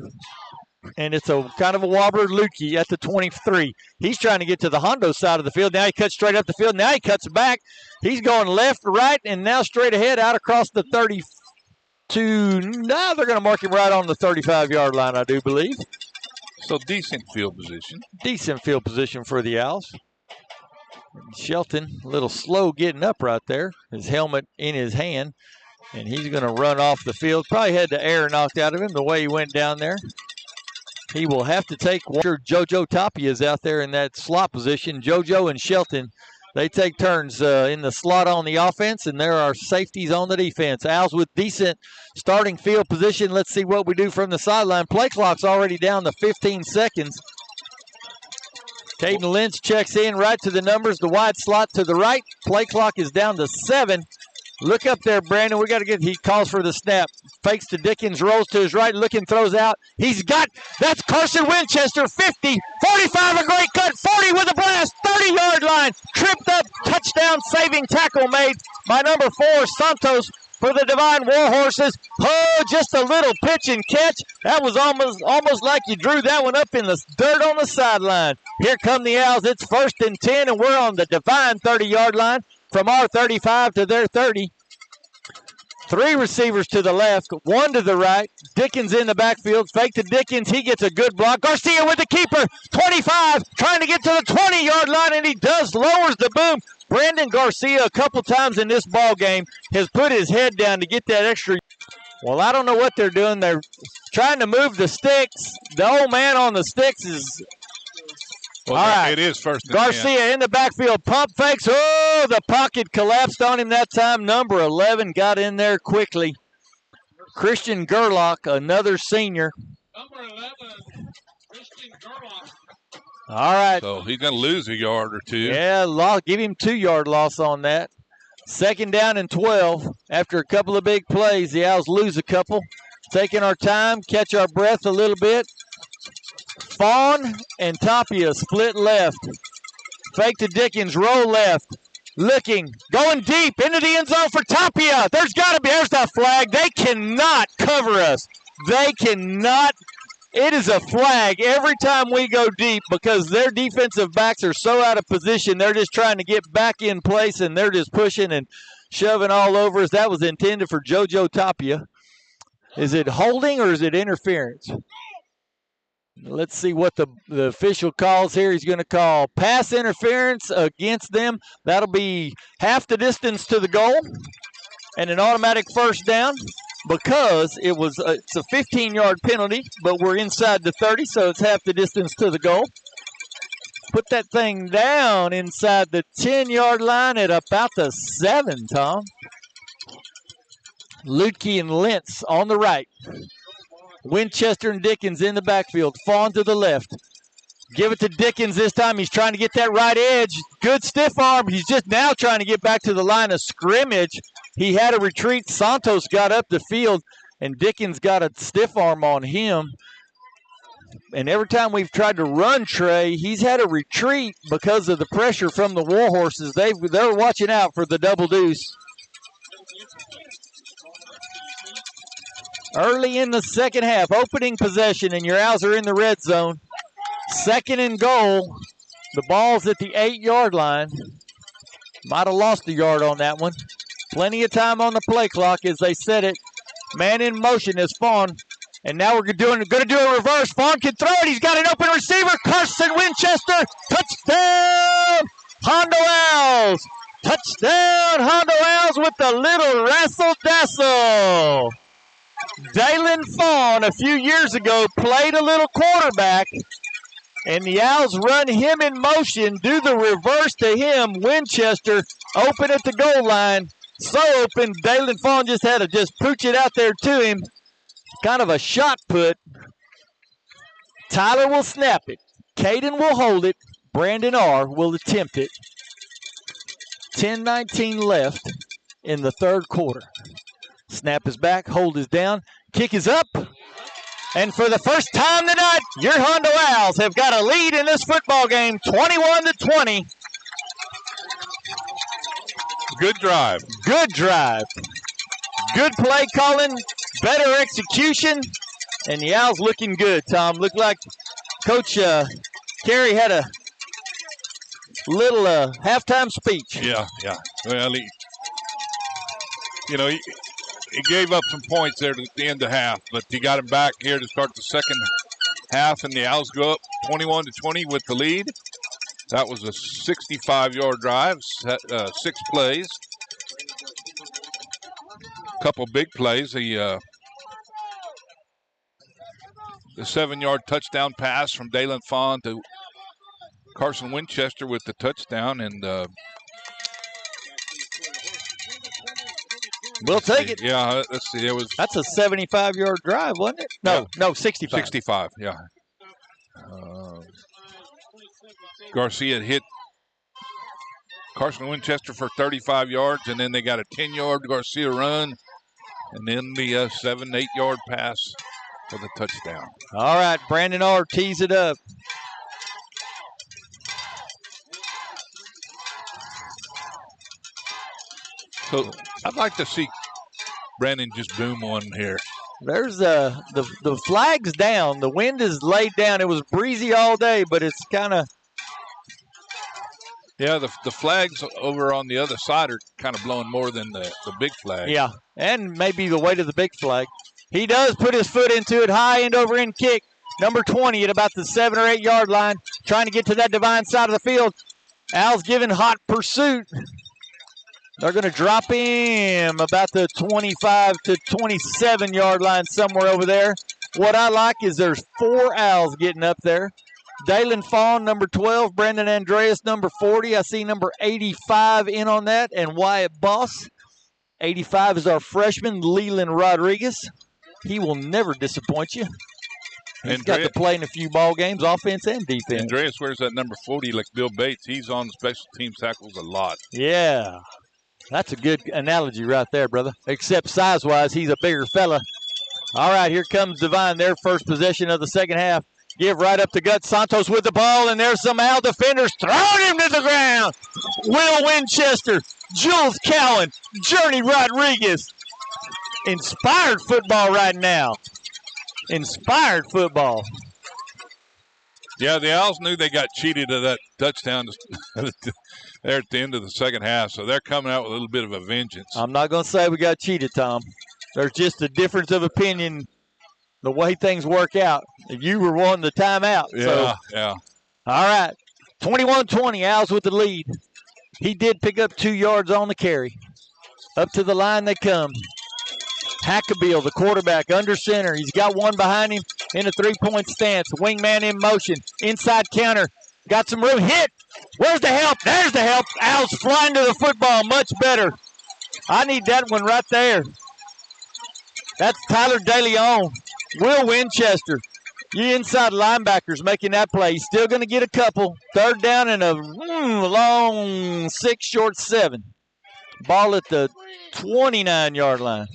And it's a kind of a wobbler. Lukey at the 23. He's trying to get to the Hondo side of the field. Now he cuts straight up the field. Now he cuts back. He's going left, right, and now straight ahead out across the 32. Now they're going to mark him right on the 35-yard line, I do believe. So decent field position. Decent field position for the Owls. Shelton, a little slow getting up right there. His helmet in his hand. And he's going to run off the field. Probably had the air knocked out of him the way he went down there. He will have to take JoJo Tapia is out there in that slot position. JoJo and Shelton, they take turns in the slot on the offense, and there are safeties on the defense. Owls with decent starting field position. Let's see what we do from the sideline. Play clock's already down to 15 seconds. Caden Lynch checks in right to the numbers. The wide slot to the right. Play clock is down to 7. Look up there, Brandon. He calls for the snap. Fakes to Dickens, rolls to his right, looking, throws out. That's Carson Winchester, 50, 45, a great cut, 40 with a blast, 30-yard line. Tripped up, touchdown, saving tackle made by number 4, Santos, for the Devine Warhorses. Oh, just a little pitch and catch. That was almost like you drew that one up in the dirt on the sideline. Here come the Owls. It's 1st and 10, and we're on the Devine 30-yard line. From our 35 to their 30. 3 receivers to the left, 1 to the right. Dickens in the backfield. Fake to Dickens. He gets a good block. Garcia with the keeper. 25, trying to get to the 20-yard line, and he does. Lowers the boom. Brandon Garcia, a couple times in this ball game, has put his head down to get that extra. Well, I don't know what they're doing. They're trying to move the sticks. The old man on the sticks is... Well, all right. It is 1st and Garcia 10. in the backfield. Pump fakes. Oh, the pocket collapsed on him that time. Number 11 got in there quickly. Christian Gerlach, another senior. Number 11, Christian Gerlach. All right. So he's going to lose a yard or two. Yeah, give him 2-yard loss on that. 2nd down and 12. After a couple of big plays, the Owls lose a couple. Taking our time, catch our breath a little bit. Fawn and Tapia split left. Fake to Dickens, roll left. Looking, going deep into the end zone for Tapia. There's that flag. They cannot cover us. They cannot. It is a flag every time we go deep because their defensive backs are so out of position. They're just trying to get back in place, and they're just pushing and shoving all over us. That was intended for JoJo Tapia. Is it holding or is it interference? Let's see what the official calls here. He's going to call pass interference against them. That'll be half the distance to the goal and an automatic first down because it's a 15-yard penalty, but we're inside the 30, so it's half the distance to the goal. Put that thing down inside the 10-yard line at about the 7, Tom. Lutke and Lentz on the right. Winchester and Dickens in the backfield. Fawn to the left. Give it to Dickens this time. He's trying to get that right edge. Good stiff arm. He's just now trying to get back to the line of scrimmage. He had a retreat. Santos got up the field, and Dickens got a stiff arm on him. And every time we've tried to run Trey, he's had a retreat because of the pressure from the Warhorses. They're watching out for the double deuce. Early in the second half, opening possession, and your Owls are in the red zone. 2nd and goal. The ball's at the 8-yard line. Might have lost a yard on that one. Plenty of time on the play clock as they set it. Man in motion is Fawn. And now we're going to do a reverse. Fawn can throw it. He's got an open receiver. Carson Winchester. Touchdown, Hondo Owls. Touchdown, Hondo Owls with the little wrestle-dazzle. Dalen Fawn a few years ago played a little quarterback, and the Owls run him in motion, do the reverse to him. Winchester open at the goal line. So open, Dalen Fawn just had to just pooch it out there to him. Kind of a shot put. Tyler will snap it. Caden will hold it. Brandon R. will attempt it. 10:19 left in the third quarter. Snap is back, hold is down, kick is up. And for the first time tonight, your Hondo Owls have got a lead in this football game, 21-20. Good drive. Good drive. Good play calling, better execution, and the Owls looking good, Tom. Looked like Coach Carey had a little halftime speech. Yeah. Well, he gave up some points there at the end of half, but he got him back here to start the second half, and the Owls go up 21-20 with the lead. That was a 65-yard drive, 6 plays. A couple big plays. The 7-yard touchdown pass from Dalen Fawn to Carson Winchester with the touchdown, and we'll take it. Yeah, let's see. That's a 75-yard drive, wasn't it? No, 65. 65, yeah. Garcia hit Carson Winchester for 35 yards, and then they got a 10-yard Garcia run, and then the 7-8-yard pass for the touchdown. All right, Brandon R. tees it up. So I'd like to see Brandon just boom one here. There's the flag's down. The wind is laid down. It was breezy all day, but it's kind of. Yeah, the flags over on the other side are kind of blowing more than the big flag. Yeah, and maybe the weight of the big flag. He does put his foot into it. High end over end kick. Number 20 at about the 7 or 8 yard line. Trying to get to that Devine side of the field. Al's giving hot pursuit. They're going to drop him about the 25 to 27 yard line somewhere over there. What I like is there's 4 Owls getting up there. Dalen Fawn, number 12. Brandon Andreas, number 40. I see number 85 in on that. And Wyatt Boss. 85 is our freshman, Leland Rodriguez. He will never disappoint you. He's got to play in a few ball games, offense and defense. Andreas wears that number 40 like Bill Bates. He's on special team tackles a lot. Yeah. That's a good analogy right there, brother. Except size-wise, he's a bigger fella. All right, here comes Devine. Their first possession of the second half. Give right up the gut. Santos with the ball, and there's some Al defenders throwing him to the ground. Will Winchester, Jules Cowan, Journey Rodriguez. Inspired football right now. Inspired football. Yeah, the Owls knew they got cheated of that touchdown there at the end of the second half, so they're coming out with a little bit of a vengeance. I'm not going to say we got cheated, Tom. There's just a difference of opinion the way things work out. If you were wanting the timeout. Yeah. All right. 21-20, Owls with the lead. He did pick up 2 yards on the carry. Up to the line they come. Hackabill, the quarterback, under center. He's got one behind him in a 3-point stance. Wingman in motion. Inside counter. Got some room. Hit. Where's the help? There's the help. Owls flying to the football. Much better. I need that one right there. That's Tyler DeLeon. Will Winchester. You inside linebackers making that play. He's still going to get a couple. Third down and a long 6, short 7. Ball at the 29-yard line.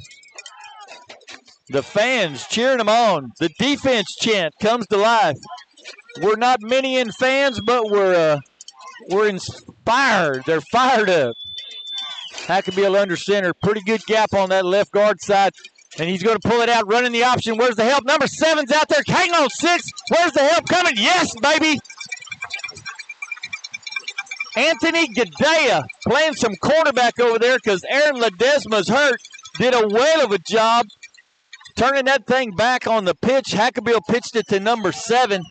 The fans cheering them on. The defense chant comes to life. We're not many in fans, but we're inspired. They're fired up. Hackabill under center. Pretty good gap on that left guard side. And he's going to pull it out, running the option. Where's the help? Number 7's out there. Hang on, 6. Where's the help coming? Yes, baby. Anthony Gadea playing some quarterback over there because Aaron Ledesma's hurt. Did a whale of a job turning that thing back on the pitch. Hackabill pitched it to number 7.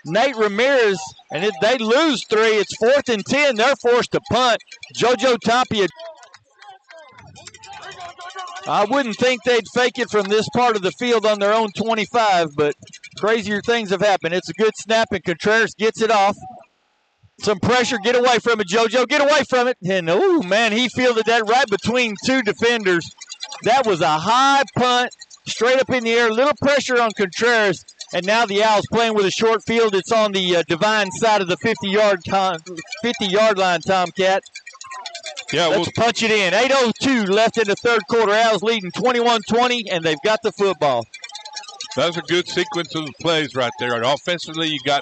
Nate Ramirez, and they lose 3. It's 4th and 10. They're forced to punt. JoJo Tapia. I wouldn't think they'd fake it from this part of the field on their own 25, but crazier things have happened. It's a good snap, and Contreras gets it off. Some pressure. Get away from it, JoJo. Get away from it. And, oh, man, he fielded that right between 2 defenders. That was a high punt, straight up in the air. A little pressure on Contreras. And now the Owls playing with a short field. It's on the Devine side of the 50-yard line, Tomcat. Yeah, let's punch it in. 8:02 left in the third quarter. Owls leading 21-20, and they've got the football. That was a good sequence of plays right there. Offensively, you got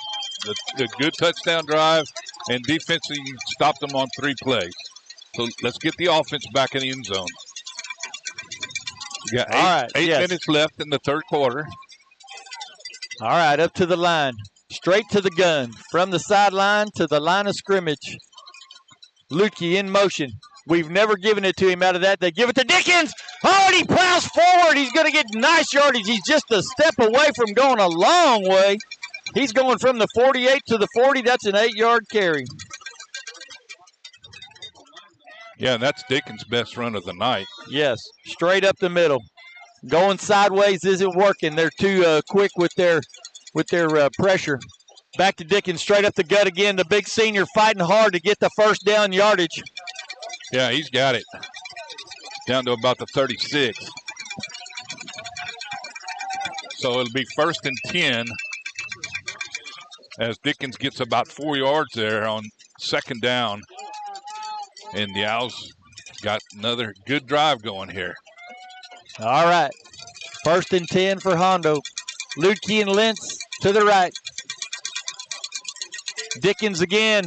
the good touchdown drive, and defensively, you stopped them on 3 plays. So let's get the offense back in the end zone. You got 8 minutes left in the third quarter. All right, up to the line. Straight to the gun. From the sideline to the line of scrimmage. Lutke in motion. We've never given it to him out of that. They give it to Dickens. Oh, and he plows forward. He's going to get nice yardage. He's just a step away from going a long way. He's going from the 48 to the 40. That's an 8-yard carry. Yeah, that's Dickens' best run of the night. Yes, straight up the middle. Going sideways isn't working. They're too quick with their pressure. Back to Dickens, straight up the gut again. The big senior fighting hard to get the first down yardage. Yeah, he's got it. Down to about the 36. So it'll be 1st and 10 as Dickens gets about 4 yards there on 2nd down. And the Owls got another good drive going here. All right. 1st and 10 for Hondo. Lutke and Lentz to the right. Dickens again.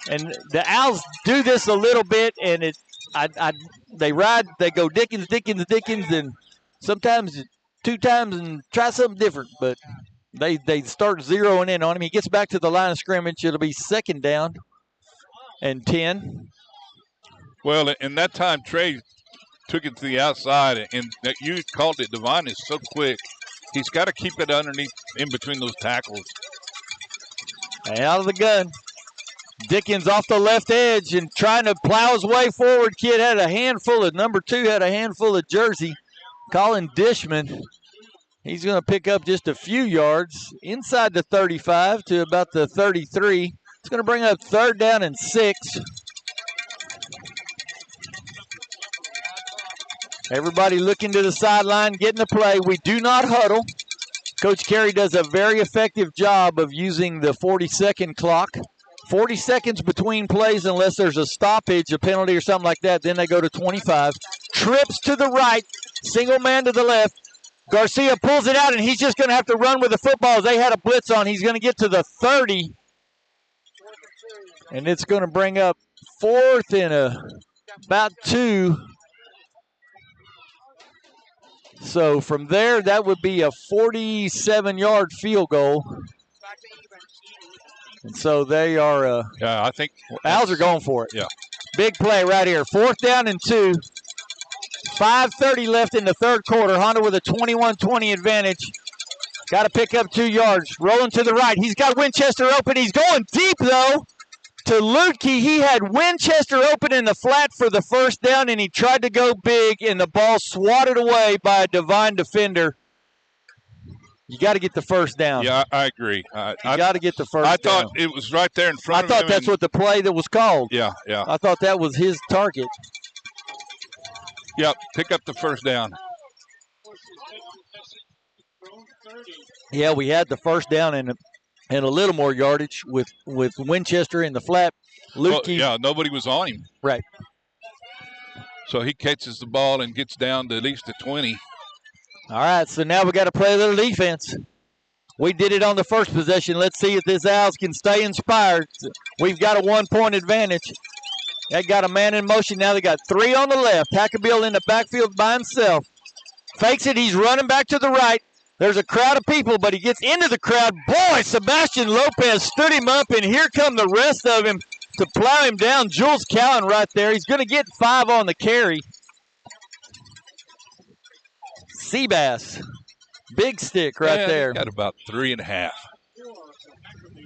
And the Owls do this a little bit, and they go Dickens, and sometimes 2 times and try something different, but they start zeroing in on him. He gets back to the line of scrimmage. It'll be 2nd down and 10. Well, in that time, Trey took it to the outside, and that you called it, Devine is so quick. He's got to keep it underneath, in between those tackles. Out of the gun. Dickens off the left edge and trying to plow his way forward. Kid had a handful of, number 2 had a handful of jersey. Colin Dishman. He's going to pick up just a few yards inside the 35 to about the 33. It's going to bring up 3rd down and 6. Everybody looking to the sideline, getting the play. We do not huddle. Coach Carey does a very effective job of using the 40-second clock. 40 seconds between plays unless there's a stoppage, a penalty or something like that. Then they go to 25. Trips to the right, single man to the left. Garcia pulls it out, and he's just going to have to run with the football. They had a blitz on. He's going to get to the 30. And it's going to bring up 4th and about 2. So from there, that would be a 47-yard field goal. And so they are. Yeah, I think Owls are going for it. Yeah. Big play right here. 4th down and 2. 5:30 left in the third quarter. Hondo with a 21-20 advantage. Got to pick up 2 yards. Rolling to the right. He's got Winchester open. He's going deep, though, to Lutke. He had Winchester open in the flat for the first down, and he tried to go big, and the ball swatted away by a Devine defender. You got to get the first down. Yeah, I agree. You got to get the first down. I thought it was right there in front of him. I thought that's what the play that was called. Yeah. I thought that was his target. Yep, pick up the first down. Yeah, we had the first down and a little more yardage with Winchester in the flat. Lutke. Yeah, nobody was on him. Right. So he catches the ball and gets down to at least the 20. All right, so now we got to play a little defense. We did it on the first possession. Let's see if this Owls can stay inspired. We've got a 1-point advantage. They got a man in motion. Now they got 3 on the left. Hackabill in the backfield by himself. Fakes it. He's running back to the right. There's a crowd of people, but he gets into the crowd. Boy, Sebastian Lopez stood him up, and here come the rest of him to plow him down. Jules Cowan right there. He's going to get 5 on the carry. Seabass. Big stick right there. Got about 3.5.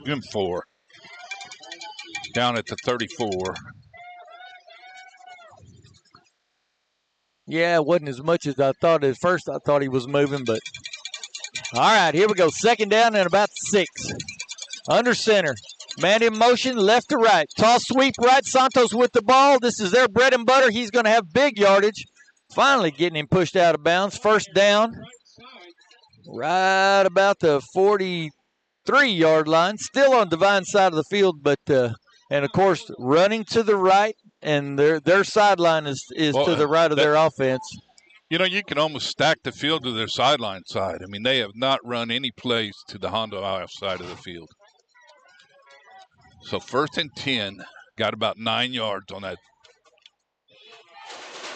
Give him 4. Down at the 34. Yeah, it wasn't as much as I thought at first. I thought he was moving, but all right, here we go. 2nd down and about 6. Under center. Man in motion, left to right. Toss sweep right. Santos with the ball. This is their bread and butter. He's going to have big yardage. Finally getting him pushed out of bounds. 1st down. Right about the 43-yard line. Still on Devine's side of the field, but and of course running to the right, and their sideline is to the right of their offense. You know, you can almost stack the field to their sideline side. I mean, they have not run any plays to the Hondo Iowa side of the field. So 1st and 10, got about 9 yards on that.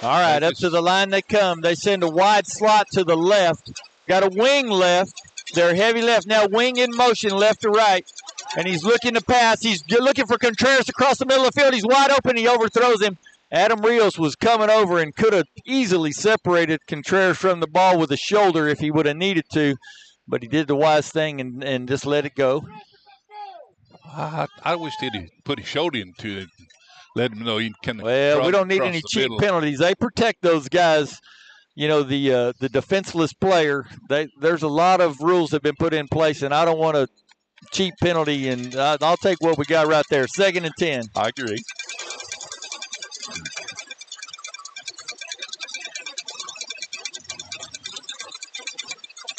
All right, up to the line they come. They send a wide slot to the left. Got a wing left. They're heavy left. Now wing in motion, left to right. And he's looking to pass. He's looking for Contreras across the middle of the field. He's wide open. He overthrows him. Adam Rios was coming over and could have easily separated Contreras from the ball with a shoulder if he would have needed to. But he did the wise thing and just let it go. I wish they'd put his shoulder into it. Let him know he can. Well, we don't need any cheap penalties. They protect those guys. You know, the defenseless player. There's a lot of rules that have been put in place, and I don't want a cheap penalty. And I'll take what we got right there. 2nd and 10. I agree.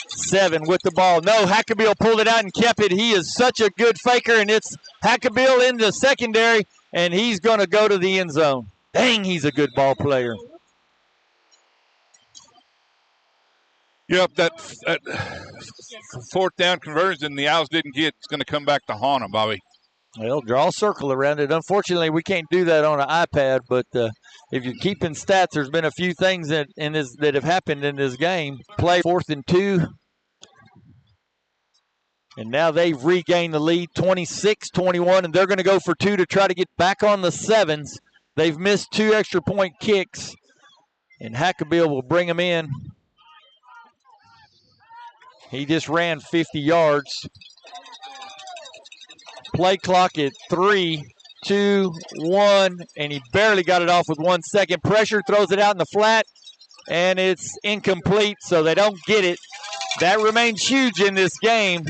Seven with the ball. No, Hackabill pulled it out and kept it. He is such a good faker, and it's Hackabill in the secondary, and he's going to go to the end zone. Dang, he's a good ball player. Yep, that 4th down conversion the Owls didn't get. It's going to come back to haunt them, Bobby. Well, draw a circle around it. Unfortunately, we can't do that on an iPad, but if you're keeping stats, there's been a few things that have happened in this game. Play 4th and 2. And now they've regained the lead, 26-21, and they're going to go for 2 to try to get back on the 7s. They've missed 2 extra point kicks, and Hackabill will bring them in. He just ran 50 yards. Play clock at 3, 2, 1, and he barely got it off with 1 second. Pressure, throws it out in the flat, and it's incomplete, so they don't get it. That remains huge in this game.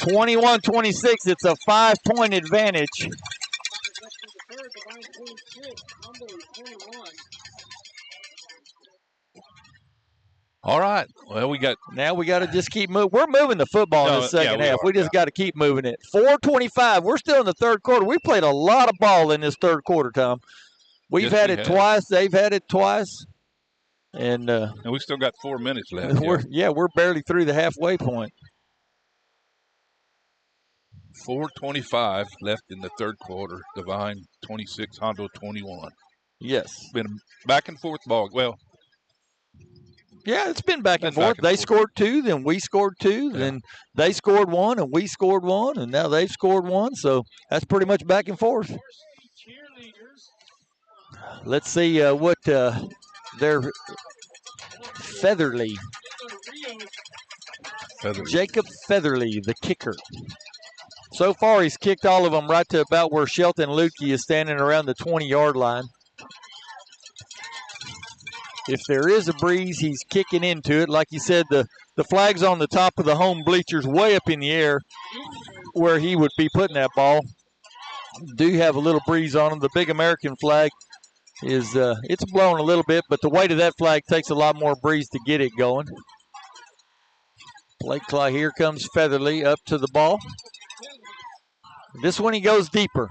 21-26, it's a 5-point advantage. All right. Well, Now we got to just keep moving. We're moving the football in the second half. We just got to keep moving it. 4:25. We're still in the third quarter. We played a lot of ball in this third quarter, Tom. We've had it twice. They've had it twice. And we still got 4 minutes left. We're barely through the halfway point. 4:25 left in the third quarter. Devine 26, Hondo 21. Yes. Been a back and forth ball. Well, yeah, it's been back and forth. They scored 2, then we scored 2, then they scored 1, and we scored 1, and now they've scored 1. So that's pretty much back and forth. Let's see what their Featherly. Jacob Featherly, the kicker. So far, he's kicked all of them right to about where Shelton Lukey is standing around the 20-yard line. If there is a breeze, he's kicking into it. Like you said, the flag's on the top of the home bleachers way up in the air where he would be putting that ball. Do have a little breeze on him. The big American flag is it's blowing a little bit, but the weight of that flag takes a lot more breeze to get it going. Play clock. Here comes Featherly up to the ball. This one he goes deeper.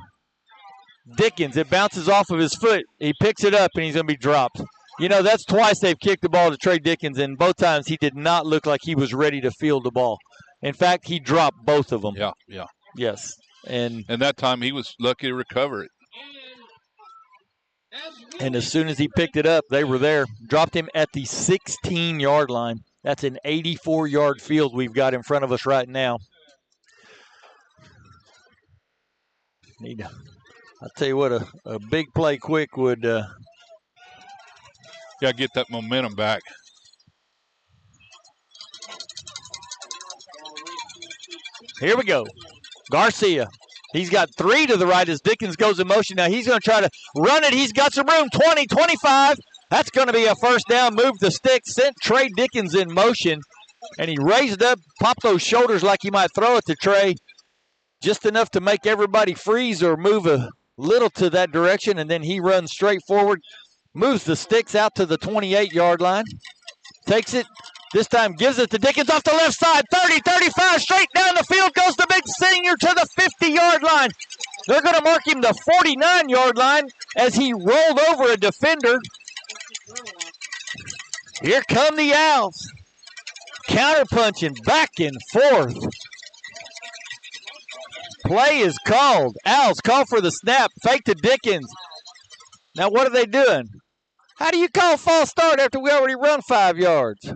Dickens, it bounces off of his foot. He picks it up, and he's going to be dropped. You know, that's twice they've kicked the ball to Trey Dickens, and both times he did not look like he was ready to field the ball. In fact, he dropped both of them. Yeah. Yes. And that time he was lucky to recover it. And as soon as he picked it up, they were there. Dropped him at the 16-yard line. That's an 84-yard field we've got in front of us right now. I'll tell you what, a big play quick would got to get that momentum back. Here we go. Garcia. He's got 3 to the right as Dickens goes in motion. Now he's going to try to run it. He's got some room. 20, 25. That's going to be a first down. Move the stick. Sent Trey Dickens in motion. And he raised up, popped those shoulders like he might throw it to Trey. Just enough to make everybody freeze or move a little to that direction. And then he runs straight forward. Moves the sticks out to the 28-yard line. Takes it. This time gives it to Dickens off the left side. 30, 35, straight down the field goes the big senior to the 50-yard line. They're going to mark him the 49-yard line as he rolled over a defender. Here come the Owls. Counterpunching back and forth. Play is called. Owls call for the snap. Fake to Dickens. Now what are they doing? How do you call false start after we already run 5 yards?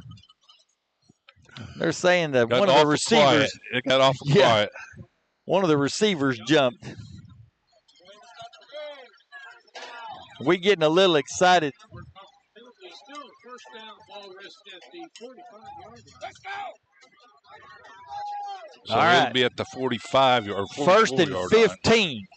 They're saying that one of the receivers. It got awful quiet. One of the receivers jumped. We getting a little excited. So all right. It'll be at the 45 or 1st and 15. Line.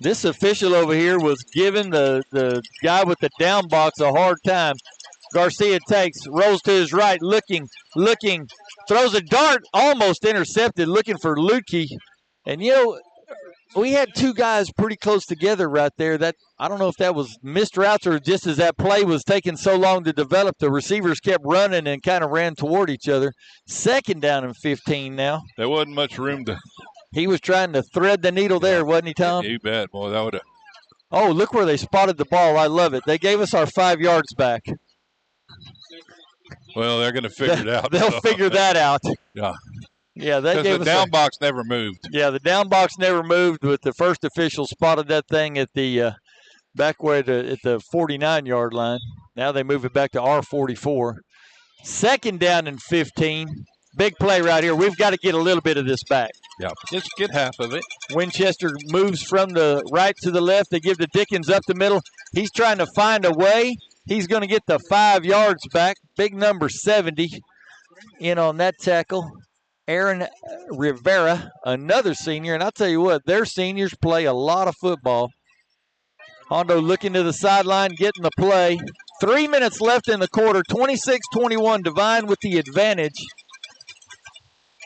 This official over here was giving the guy with the down box a hard time. Garcia takes, rolls to his right, looking, throws a dart, almost intercepted, looking for Lukey. And, you know, we had 2 guys pretty close together right there. That I don't know if that was missed routes or just as that play was taking so long to develop, the receivers kept running and kind of ran toward each other. 2nd down and 15 now. There wasn't much room to. He was trying to thread the needle there, wasn't he, Tom? You bet. Boy, that would have. Oh, look where they spotted the ball. I love it. They gave us our 5 yards back. Well, they're going to figure it out. They'll figure that out. Yeah. Yeah, they gave us the down box never moved. Yeah, the down box never moved, but the first official spotted that thing at the back way at the 49-yard line. Now they move it back to our 44. 2nd down and 15. Big play right here. We've got to get a little bit of this back. Yeah, just get half of it. Winchester moves from the right to the left. They give to Dickens up the middle. He's trying to find a way. He's going to get the 5 yards back. Big number 70 in on that tackle. Aaron Rivera, another senior. And I'll tell you what, their seniors play a lot of football. Hondo looking to the sideline, getting the play. 3 minutes left in the quarter. 26-21, Devine with the advantage.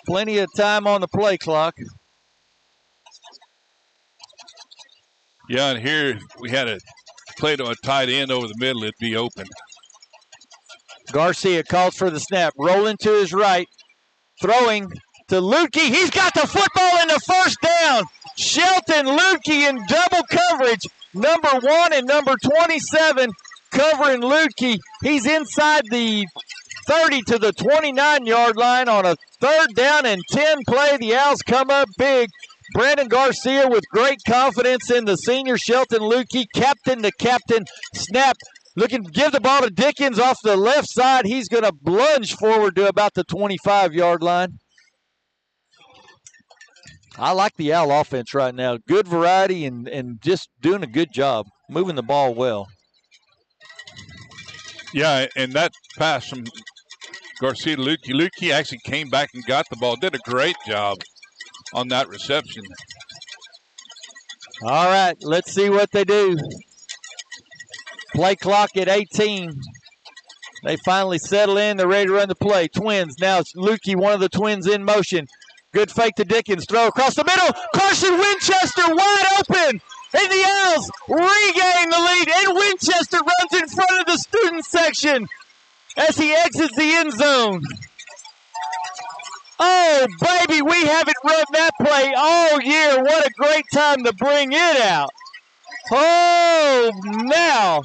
Plenty of time on the play clock. Yeah, and here we had a play to a tight end over the middle. It'd be open. Garcia calls for the snap. Rolling to his right. Throwing to Lukey. He's got the football in the first down. Shelton Lukey in double coverage. Number 1 and number 27 covering Lukey. He's inside the 30 to the 29-yard line on a 3rd down and 10 play. The Owls come up big. Brandon Garcia with great confidence in the senior Shelton Lukey, captain to captain. Snap. Looking to give the ball to Dickens off the left side. He's going to plunge forward to about the 25-yard line. I like the Owl offense right now. Good variety and just doing a good job, moving the ball well. Yeah, and that pass from Garcia to Lukey. Lukey actually came back and got the ball. Did a great job on that reception. All right, let's see what they do. Play clock at 18. They finally settle in. They're ready to run the play. Twins. Now it's Lukey, one of the twins in motion. Good fake to Dickens. Throw across the middle. Carson Winchester wide open. And the Owls regain the lead. And Winchester runs in front of the student section as he exits the end zone. Oh, baby, we haven't run that play all year. What a great time to bring it out. Oh, now.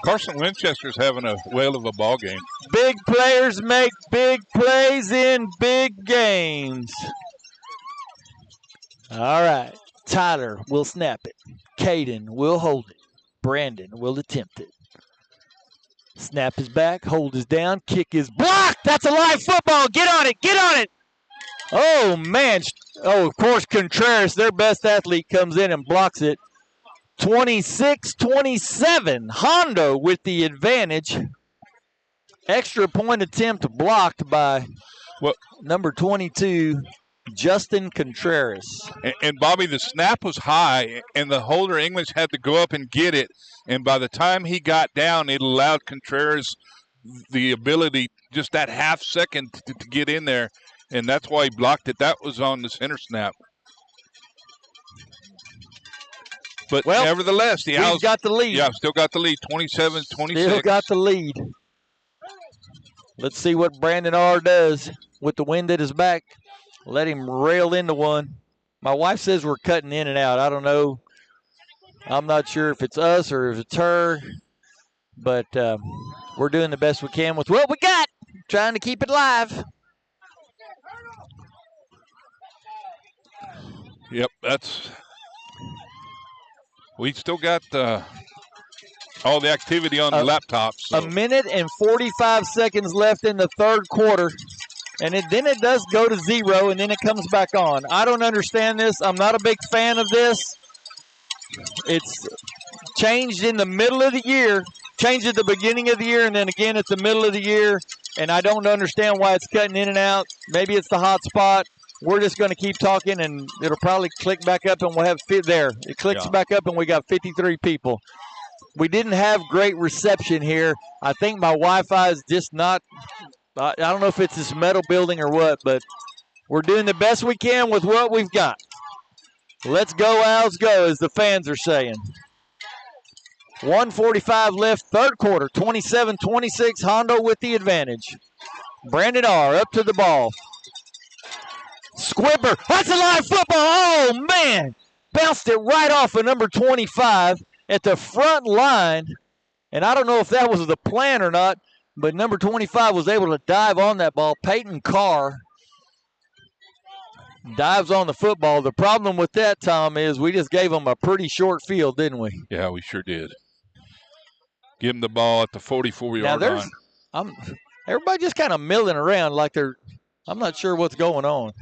Carson Winchester's having a whale of a ball game. Big players make big plays in big games. All right. Tyler will snap it. Caden will hold it. Brandon will attempt it. Snap is back. Hold is down. Kick is blocked. That's a live football. Get on it. Get on it. Oh, man. Oh, of course, Contreras, their best athlete, comes in and blocks it. 26-27. Hondo with the advantage. Extra point attempt blocked by number 22, Justin Contreras. And Bobby, the snap was high, and the holder English had to go up and get it. And by the time he got down, it allowed Contreras the ability, just that half second to get in there. And that's why he blocked it. That was on the center snap. But nevertheless, the Owls got the lead. Yeah, still got the lead, 27-26. Still got the lead. Let's see what Brandon R. does with the wind at his back. Let him rail into one. My wife says we're cutting in and out. I don't know. I'm not sure if it's us or if it's her. But we're doing the best we can with what we got. Trying to keep it live. Yep, we still got all the activity on the laptops. So. 1 minute and 45 seconds left in the third quarter. And then it does go to 0, and then it comes back on. I don't understand this. I'm not a big fan of this. It's changed in the middle of the year, changed at the beginning of the year, and then again at the middle of the year. And I don't understand why it's cutting in and out. Maybe it's the hot spot. We're just going to keep talking, and it'll probably click back up, and we'll have there. It clicks back up, and we got 53 people. We didn't have great reception here. I think my Wi-Fi is just not – I don't know if it's this metal building or what, but we're doing the best we can with what we've got. Let's go, Owls, go, as the fans are saying. 1:45 left, third quarter, 27-26, Hondo with the advantage. Brandon R. up to the ball. Squibber, that's a live football. Oh, man. Bounced it right off of number 25 at the front line. And I don't know if that was the plan or not, but number 25 was able to dive on that ball. Peyton Carr dives on the football. The problem with that, Tom, is we just gave them a pretty short field, didn't we? Yeah, we sure did. Give them the ball at the 44-yard line. Everybody just kind of milling around like I'm not sure what's going on.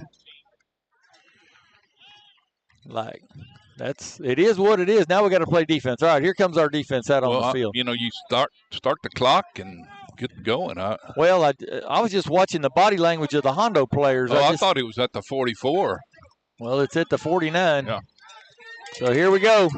It is what it is. Now we got to play defense. All right, here comes our defense out on the field. You start the clock and get going. I was just watching the body language of the Hondo players. I thought it was at the 44. Well, it's at the 49. Yeah. So here we go.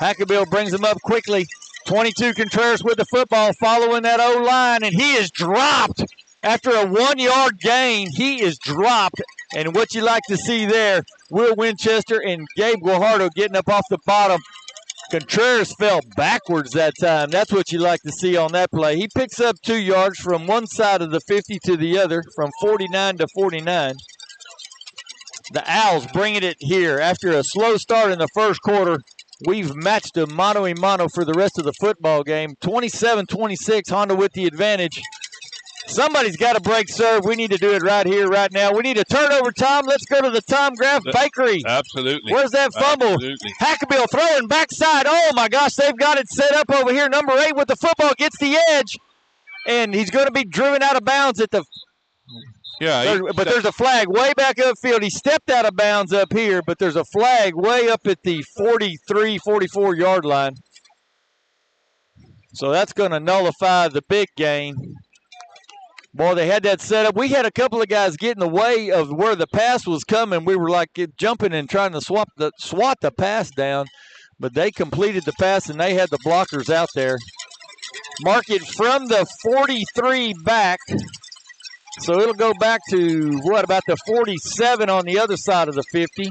Hackabill brings him up quickly. 22 Contreras with the football following that O-line, and he is dropped After a 1 yard gain, he is dropped. And what you like to see there, Will Winchester and Gabe Guajardo getting up off the bottom. Contreras fell backwards that time. That's what you like to see on that play. He picks up 2 yards from one side of the 50 to the other, from 49 to 49. The Owls bringing it here. After a slow start in the first quarter, we've matched a mano-a-mano for the rest of the football game. 27-26, Hondo with the advantage. Somebody's got to break serve. We need to do it right here, right now. We need a turnover, Tom. Let's go to the Tom Graff Bakery. Absolutely. Where's that fumble? Absolutely. Hackabill throwing backside. Oh, my gosh, they've got it set up over here. Number 8 with the football gets the edge, and he's going to be driven out of bounds at the but there's a flag way back upfield. He stepped out of bounds up here, but there's a flag way up at the 43, 44-yard line. So that's going to nullify the big gain. Boy, they had that set up. We had a couple of guys get in the way of where the pass was coming. We were like jumping and trying to swat the pass down, but they completed the pass and they had the blockers out there. Mark it from the 43 back. So it'll go back to, about the 47 on the other side of the 50.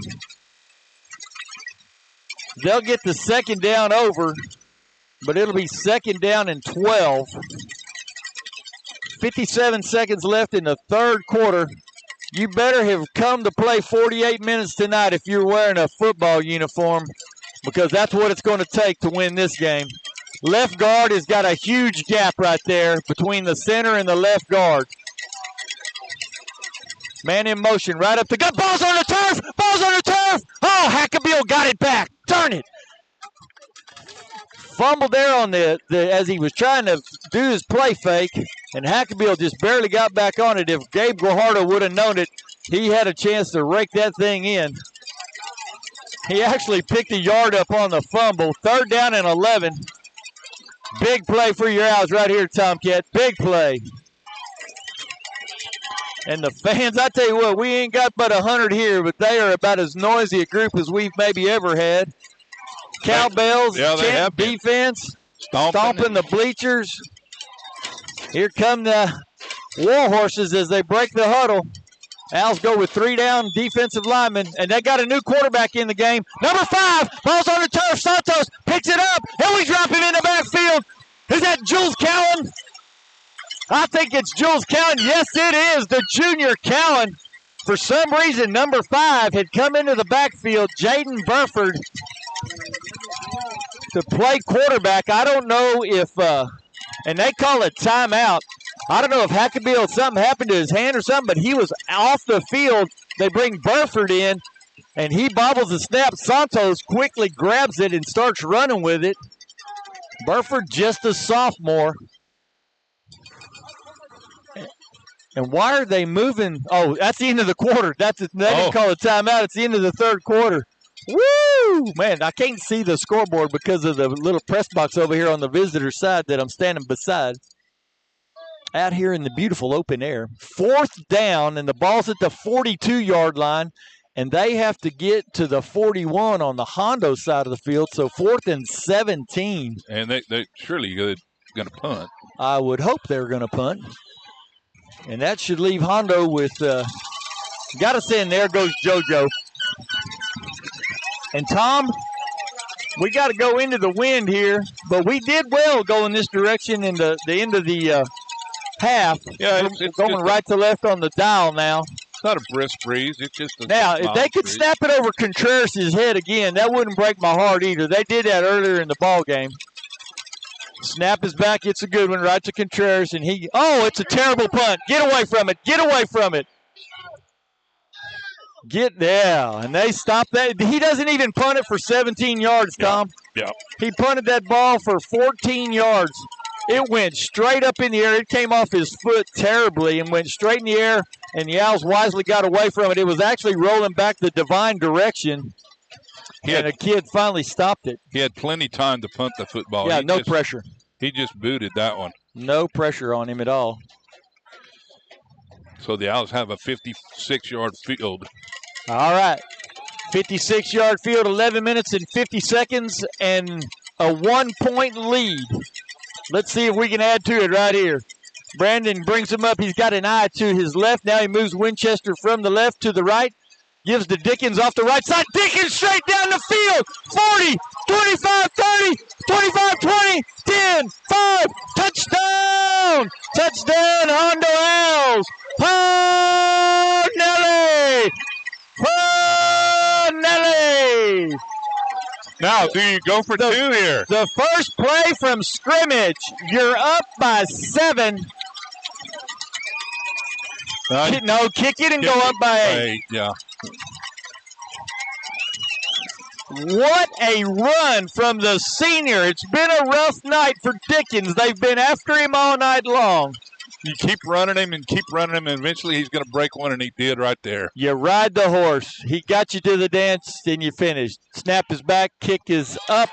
They'll get the second down over, but it'll be second down and 12. 57 seconds left in the third quarter. You better have come to play 48 minutes tonight if you're wearing a football uniform, because that's what it's going to take to win this game. Left guard has got a huge gap right there between the center and the left guard. Man in motion, right up the gut. Ball's on the turf! Ball's on the turf! Oh, Hackabill got it back. Darn it. Fumbled there on as he was trying to do his play fake, and Hackabill just barely got back on it. If Gabe Guajardo would have known it, he had a chance to rake that thing in. He actually picked a yard up on the fumble. Third down and 11. Big play for your Owls right here, Tomcat. Big play. And the fans, I tell you what, we ain't got but 100 here, but they are about as noisy a group as we've maybe ever had. Cowbells, chant defense, stomping the bleachers. Here come the Warhorses as they break the huddle. Owls go with 3 down defensive linemen, and they got a new quarterback in the game. Number 5, ball's on the turf. Santos picks it up, and we drop him in the backfield. Is that Jules Cowan? I think it's Jules Cowan. Yes, it is, the junior Cowan. For some reason, number 5 had come into the backfield, Jaden Burford, to play quarterback. I don't know if, and they call it timeout. I don't know if Hackabill, something happened to his hand or something, but he was off the field. They bring Burford in, and he bobbles the snap. Santos quickly grabs it and starts running with it. Burford just a sophomore. And why are they moving? Oh, that's the end of the quarter. They didn't call a timeout. It's the end of the third quarter. Woo! Man, I can't see the scoreboard because of the little press box over here on the visitor side that I'm standing beside. Out here in the beautiful open air. Fourth down, and the ball's at the 42-yard line, and they have to get to the 41 on the Hondo side of the field, so 4th and 17. And they surely going to punt. I would hope they're going to punt. And that should leave Hondo with, got to say, and there goes JoJo. And Tom, we got to go into the wind here, but we did well going this direction in the end of the half. Yeah, it's going right to left on the dial now. It's not a brisk breeze. It's just a now, if they could snap it over Contreras' head again, that wouldn't break my heart either. They did that earlier in the ball game. Snap is back. It's a good one right to Contreras, and it's a terrible punt. Get away from it. Get away from it. Get there, and they stop that. He doesn't even punt it for 17 yards, Tom. Yeah. He punted that ball for 14 yards. It went straight up in the air. It came off his foot terribly and went straight in the air, and the Owls wisely got away from it. It was actually rolling back the Devine direction, and a kid finally stopped it. He had plenty of time to punt the football. Yeah, no pressure. He just booted that one. No pressure on him at all. So the Owls have a 56-yard field. All right. 56-yard field, 11 minutes and 50 seconds, and a 1-point lead. Let's see if we can add to it right here. Brandon brings him up. He's got an eye to his left. Now he moves Winchester from the left to the right. Gives to Dickens off the right side. Dickens straight down the field. 40, 25, 30, 25, 20, 10, 5. Touchdown! Touchdown, Hondo Owls. Oh, Nelly! Oh, Nelly! Now, do you go for 2 here? The first play from scrimmage. You're up by 7. No, kick it and go up by 8. Yeah. What a run from the senior. It's been a rough night for Dickens. They've been after him all night long. You keep running him, and eventually he's going to break one, and he did right there. You ride the horse. He got you to the dance, and you finished. Snap is back, kick is up,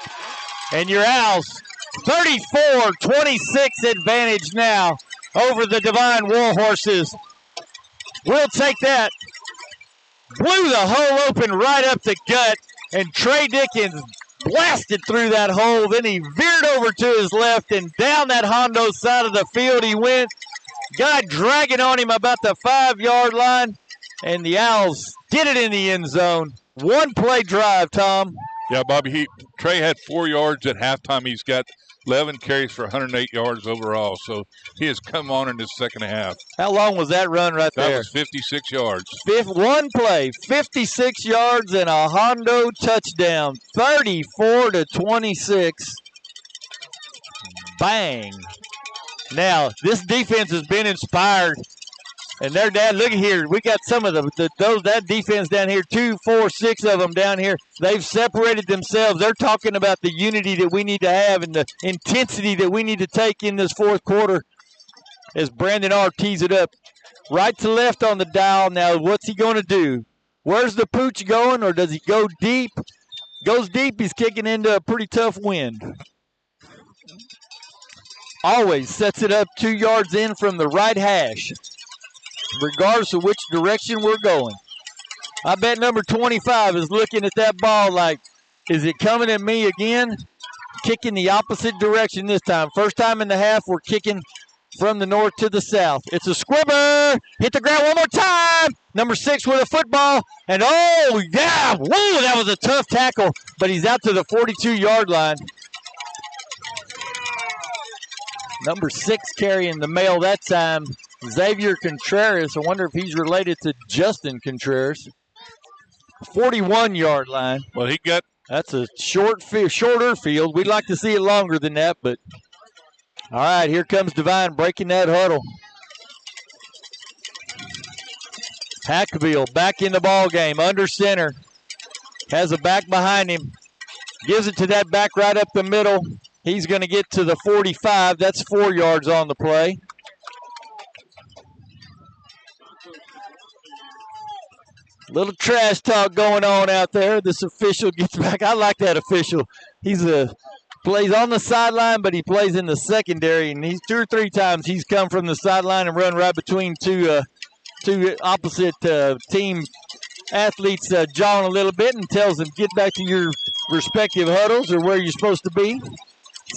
and your Owls 34-26 advantage now over the Devine Warhorses. We'll take that. Blew the hole open right up the gut, and Trey Dickens blasted through that hole. Then he veered over to his left, and down that Hondo side of the field he went. Guy dragging on him about the 5-yard line, and the Owls get it in the end zone. One play drive, Tom. Yeah, Bobby, Trey had 4 yards at halftime. He's got 11 carries for 108 yards overall, so he has come on in his second half. How long was that run right there? That was 56 yards. One play, 56 yards and a Hondo touchdown, 34-26. Bang. Now, this defense has been inspired. And their dad, look at here. We got some of that defense down here, 2, 4, 6 of them down here. They've separated themselves. They're talking about the unity that we need to have and the intensity that we need to take in this fourth quarter as Brandon R. tees it up. Right to left on the dial. Now, what's he going to do? Where's the pooch going, or does he go deep? Goes deep, he's kicking into a pretty tough wind. Always sets it up 2 yards in from the right hash, regardless of which direction we're going. I bet number 25 is looking at that ball like, is it coming at me again? Kicking the opposite direction this time. First time in the half, we're kicking from the north to the south. It's a squibber. Hit the ground one more time. Number 6 with a football. And oh, yeah. Woo, that was a tough tackle. But he's out to the 42-yard line. Number 6 carrying the mail that time. Xavier Contreras. I wonder if he's related to Justin Contreras. 41-yard line. Well, that's a shorter field. We'd like to see it longer than that, but all right, here comes Devine breaking that huddle. Hackville back in the ball game, under center. Has a back behind him. Gives it to that back right up the middle. He's going to get to the 45. That's 4 yards on the play. Little trash talk going on out there. This official gets back. I like that official. He's plays on the sideline, but he plays in the secondary. And he's 2 or 3 times he's come from the sideline and run right between two opposite team athletes jawing a little bit and tells them, get back to your respective huddles or where you're supposed to be.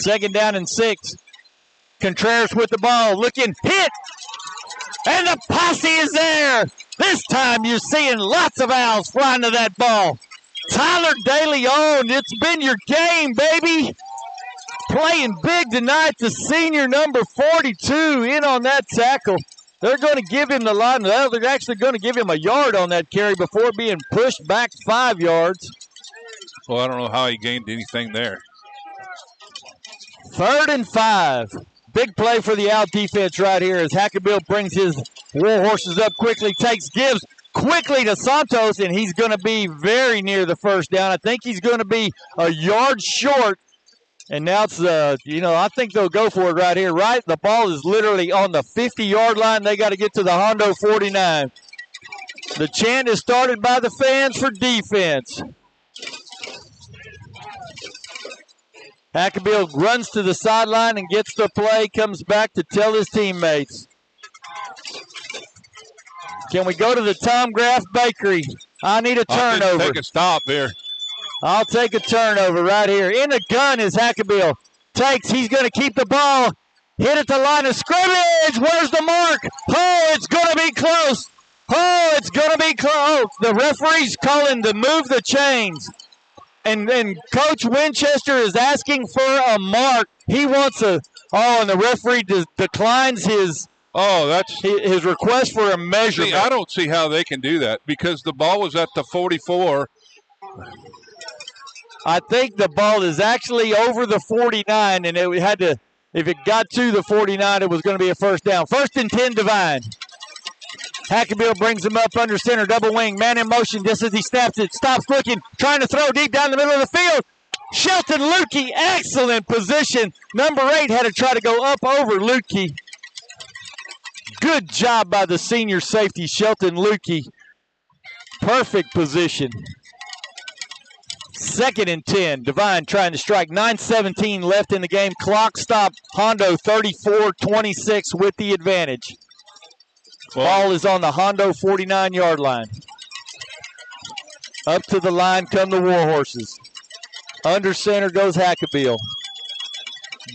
2nd down and 6. Contreras with the ball, looking, hit, and the posse is there. This time you're seeing lots of Owls flying to that ball. Tyler DeLeon, it's been your game, baby. Playing big tonight, the senior number 42 in on that tackle. They're going to give him the line. They're actually going to give him a yard on that carry before being pushed back 5 yards. Well, I don't know how he gained anything there. 3rd and 5. Big play for the Owl defense right here as Hackabill brings his Warhorses up quickly, gives quickly to Santos, and he's going to be very near the first down. I think he's going to be a yard short. And now it's, I think they'll go for it right here. Right, the ball is literally on the 50-yard line. They got to get to the Hondo 49. The chant is started by the fans for defense. Hackabill runs to the sideline and gets the play, comes back to tell his teammates. Can we go to the Tom Graff Bakery? I need a turnover. Take a stop here. I'll take a turnover right here. In the gun is Hackabill. He's going to keep the ball. Hit at the line of scrimmage. Where's the mark? Oh, it's going to be close. Oh, it's going to be close. Oh, the referee's calling to move the chains. And Coach Winchester is asking for a mark. He wants a – and the referee declines his request for a measurement. See, I don't see how they can do that because the ball was at the 44. I think the ball is actually over the 49, and it had to – if it got to the 49, it was going to be a first down. 1st and 10, Devine. Hackabill brings him up under center, double wing, man in motion just as he snaps it, stops looking, trying to throw deep down the middle of the field. Shelton Lukey, excellent position. Number 8 had to try to go up over Lukey. Good job by the senior safety, Shelton Lukey. Perfect position. 2nd and 10. Devine trying to strike. 9:17 left in the game. Clock stop. Hondo 34-26 with the advantage. Ball is on the Hondo 49-yard line. Up to the line come the Warhorses. Under center goes Hackabill.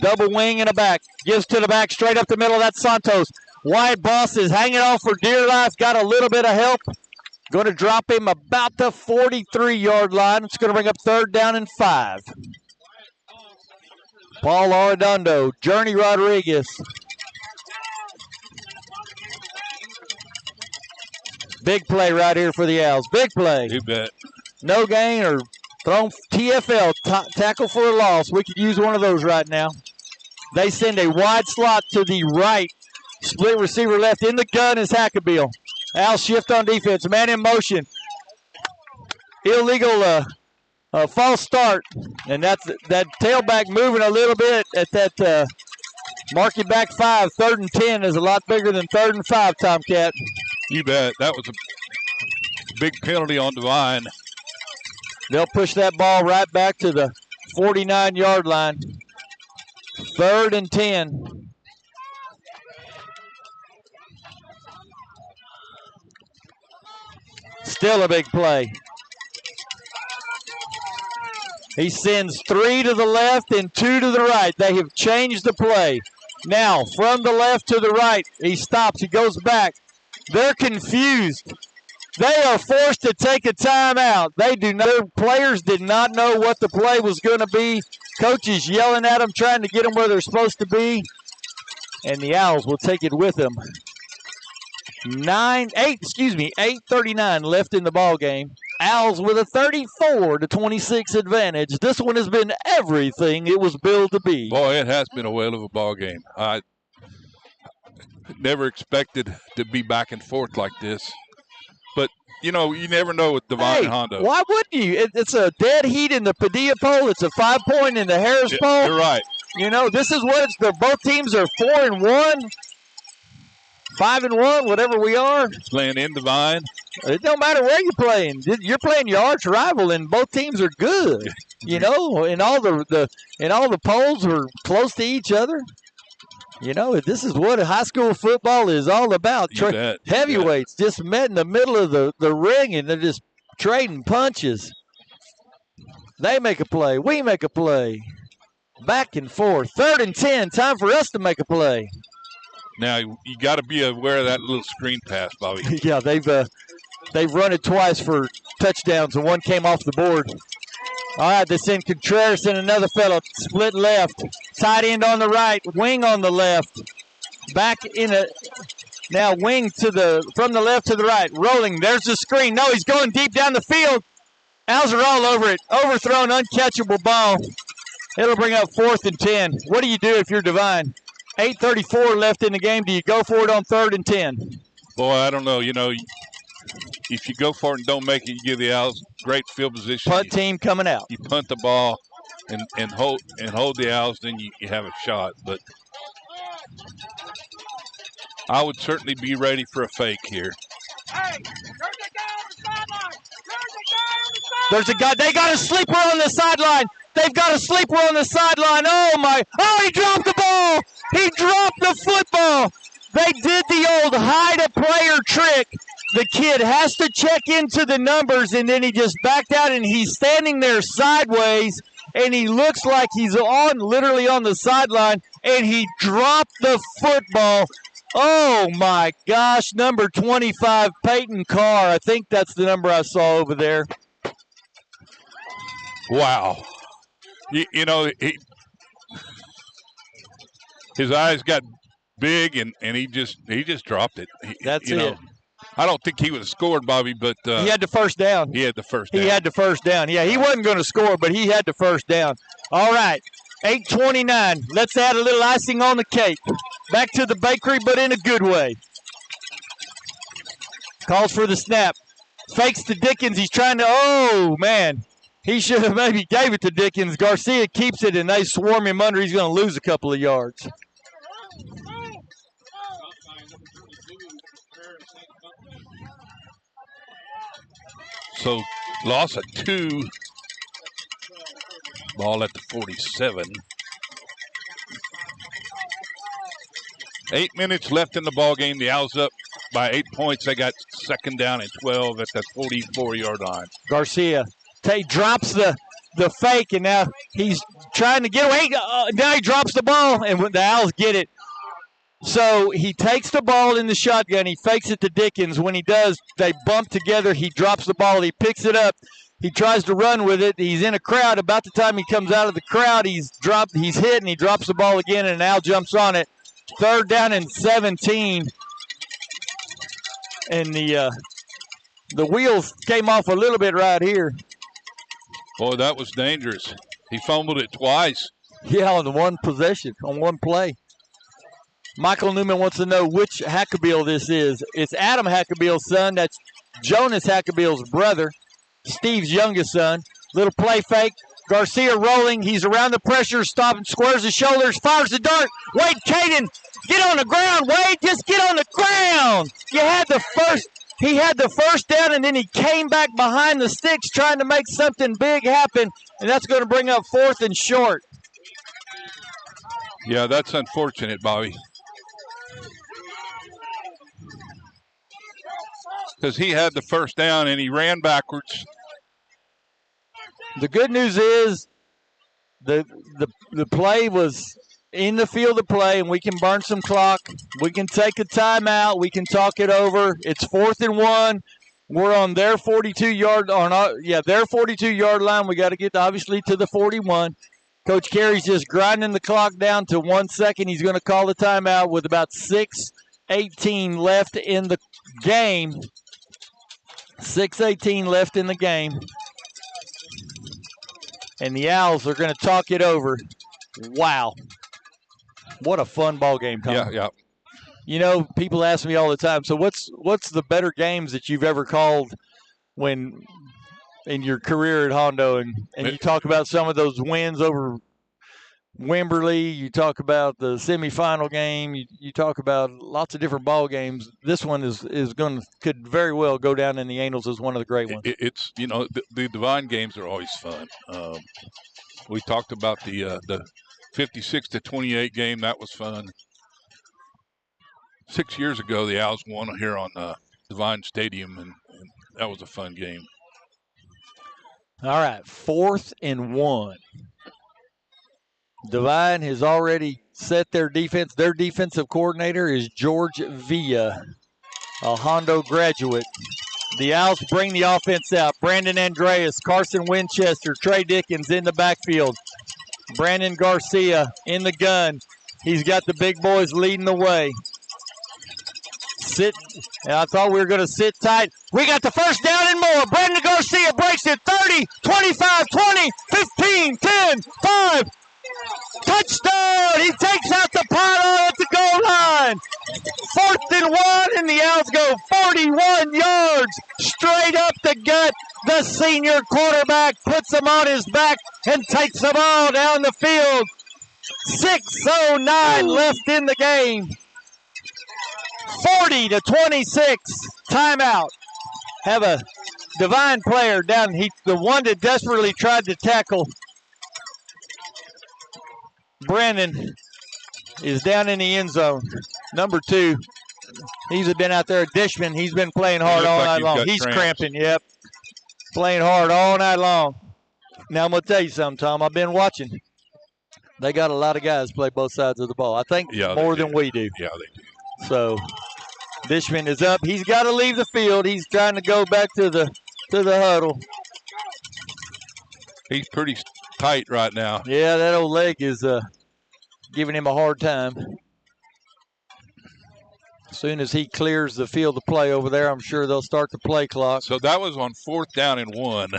Double wing and a back. Gives to the back, straight up the middle. That's Santos. Wide Boss is hanging on for dear life. Got a little bit of help. Going to drop him about the 43-yard line. It's going to bring up 3rd down and 5. Paul Arredondo, Journey Rodriguez. Big play right here for the Owls. Big play. You bet. No gain or thrown TFL, tackle for a loss. We could use one of those right now. They send a wide slot to the right. Split receiver left. In the gun is Hackabill. Owls shift on defense. Man in motion. Illegal false start. And that's that tailback moving a little bit at that marking back 5. 3rd and 10 is a lot bigger than 3rd and 5, Tomcat. You bet. That was a big penalty on Devine. They'll push that ball right back to the 49-yard line. 3rd and 10. Still a big play. He sends 3 to the left and 2 to the right. They have changed the play. Now, from the left to the right, he stops. He goes back. They're confused. They are forced to take a timeout. Their players did not know what the play was going to be. Coaches yelling at them, trying to get them where they're supposed to be. And the Owls will take it with them. 8:39 left in the ball game. Owls with a 34-26 advantage. This one has been everything it was billed to be. Boy, it has been a whale of a ball game. I never expected to be back and forth like this. But, you never know with Devine and Hondo. Why wouldn't you? It's a dead heat in the Padilla Pole. It's a 5-point in the Harris Pole. You're right. This is what both teams are 4-1. 5-1, whatever we are. Playing in Devine. It don't matter where you're playing. You're playing your arch rival, and both teams are good. And all the polls are close to each other. This is what high school football is all about. Heavyweights just met in the middle of the ring, and they're just trading punches. They make a play. We make a play. Back and forth. 3rd and 10. Time for us to make a play. Now, you got to be aware of that little screen pass, Bobby. Yeah, they've run it twice for touchdowns, and one came off the board. All right, they send Contreras and another fellow. Split left. Tight end on the right. Wing on the left. Back in now wing from the left to the right. Rolling. There's the screen. No, he's going deep down the field. Owls are all over it. Overthrown, uncatchable ball. It'll bring up 4th and 10. What do you do if you're Devine? 8:34 left in the game. Do you go for it on 3rd and 10? Boy, I don't know. If you go for it and don't make it, you give the Owls great field position. Punt team coming out. You punt the ball and hold the Owls, then you have a shot. But I would certainly be ready for a fake here. Hey, there's a guy on the sideline. There's a guy. They got a sleeper on the sideline. They've got a sleeper on the sideline. Oh, he dropped the ball. He dropped the football. They did the old hide a player trick. The kid has to check into the numbers, and then he just backed out, and he's standing there sideways, and he looks like he's literally on the sideline, and he dropped the football. Oh, my gosh, number 25, Peyton Carr. I think that's the number I saw over there. Wow. You know, his eyes got big, and he just dropped it. That's it. I don't think he would have scored, Bobby, but he had the first down. He had the first down. He had the first down. Yeah, he wasn't going to score, but he had the first down. All right, 8:29. Let's add a little icing on the cake. Back to the bakery, but in a good way. Calls for the snap. Fakes to Dickens. He's trying to, oh, man. He should have maybe gave it to Dickens. Garcia keeps it, and they swarm him under. He's going to lose a couple of yards. So, loss of 2. Ball at the 47. 8 minutes left in the ball game. The Owls up by 8 points. They got second down and 12 at the 44-yard line. Garcia drops the fake, and now he's trying to get away. Now he drops the ball, and the Owls get it. So he takes the ball in the shotgun. He fakes it to Dickens. When he does, they bump together. He drops the ball. He picks it up. He tries to run with it. He's in a crowd. About the time he comes out of the crowd, he's hit, and he drops the ball again, and an Owl jumps on it. Third down and 17. And the wheels came off a little bit right here. Boy, that was dangerous. He fumbled it twice. Yeah, on the one possession, on one play. Michael Newman wants to know which Hackabill this is. It's Adam Hackabill's son. That's Jonas Hackabill's brother, Steve's youngest son. Little play fake. Garcia rolling. He's around the pressure. Stopping, squares his shoulders, fires the dart. Wade Caden, get on the ground, Wade. Just get on the ground. He had the first down, and then he came back behind the sticks trying to make something big happen, and that's going to bring up 4th and short. Yeah, that's unfortunate, Bobby. Because he had the first down, and he ran backwards. The good news is the play was in the field of play, and we can burn some clock. We can take a timeout. We can talk it over. It's 4th and 1. We're on their 42-yard their 42-yard line. We got to get obviously to the 41. Coach Carey's just grinding the clock down to 1 second. He's going to call the timeout with about 6:18 left in the game. 6:18 left in the game. And the Owls are going to talk it over. Wow. What a fun ball game, Tom. Yeah. You know, people ask me all the time, so what's the better games that you've ever called when in your career at Hondo? And you talk about some of those wins over Wimberley. You talk about the semifinal game. You talk about lots of different ball games. This one could very well go down in the annals as one of the great ones. It's the Devine games are always fun. We talked about the 56-28 game. That was fun. 6 years ago, the Owls won here on Devine Stadium, and that was a fun game. All right, 4th and 1. Devine has already set their defense. Their defensive coordinator is George Villa, a Hondo graduate. The Owls bring the offense out. Brandon Andreas, Carson Winchester, Trey Dickens in the backfield. Brandon Garcia in the gun. He's got the big boys leading the way. And I thought we were going to sit tight. We got the first down and more. Brandon Garcia breaks it 30, 25, 20, 15, 10, 5. Touchdown! He takes out the pylon at the goal line. 4th and 1, and the Owls go 41 yards straight up the gut. The senior quarterback puts them on his back and takes them all down the field. 6:09 left in the game. 40-26. Timeout. Have a Devine player down. The one that desperately tried to tackle Brandon is down in the end zone. Number 2. He's been out there, Dishman. He's been playing hard all night long. He's cramping, yep. Playing hard all night long. Now, I'm going to tell you something, Tom. I've been watching. They got a lot of guys play both sides of the ball. I think more than we do. Yeah, they do. So, Dishman is up. He's got to leave the field. He's trying to go back to the huddle. He's pretty tight right now. Yeah, that old leg is giving him a hard time. As soon as he clears the field to play over there, I'm sure they'll start the play clock. So that was on 4th down and 1.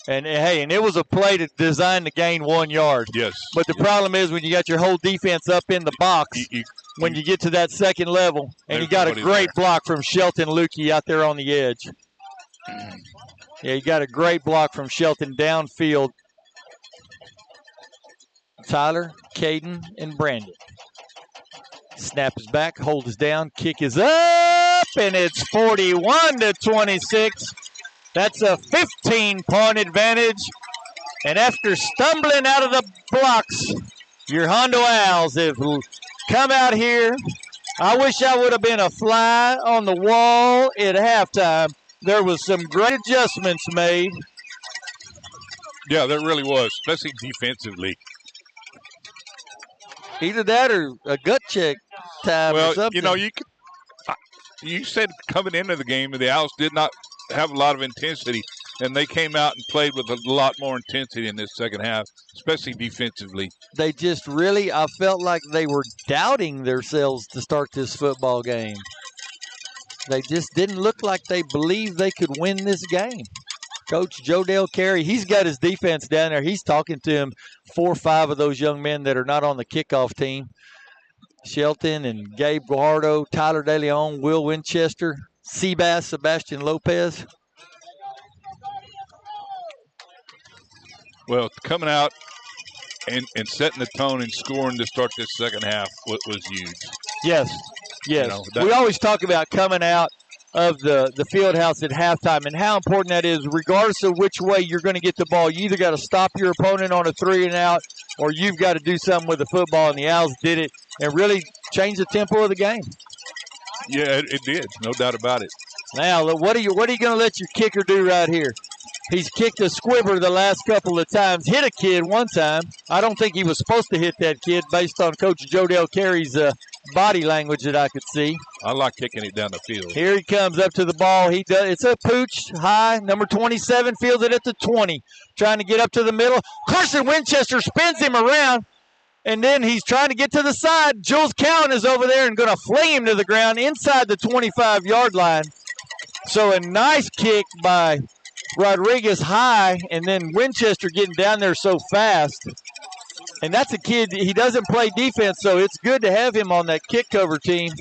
And hey, and it was a play designed to gain 1 yard. Yes. But the problem is when you got your whole defense up in the box, when you get to that second level, and you got a great block from Shelton Lukey out there on the edge. Yeah, you got a great block from Shelton downfield. Tyler, Caden, and Brandon. Snap is back, hold is down, kick is up, and it's 41-26. That's a 15-point advantage. And after stumbling out of the blocks, your Hondo Owls have come out here. I wish I would have been a fly on the wall at halftime. There was some great adjustments made. Yeah, there really was, especially defensively. Either that or a gut check time or something. You said coming into the game, the Owls did not have a lot of intensity, and they came out and played with a lot more intensity in this second half, especially defensively. They just really, I felt like they were doubting themselves to start this football game. They just didn't look like they believed they could win this game. Coach Jodell Carey, he's got his defense down there. He's talking to him, 4 or 5 of those young men that are not on the kickoff team. Shelton and Gabe Guajardo, Tyler DeLeon, Will Winchester, Seabass, Sebastian Lopez. Well, coming out and setting the tone and scoring to start this second half was huge. Yes. We always talk about coming out of the field house at halftime and how important that is, regardless of which way you're going to get the ball. You either got to stop your opponent on a 3 and out, or you've got to do something with the football, and the Owls did it and really changed the tempo of the game. Yeah, it did. No doubt about it. Now, what are you going to let your kicker do right here? He's kicked a squibber the last couple of times, hit a kid one time. I don't think he was supposed to hit that kid based on Coach Jodell Carey's body language that I could see. I like kicking it down the field. Here he comes up to the ball. He does. It's a pooch high. Number 27 fields it at the 20, trying to get up to the middle. Carson Winchester spins him around, and then he's trying to get to the side. Jules Cowan is over there and going to fling him to the ground inside the 25-yard line. So a nice kick by Rodriguez high, and then Winchester getting down there so fast. And that's a kid, he doesn't play defense, so it's good to have him on that kick cover team.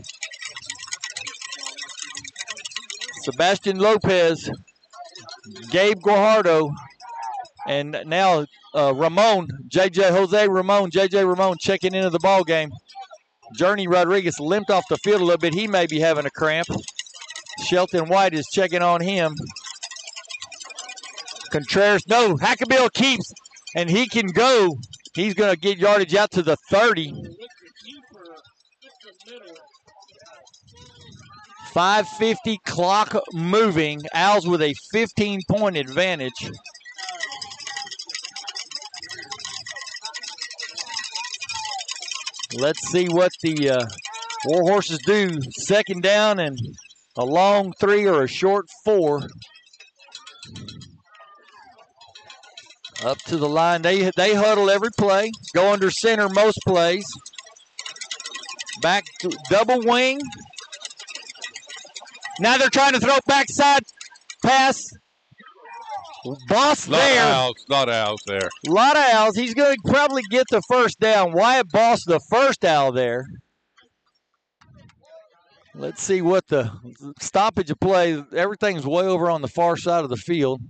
Sebastian Lopez, Gabe Guajardo, and now Jose Ramon checking into the ball game. Journey Rodriguez limped off the field a little bit. He may be having a cramp. Shelton White is checking on him. Contreras, no, Hackabill keeps, and he can go. He's going to get yardage out to the 30. 5:50 clock moving. Owls with a 15-point advantage. Let's see what the Warhorses do. Second down and a long 3 or a short 4. Up to the line. They huddle every play. Go under center most plays. Back to double wing. Now they're trying to throw backside pass. Boss there. A lot of Owls there. A lot of Owls. He's going to probably get the first down. Wyatt Boss, the first Owl there. Let's see what the stoppage of play. Everything's way over on the far side of the field.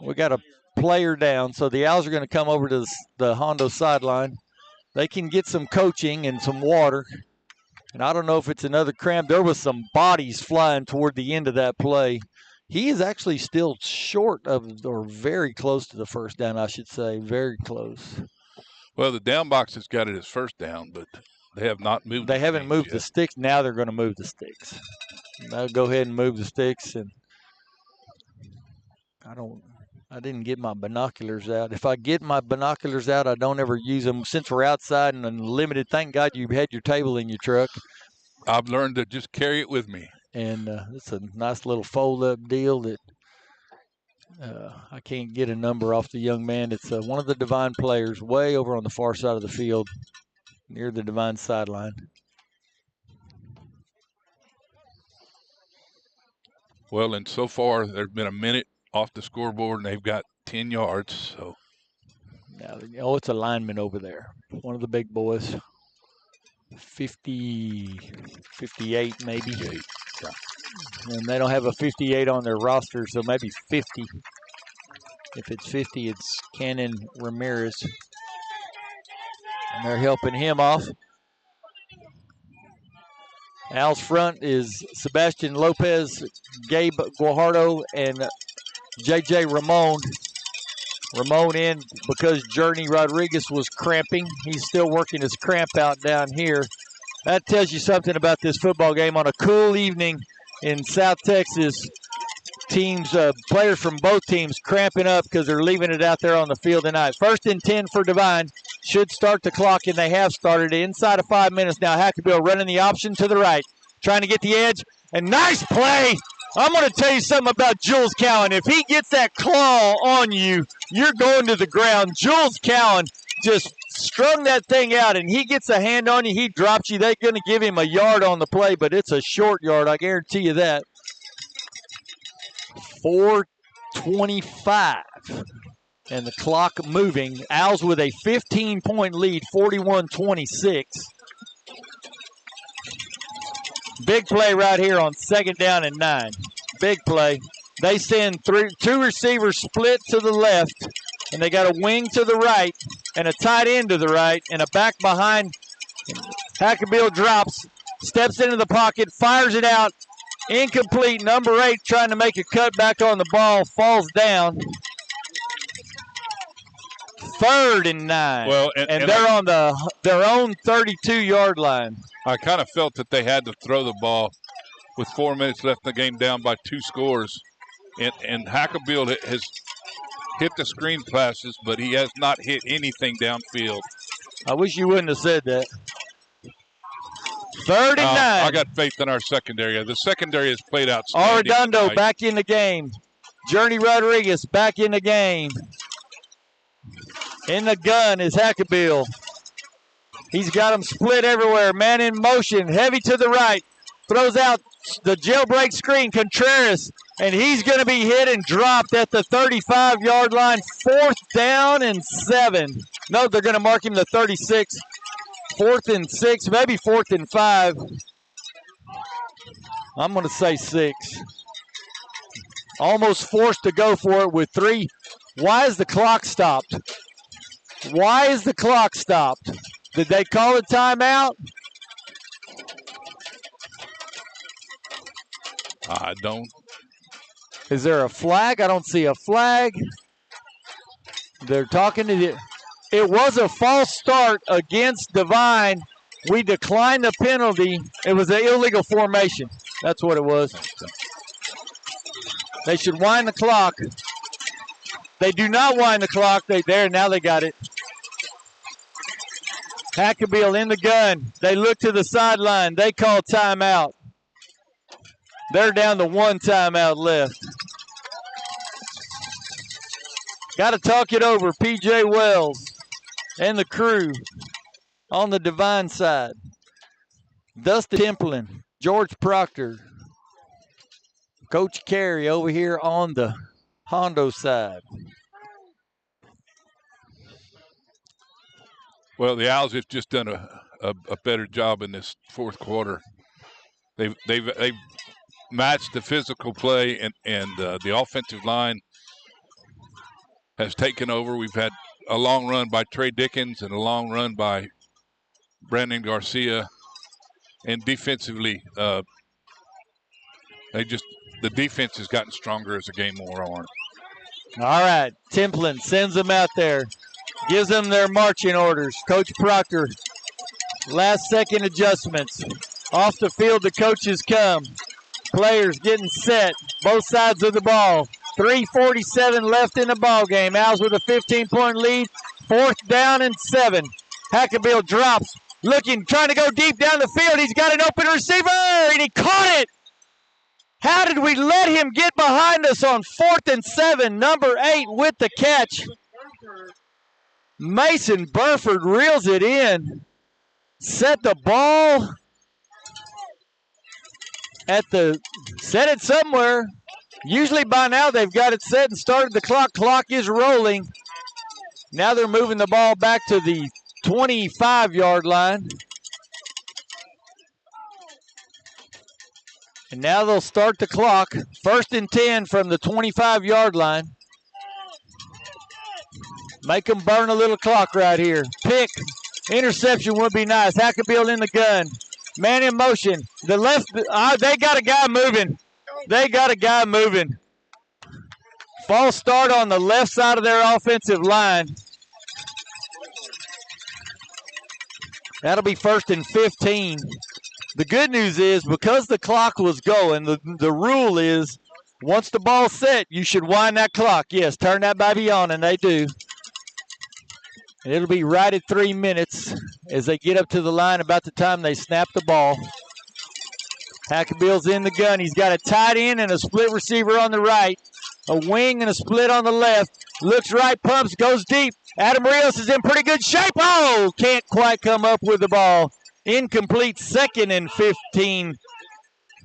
We got a player down, so the Owls are going to come over to the Hondo sideline. They can get some coaching and some water. And I don't know if it's another cramp. There was some bodies flying toward the end of that play. He is actually still short of, or very close to the first down, I should say. Very close. Well, the down box has got it as first down, but They have not moved. They haven't moved yet. the sticks. Now they're going to move the sticks. They'll go ahead and move the sticks. And I didn't get my binoculars out. If I get my binoculars out, I don't ever use them. Since we're outside and unlimited, thank God you had your table in your truck. I've learned to just carry it with me. And it's a nice little fold-up deal that I can't get a number off the young man. It's one of the Devine players way over on the far side of the field near the Devine sideline. Well, and so far there's been a minute off the scoreboard, and they've got 10 yards. So, now, it's a lineman over there, one of the big boys. 50, 58 maybe. 58, yeah. And they don't have a 58 on their roster, so maybe 50. If it's 50, it's Cannon Ramirez. And they're helping him off. Al's front is Sebastian Lopez, Gabe Guajardo, and J.J. Ramon. Ramon in because Journey Rodriguez was cramping. He's still working his cramp out down here. That tells you something about this football game. On a cool evening in South Texas, players from both teams cramping up because they're leaving it out there on the field tonight. 1st and 10 for Devine. Should start the clock, and they have started inside of 5 minutes now. Hackerbill running the option to the right, trying to get the edge, and nice play. I'm going to tell you something about Jules Cowan. If he gets that claw on you, you're going to the ground. Jules Cowan just strung that thing out, and he gets a hand on you, he drops you. They're going to give him a yard on the play, but it's a short yard, I guarantee you that. 4:25, and the clock moving. Owls with a 15-point lead, 41-26. Big play right here on 2nd down and 9. Big play. They send two receivers split to the left, and they got a wing to the right and a tight end to the right and a back behind. Hackerbill drops, steps into the pocket, fires it out. Incomplete. Number 8 trying to make a cut back on the ball, falls down. 3rd and 9. Well, and they're on their own 32-yard line. I kind of felt that they had to throw the ball with 4 minutes left in the game, down by 2 scores. And Hackerbill has hit the screen passes, but he has not hit anything downfield. I wish you wouldn't have said that. 3rd and 9. I got faith in our secondary. The secondary has played outstanding. Arredondo back in the game. Journey Rodriguez back in the game. In the gun is Hackerbill. He's got them split everywhere. Man in motion. Heavy to the right. Throws out the jailbreak screen. Contreras. And he's going to be hit and dropped at the 35-yard line. 4th down and 7. No, they're going to mark him the 36. 4th and 6. Maybe 4th and 5. I'm going to say 6. Almost forced to go for it with 3. Why is the clock stopped? Why is the clock stopped? Did they call a timeout? I don't. Is there a flag? I don't see a flag. They're talking to the. It was a false start against Devine. We declined the penalty. It was an illegal formation. That's what it was. They should wind the clock. They do not wind the clock. Now they got it. Hackerbill in the gun. They look to the sideline. They call timeout. They're down to 1 timeout left. Got to talk it over. P.J. Wells and the crew on the Devine side. Dustin Templin, George Proctor, Coach Carey over here on the Hondo side. Well, the Owls have just done a better job in this 4th quarter. They've matched the physical play, and the offensive line has taken over. We've had a long run by Trey Dickens and a long run by Brandon Garcia. And defensively, the defense has gotten stronger as the game wore on. All right, Templin sends them out there, gives them their marching orders. Coach Proctor Last second adjustments. Off the field the coaches come. Players getting set. Both sides of the ball. 3:47 left in the ball game. Owls with a 15-point lead. 4th down and 7. Hackabill drops. Looking, trying to go deep down the field. He's got an open receiver, and he caught it. How did we let him get behind us on 4th and 7? Number 8 with the catch. Mason Burford reels it in. Set the ball set it somewhere. Usually by now they've got it set and started the clock. Clock is rolling. Now they're moving the ball back to the 25-yard line. And now they'll start the clock. 1st and 10 from the 25-yard line. Make them burn a little clock right here. Pick. Interception would be nice. Hackabill in the gun. Man in motion. The left. They got a guy moving. They got a guy moving. False start on the left side of their offensive line. That'll be 1st and 15. The good news is because the clock was going, the rule is once the ball's set, you should wind that clock. Yes, turn that baby on, and they do. And it'll be right at 3 minutes as they get up to the line about the time they snap the ball. Hackabill's in the gun. He's got a tight end and a split receiver on the right, a wing and a split on the left. Looks right, pumps, goes deep. Adam Rios is in pretty good shape. Oh, can't quite come up with the ball. Incomplete. 2nd and 15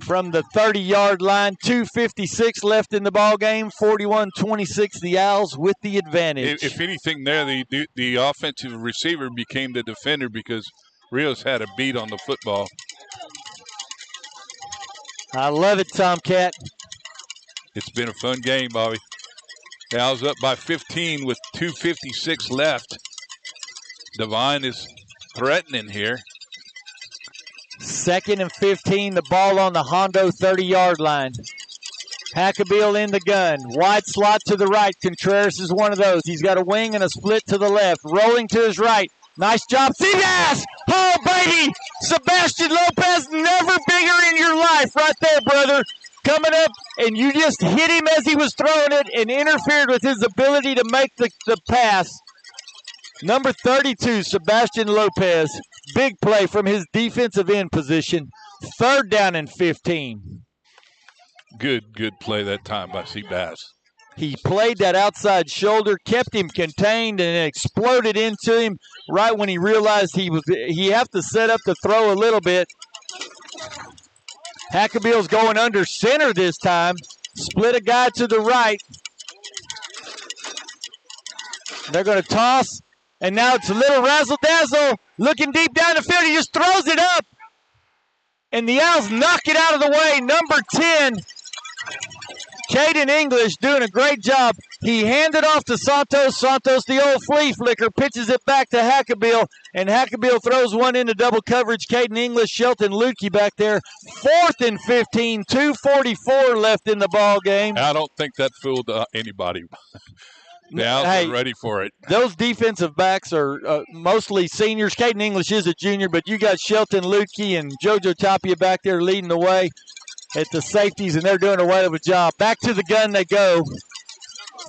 from the 30-yard line. 2:56 left in the ball game. 41-26, the Owls with the advantage. If anything there, the offensive receiver became the defender because Rios had a beat on the football. I love it, Tomcat. It's been a fun game, Bobby. The Owls up by 15 with 2:56 left. Devine is threatening here. 2nd and 15, the ball on the Hondo 30-yard line. Hackabill in the gun. Wide slot to the right. Contreras is one of those. He's got a wing and a split to the left. Rolling to his right. Nice job. Seabass! Oh, baby! Sebastian Lopez, never bigger in your life. Right there, brother. Coming up, and you just hit him as he was throwing it and interfered with his ability to make the pass. Number 32, Sebastian Lopez. Big play from his defensive end position. 3rd down and 15. Good play that time by Seabass. He played that outside shoulder, kept him contained, and it exploded into him right when he realized he have to set up to throw a little bit. Hackabill's going under center this time. Split a guy to the right. They're going to toss, and now it's a little razzle-dazzle. Looking deep down the field, he just throws it up. And the Owls knock it out of the way. Number 10, Caden English, doing a great job. He handed off to Santos. Santos, the old flea flicker, pitches it back to Hackabill, and Hackabill throws one into double coverage. Caden English, Shelton Lutke back there. 4th and 15, 2:44 left in the ball game. I don't think that fooled anybody. The Owls are ready for it. Those defensive backs are mostly seniors. Caden English is a junior, but you got Shelton Lutke and JoJo Tapia back there leading the way at the safeties, and they're doing a whale of a job. Back to the gun they go.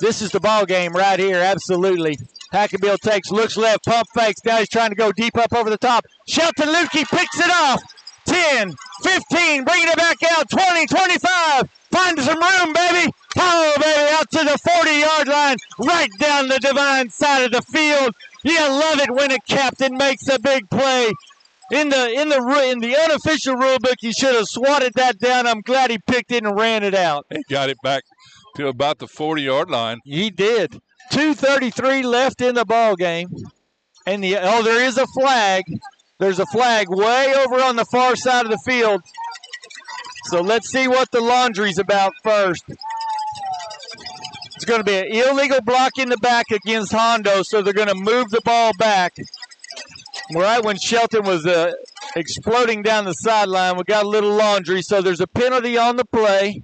This is the ball game right here, absolutely. Hackabill takes, looks left, pump fakes. Now he's trying to go deep up over the top. Shelton Lutke picks it off. 10, 15, bringing it back out. 20, 25. Find some room, baby. Oh, baby, out to the 40-yard line. Right down the Devine side of the field. You love it when a captain makes a big play. In the unofficial rule book, he should have swatted that down. I'm glad he picked it and ran it out. He got it back to about the 40-yard line. He did. 2:33 left in the ball game. And there is a flag. There's a flag way over on the far side of the field. So let's see what the laundry's about first. It's going to be an illegal block in the back against Hondo, so they're going to move the ball back. Right when Shelton was exploding down the sideline, we got a little laundry, so there's a penalty on the play.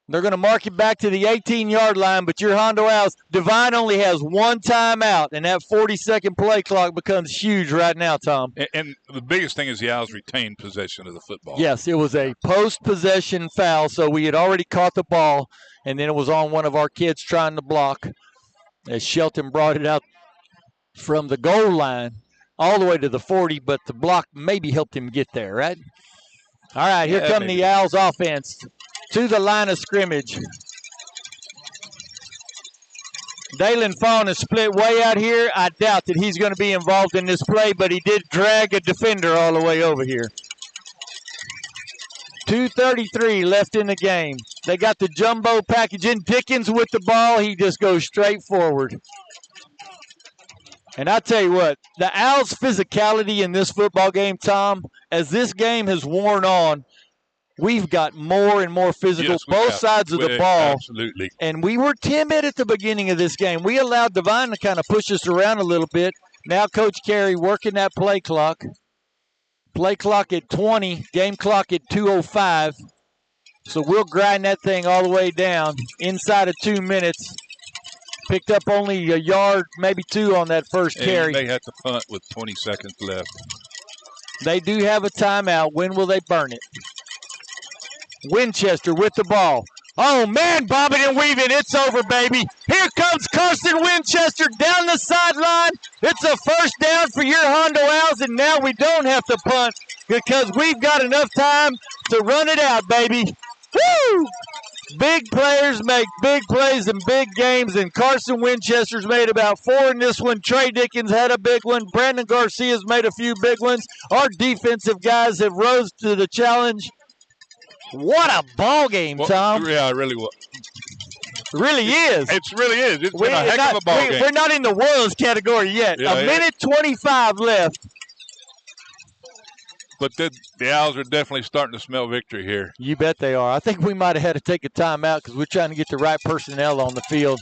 They're going to mark it back to the 18-yard line, but your Hondo Owls, Devine only has one timeout, and that 40-second play clock becomes huge right now, Tom. And the biggest thing is the Owls retained possession of the football. Yes, it was a post-possession foul, so we had already caught the ball, and then it was on one of our kids trying to block as Shelton brought it out from the goal line all the way to the 40, but the block maybe helped him get there, right? All right, here come the Owls offense to the line of scrimmage. Dalen Fawn is split way out here. I doubt that he's going to be involved in this play, but he did drag a defender all the way over here. 2:33 left in the game. They got the jumbo package in. Dickens with the ball. He just goes straight forward. And I tell you what, the Owls' physicality in this football game, Tom, as this game has worn on, we've got more and more physical, both sides of the ball. Absolutely. And we were timid at the beginning of this game. We allowed Devine to kind of push us around a little bit. Now Coach Carey working that play clock. Play clock at 20, game clock at 2:05. So we'll grind that thing all the way down inside of 2 minutes. Picked up only a yard, maybe two on that first carry. And they had to punt with 20 seconds left. They do have a timeout. When will they burn it? Winchester with the ball. Oh, man, bobbing and weaving. It's over, baby. Here comes Carson Winchester down the sideline. It's a first down for your Hondo Owls, and now we don't have to punt because we've got enough time to run it out, baby. Woo! Big players make big plays in big games, and Carson Winchester's made about 4 in this one. Trey Dickens had a big one. Brandon Garcia's made a few big ones. Our defensive guys have rose to the challenge. What a ball game, Tom. Yeah, it really was. Really is. It really is. It's been a heck of a ball game. We're not in the was category yet. Yeah, a minute 25 left. But the Owls are definitely starting to smell victory here. You bet they are. I think we might have had to take a timeout because we're trying to get the right personnel on the field.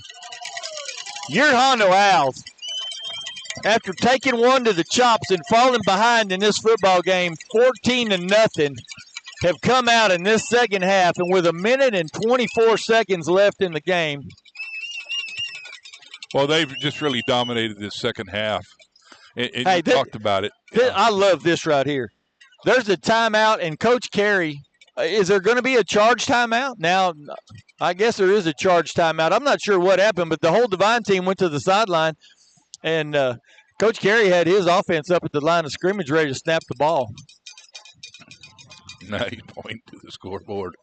Your Hondo Owls, after taking one to the chops and falling behind in this football game, 14-0, have come out in this second half, and with a minute and 24 seconds left in the game. Well, they've just really dominated this second half. And you talked about it. I love this right here. There's a timeout, and Coach Carey, is there going to be a charge timeout? Now, I guess there is a charge timeout. I'm not sure what happened, but the whole Devine team went to the sideline, and Coach Carey had his offense up at the line of scrimmage ready to snap the ball. Now he's pointing to the scoreboard.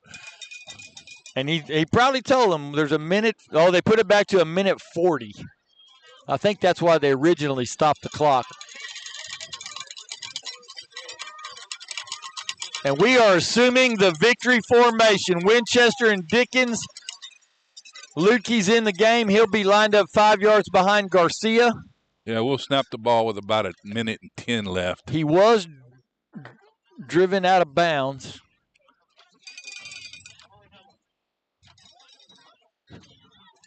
And he probably told them there's a minute. Oh, they put it back to a minute 40. I think that's why they originally stopped the clock. And we are assuming the victory formation. Winchester and Dickens. Lukey's in the game. He'll be lined up 5 yards behind Garcia. Yeah, we'll snap the ball with about a minute and 10 left. He was driven out of bounds.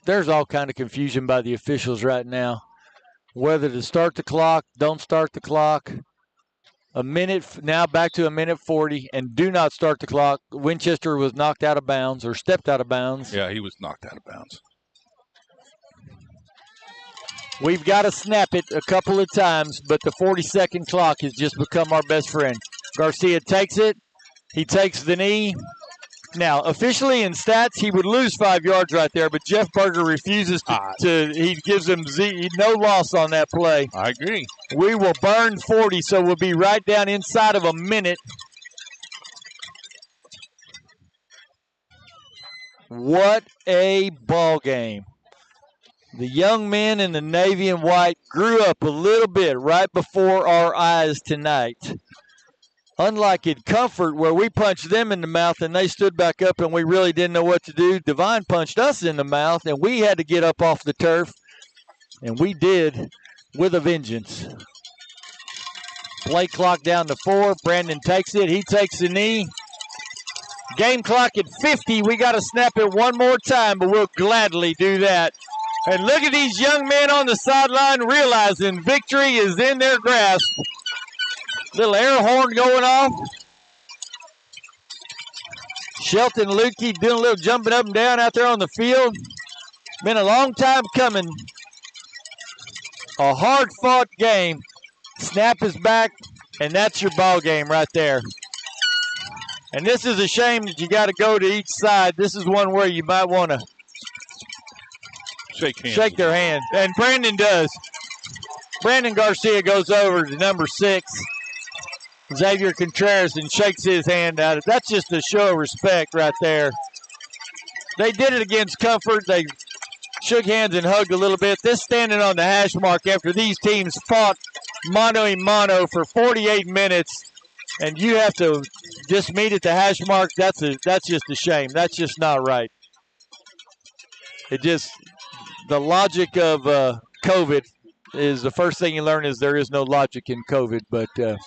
There's all kind of confusion by the officials right now. Whether to start the clock, don't start the clock. A minute, now back to a minute 40, and do not start the clock. Winchester was knocked out of bounds or stepped out of bounds. Yeah, he was knocked out of bounds. We've got to snap it a couple of times, but the 40-second clock has just become our best friend. Garcia takes it. He takes the knee. Now, officially in stats, he would lose 5 yards right there, but Jeff Berger refuses to he gives him no loss on that play. I agree. We will burn 40, so we'll be right down inside of a minute. What a ball game. The young men in the navy and white grew up a little bit right before our eyes tonight. Unlike in Comfort, where we punched them in the mouth and they stood back up and we really didn't know what to do, Devine punched us in the mouth and we had to get up off the turf, and we did with a vengeance. Play clock down to 4. Brandon takes it. He takes the knee. Game clock at 50. We got to snap it one more time, but we'll gladly do that. And look at these young men on the sideline realizing victory is in their grasp. Little air horn going off. Shelton Lukey doing a little jumping up and down out there on the field. Been a long time coming. A hard-fought game. Snap is back, and that's your ball game right there. And this is a shame that you got to go to each side. This is one where you might want to shake their hand. And Brandon does. Brandon Garcia goes over to number 6, Xavier Contreras, and shakes his hand out. That's just a show of respect right there. They did it against Comfort. They shook hands and hugged a little bit. This standing on the hash mark after these teams fought mano-a-mano for 48 minutes, and you have to just meet at the hash mark. That's just a shame. That's just not right. The logic of COVID is the first thing you learn is there is no logic in COVID. But your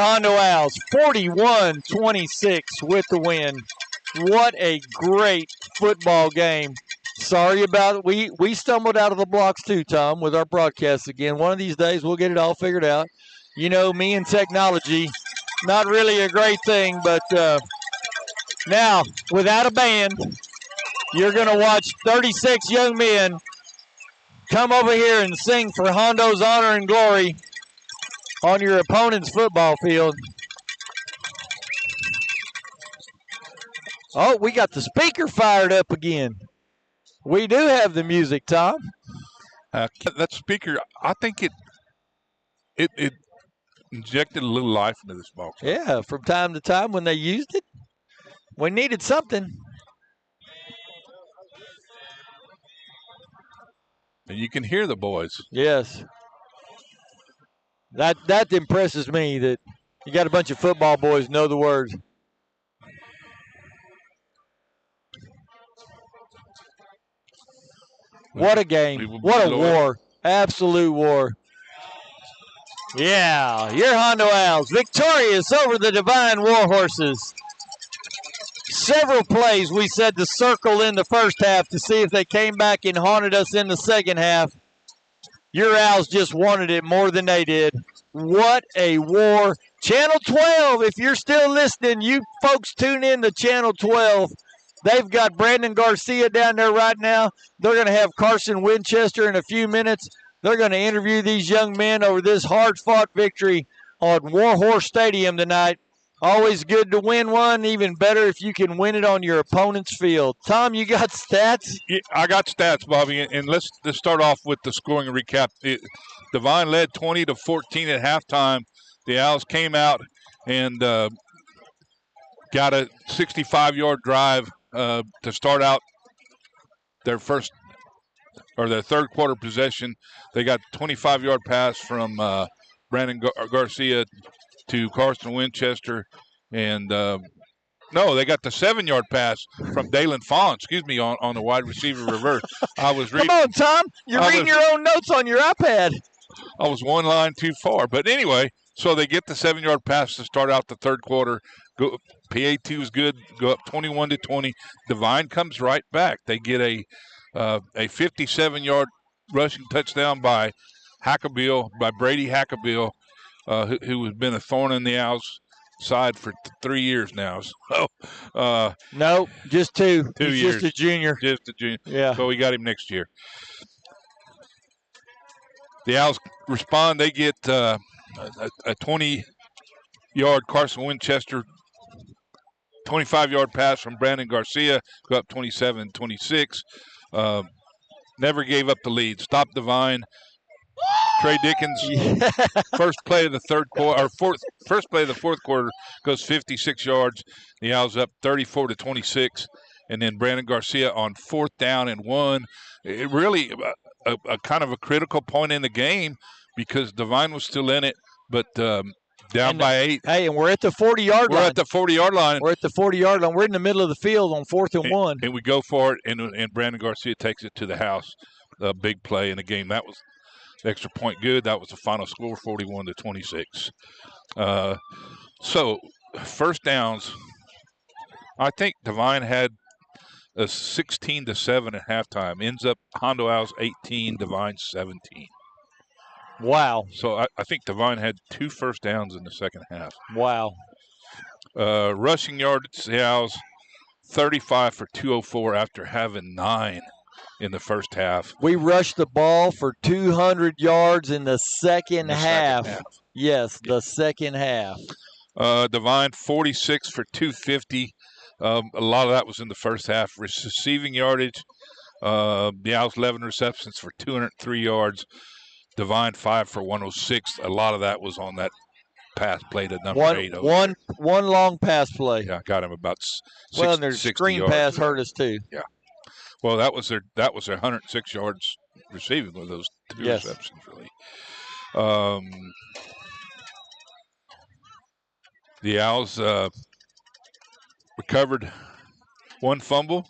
Hondo Owls, 41-26 with the win. What a great football game. Sorry about it. We stumbled out of the blocks too, Tom, with our broadcast again. One of these days we'll get it all figured out. You know, me and technology, not really a great thing, but now, without a band, you're going to watch 36 young men come over here and sing for Hondo's honor and glory on your opponent's football field. Oh, we got the speaker fired up again. We do have the music, Tom. That speaker, I think it injected a little life into this ball club. Yeah, from time to time when they used it, we needed something. And you can hear the boys. Yes. That impresses me that you got a bunch of football boys know the words. What a game. What a war. Absolute war. Yeah, your Hondo Owls victorious over the Devine Warhorses. Several plays we said to circle in the first half to see if they came back and haunted us in the second half. Your Owls just wanted it more than they did. What a war. Channel 12, if you're still listening, you folks tune in to Channel 12. They've got Brandon Garcia down there right now. They're going to have Carson Winchester in a few minutes. They're going to interview these young men over this hard-fought victory on Warhorse Stadium tonight. Always good to win one. Even better if you can win it on your opponent's field. Tom, you got stats? Yeah, I got stats, Bobby, and let's start off with the scoring recap. Devine led 20-14 at halftime. The Owls came out and got a 65-yard drive to start out their third quarter possession. They got a 25-yard pass from Brandon Garcia to Carson Winchester, and they got the 7-yard pass from Dalen Fawn, on the wide receiver reverse. I was reading. Come on, Tom. You're reading your own notes on your iPad. I was one line too far. But anyway, so they get the 7-yard pass to start out the third quarter. PAT was good. Go up 21-20. Devine comes right back. They get a 57-yard rushing touchdown by Brady Hackabill, who has been a thorn in the Owls' side for 3 years now. So, no, just 2. 2 He's years. Just a junior. Just a junior. Yeah. So we got him next year. The Owls respond. They get a 20-yard Carson Winchester, 25-yard pass from Brandon Garcia, go up 27-26. Never gave up the lead. Stopped Devine. Trey Dickens, first play of the fourth quarter, goes 56 yards. The Owls up 34-26, and then Brandon Garcia on 4th down and 1. It really a kind of a critical point in the game because Devine was still in it, but down by 8. Hey, and we're at the 40-yard line. We're at the 40-yard line. We're at the 40-yard line. We're in the middle of the field on 4th and 1. And we go for it, and Brandon Garcia takes it to the house. A big play in the game. That was extra point good. That was the final score, 41-26. So, first downs. I think Devine had a 16-7 at halftime. Ends up Hondo Owls 18, Devine 17. Wow. So I think Devine had 2 first downs in the second half. Wow. Rushing yards, the Owls 35 for 204 after having 9 in the first half. We rushed the ball for 200 yards in the second half. Yes, the second half. Devine 46 for 250. A lot of that was in the first half. Receiving yardage, the Owls 11 receptions for 203 yards. Devine 5 for 106. A lot of that was on that pass play to number 8. One long pass play. Yeah, got him about well, and their screen yards. pass hurt us too. Yeah. Well, that was their 106 yards receiving with those 2 receptions, really. The Owls recovered 1 fumble.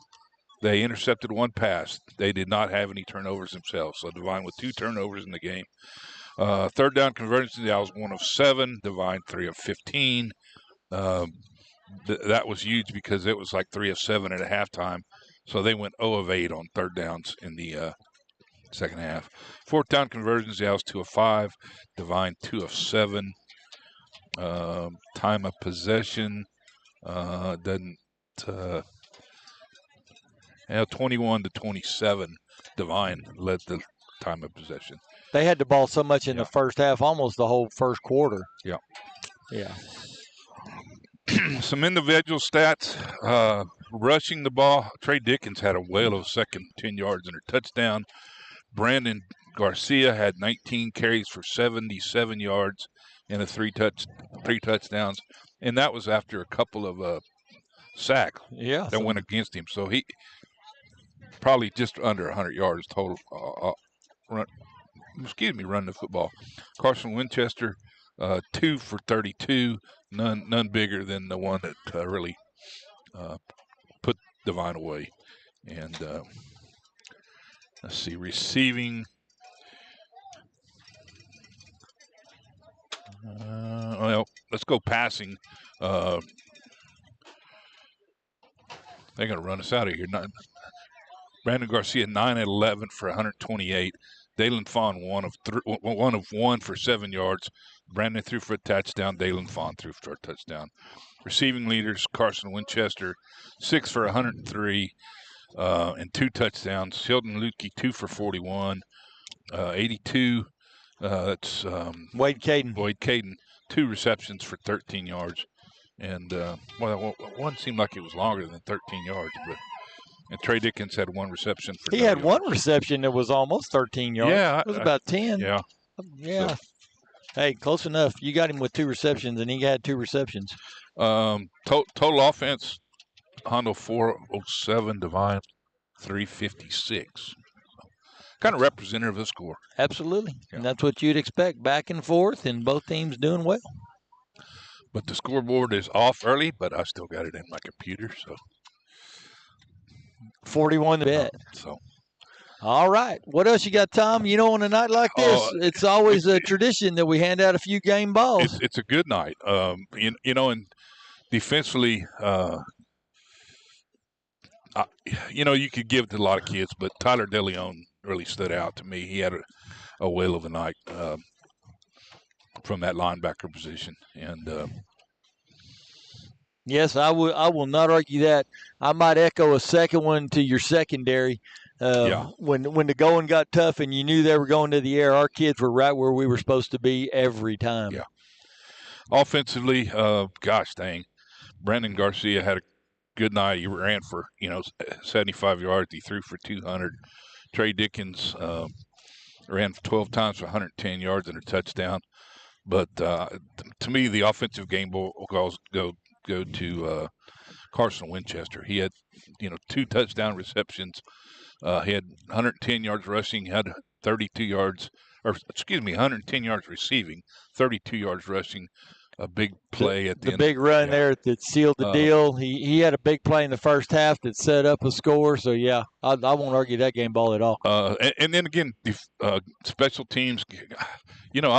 They intercepted 1 pass. They did not have any turnovers themselves. So Devine with 2 turnovers in the game. Third down conversions, the Owls 1 of 7. Devine 3 of 15. That was huge because it was like 3 of 7 at a halftime. So they went 0 of 8 on third downs in the second half. Fourth down conversions, the Owls 2 of 5. Devine 2 of 7. Time of possession doesn't 21 to 27. Devine led the time of possession. They had the ball so much in the first half, almost the whole first quarter. Yeah. Yeah. Some individual stats. Rushing the ball, Trey Dickens had a whale of a second, 10 yards and a touchdown. Brandon Garcia had 19 carries for 77 yards and 3 touchdowns. And that was after a couple of sacks that went against him. So he probably just under 100 yards total running the football. Carson Winchester, 2 for 32, none bigger than the one that really put Devine away. And let's see, receiving. Well, let's go passing. They're going to run us out of here. Brandon Garcia 9 at 11 for 128. Dalen Fawn 1 of 1 for 7 yards. Brandon threw for a touchdown. Dalen Fawn threw for a touchdown. Receiving leaders, Carson Winchester 6 for 103 and 2 touchdowns. Sheldon Lutke 2 for 41. 82. That's Wade Caden. 2 receptions for 13 yards. And, one seemed like it was longer than 13 yards. And Trey Dickens had 1 reception for 9 yards. He had 1 reception that was almost 13 yards. Yeah. It was about 10. Yeah. Yeah. So, hey, close enough. You got him with 2 receptions, and he had 2 receptions. Total offense, Hondo 407, Devine 356. Kind of representative of the score. Absolutely. Yeah. And that's what you'd expect, back and forth, and both teams doing well. But the scoreboard is off early, but I still got it in my computer, so. 41 to bet. So. All right. What else you got, Tom? You know, on a night like this, it's always a tradition that we hand out a few game balls. It's a good night. And defensively, you could give it to a lot of kids, but Tyler DeLeon really stood out to me. He had a whale of a night from that linebacker position. And yes, I will not argue that. I might echo a second one to your secondary. When the going got tough and you knew they were going to the air, our kids were right where we were supposed to be every time. Yeah. Offensively, gosh dang, Brandon Garcia had a good night. He ran for 75 yards. He threw for 200. Trey Dickens ran 12 times for 110 yards and a touchdown. But to me, the offensive game ball goes go to Carson Winchester. He had 2 touchdown receptions. He had 110 yards rushing. He had 110 yards receiving, 32 yards rushing. A big play at the end. The big run there that sealed the deal. He had a big play in the first half that set up a score. So, yeah, I won't argue that game ball at all. And then, again, special teams, I'm going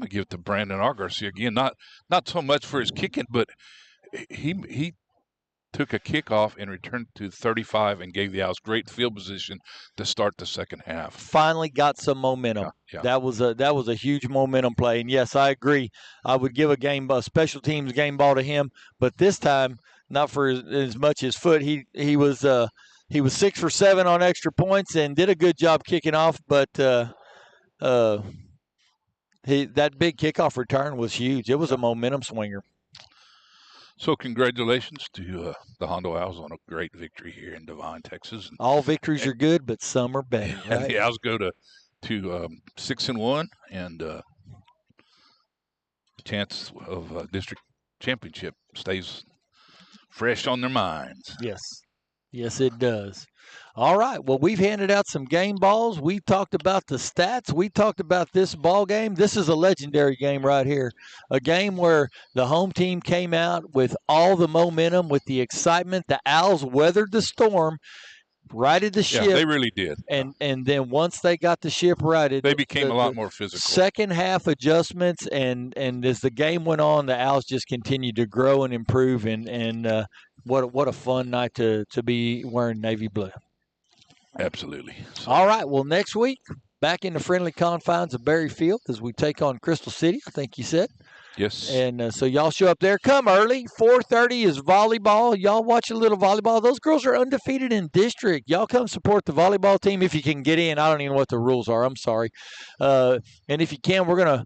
to give it to Brandon R. Garcia again. Not so much for his kicking, but he took a kickoff and returned to 35 and gave the Owls great field position to start the second half. Finally got some momentum. Yeah. That was a huge momentum play. And yes, I agree. I would give a special teams game ball to him, but this time not for as much as Foot. He was 6 for 7 on extra points and did a good job kicking off, but that big kickoff return was huge. It was a momentum swinger. So congratulations to the Hondo Owls on a great victory here in Devine, Texas. All victories are good, but some are better. Right? And the Owls go to 6-1, and chance of district championship stays fresh on their minds. Yes, it does. All right. Well, we've handed out some game balls. We've talked about the stats. We talked about this ball game. This is a legendary game right here. A game where the home team came out with all the momentum, with the excitement. The Owls weathered the storm, righted the ship. Yeah, they really did. And then once they got the ship righted, they became a lot more physical. Second half adjustments, and as the game went on, the Owls just continued to grow and improve. And what a fun night to be wearing navy blue. Absolutely. So. All right. Well, next week, back in the friendly confines of Berry Field as we take on Crystal City, I think you said. Yes. And so y'all show up there. Come early. 4:30 is volleyball. Y'all watch a little volleyball. Those girls are undefeated in district. Y'all come support the volleyball team if you can get in. I don't even know what the rules are. I'm sorry. And if you can, we're going to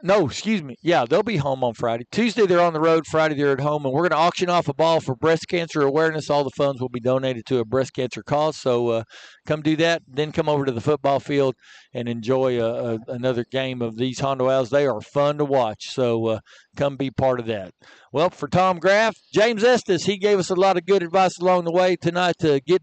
no, excuse me. Yeah, they'll be home on Friday. Tuesday, they're on the road. Friday, they're at home. And we're going to auction off a ball for breast cancer awareness. All the funds will be donated to a breast cancer cause. So come do that. Then come over to the football field and enjoy another game of these Hondo Owls. They are fun to watch. So come be part of that. Well, for Tom Graff, James Estes, he gave us a lot of good advice along the way tonight to get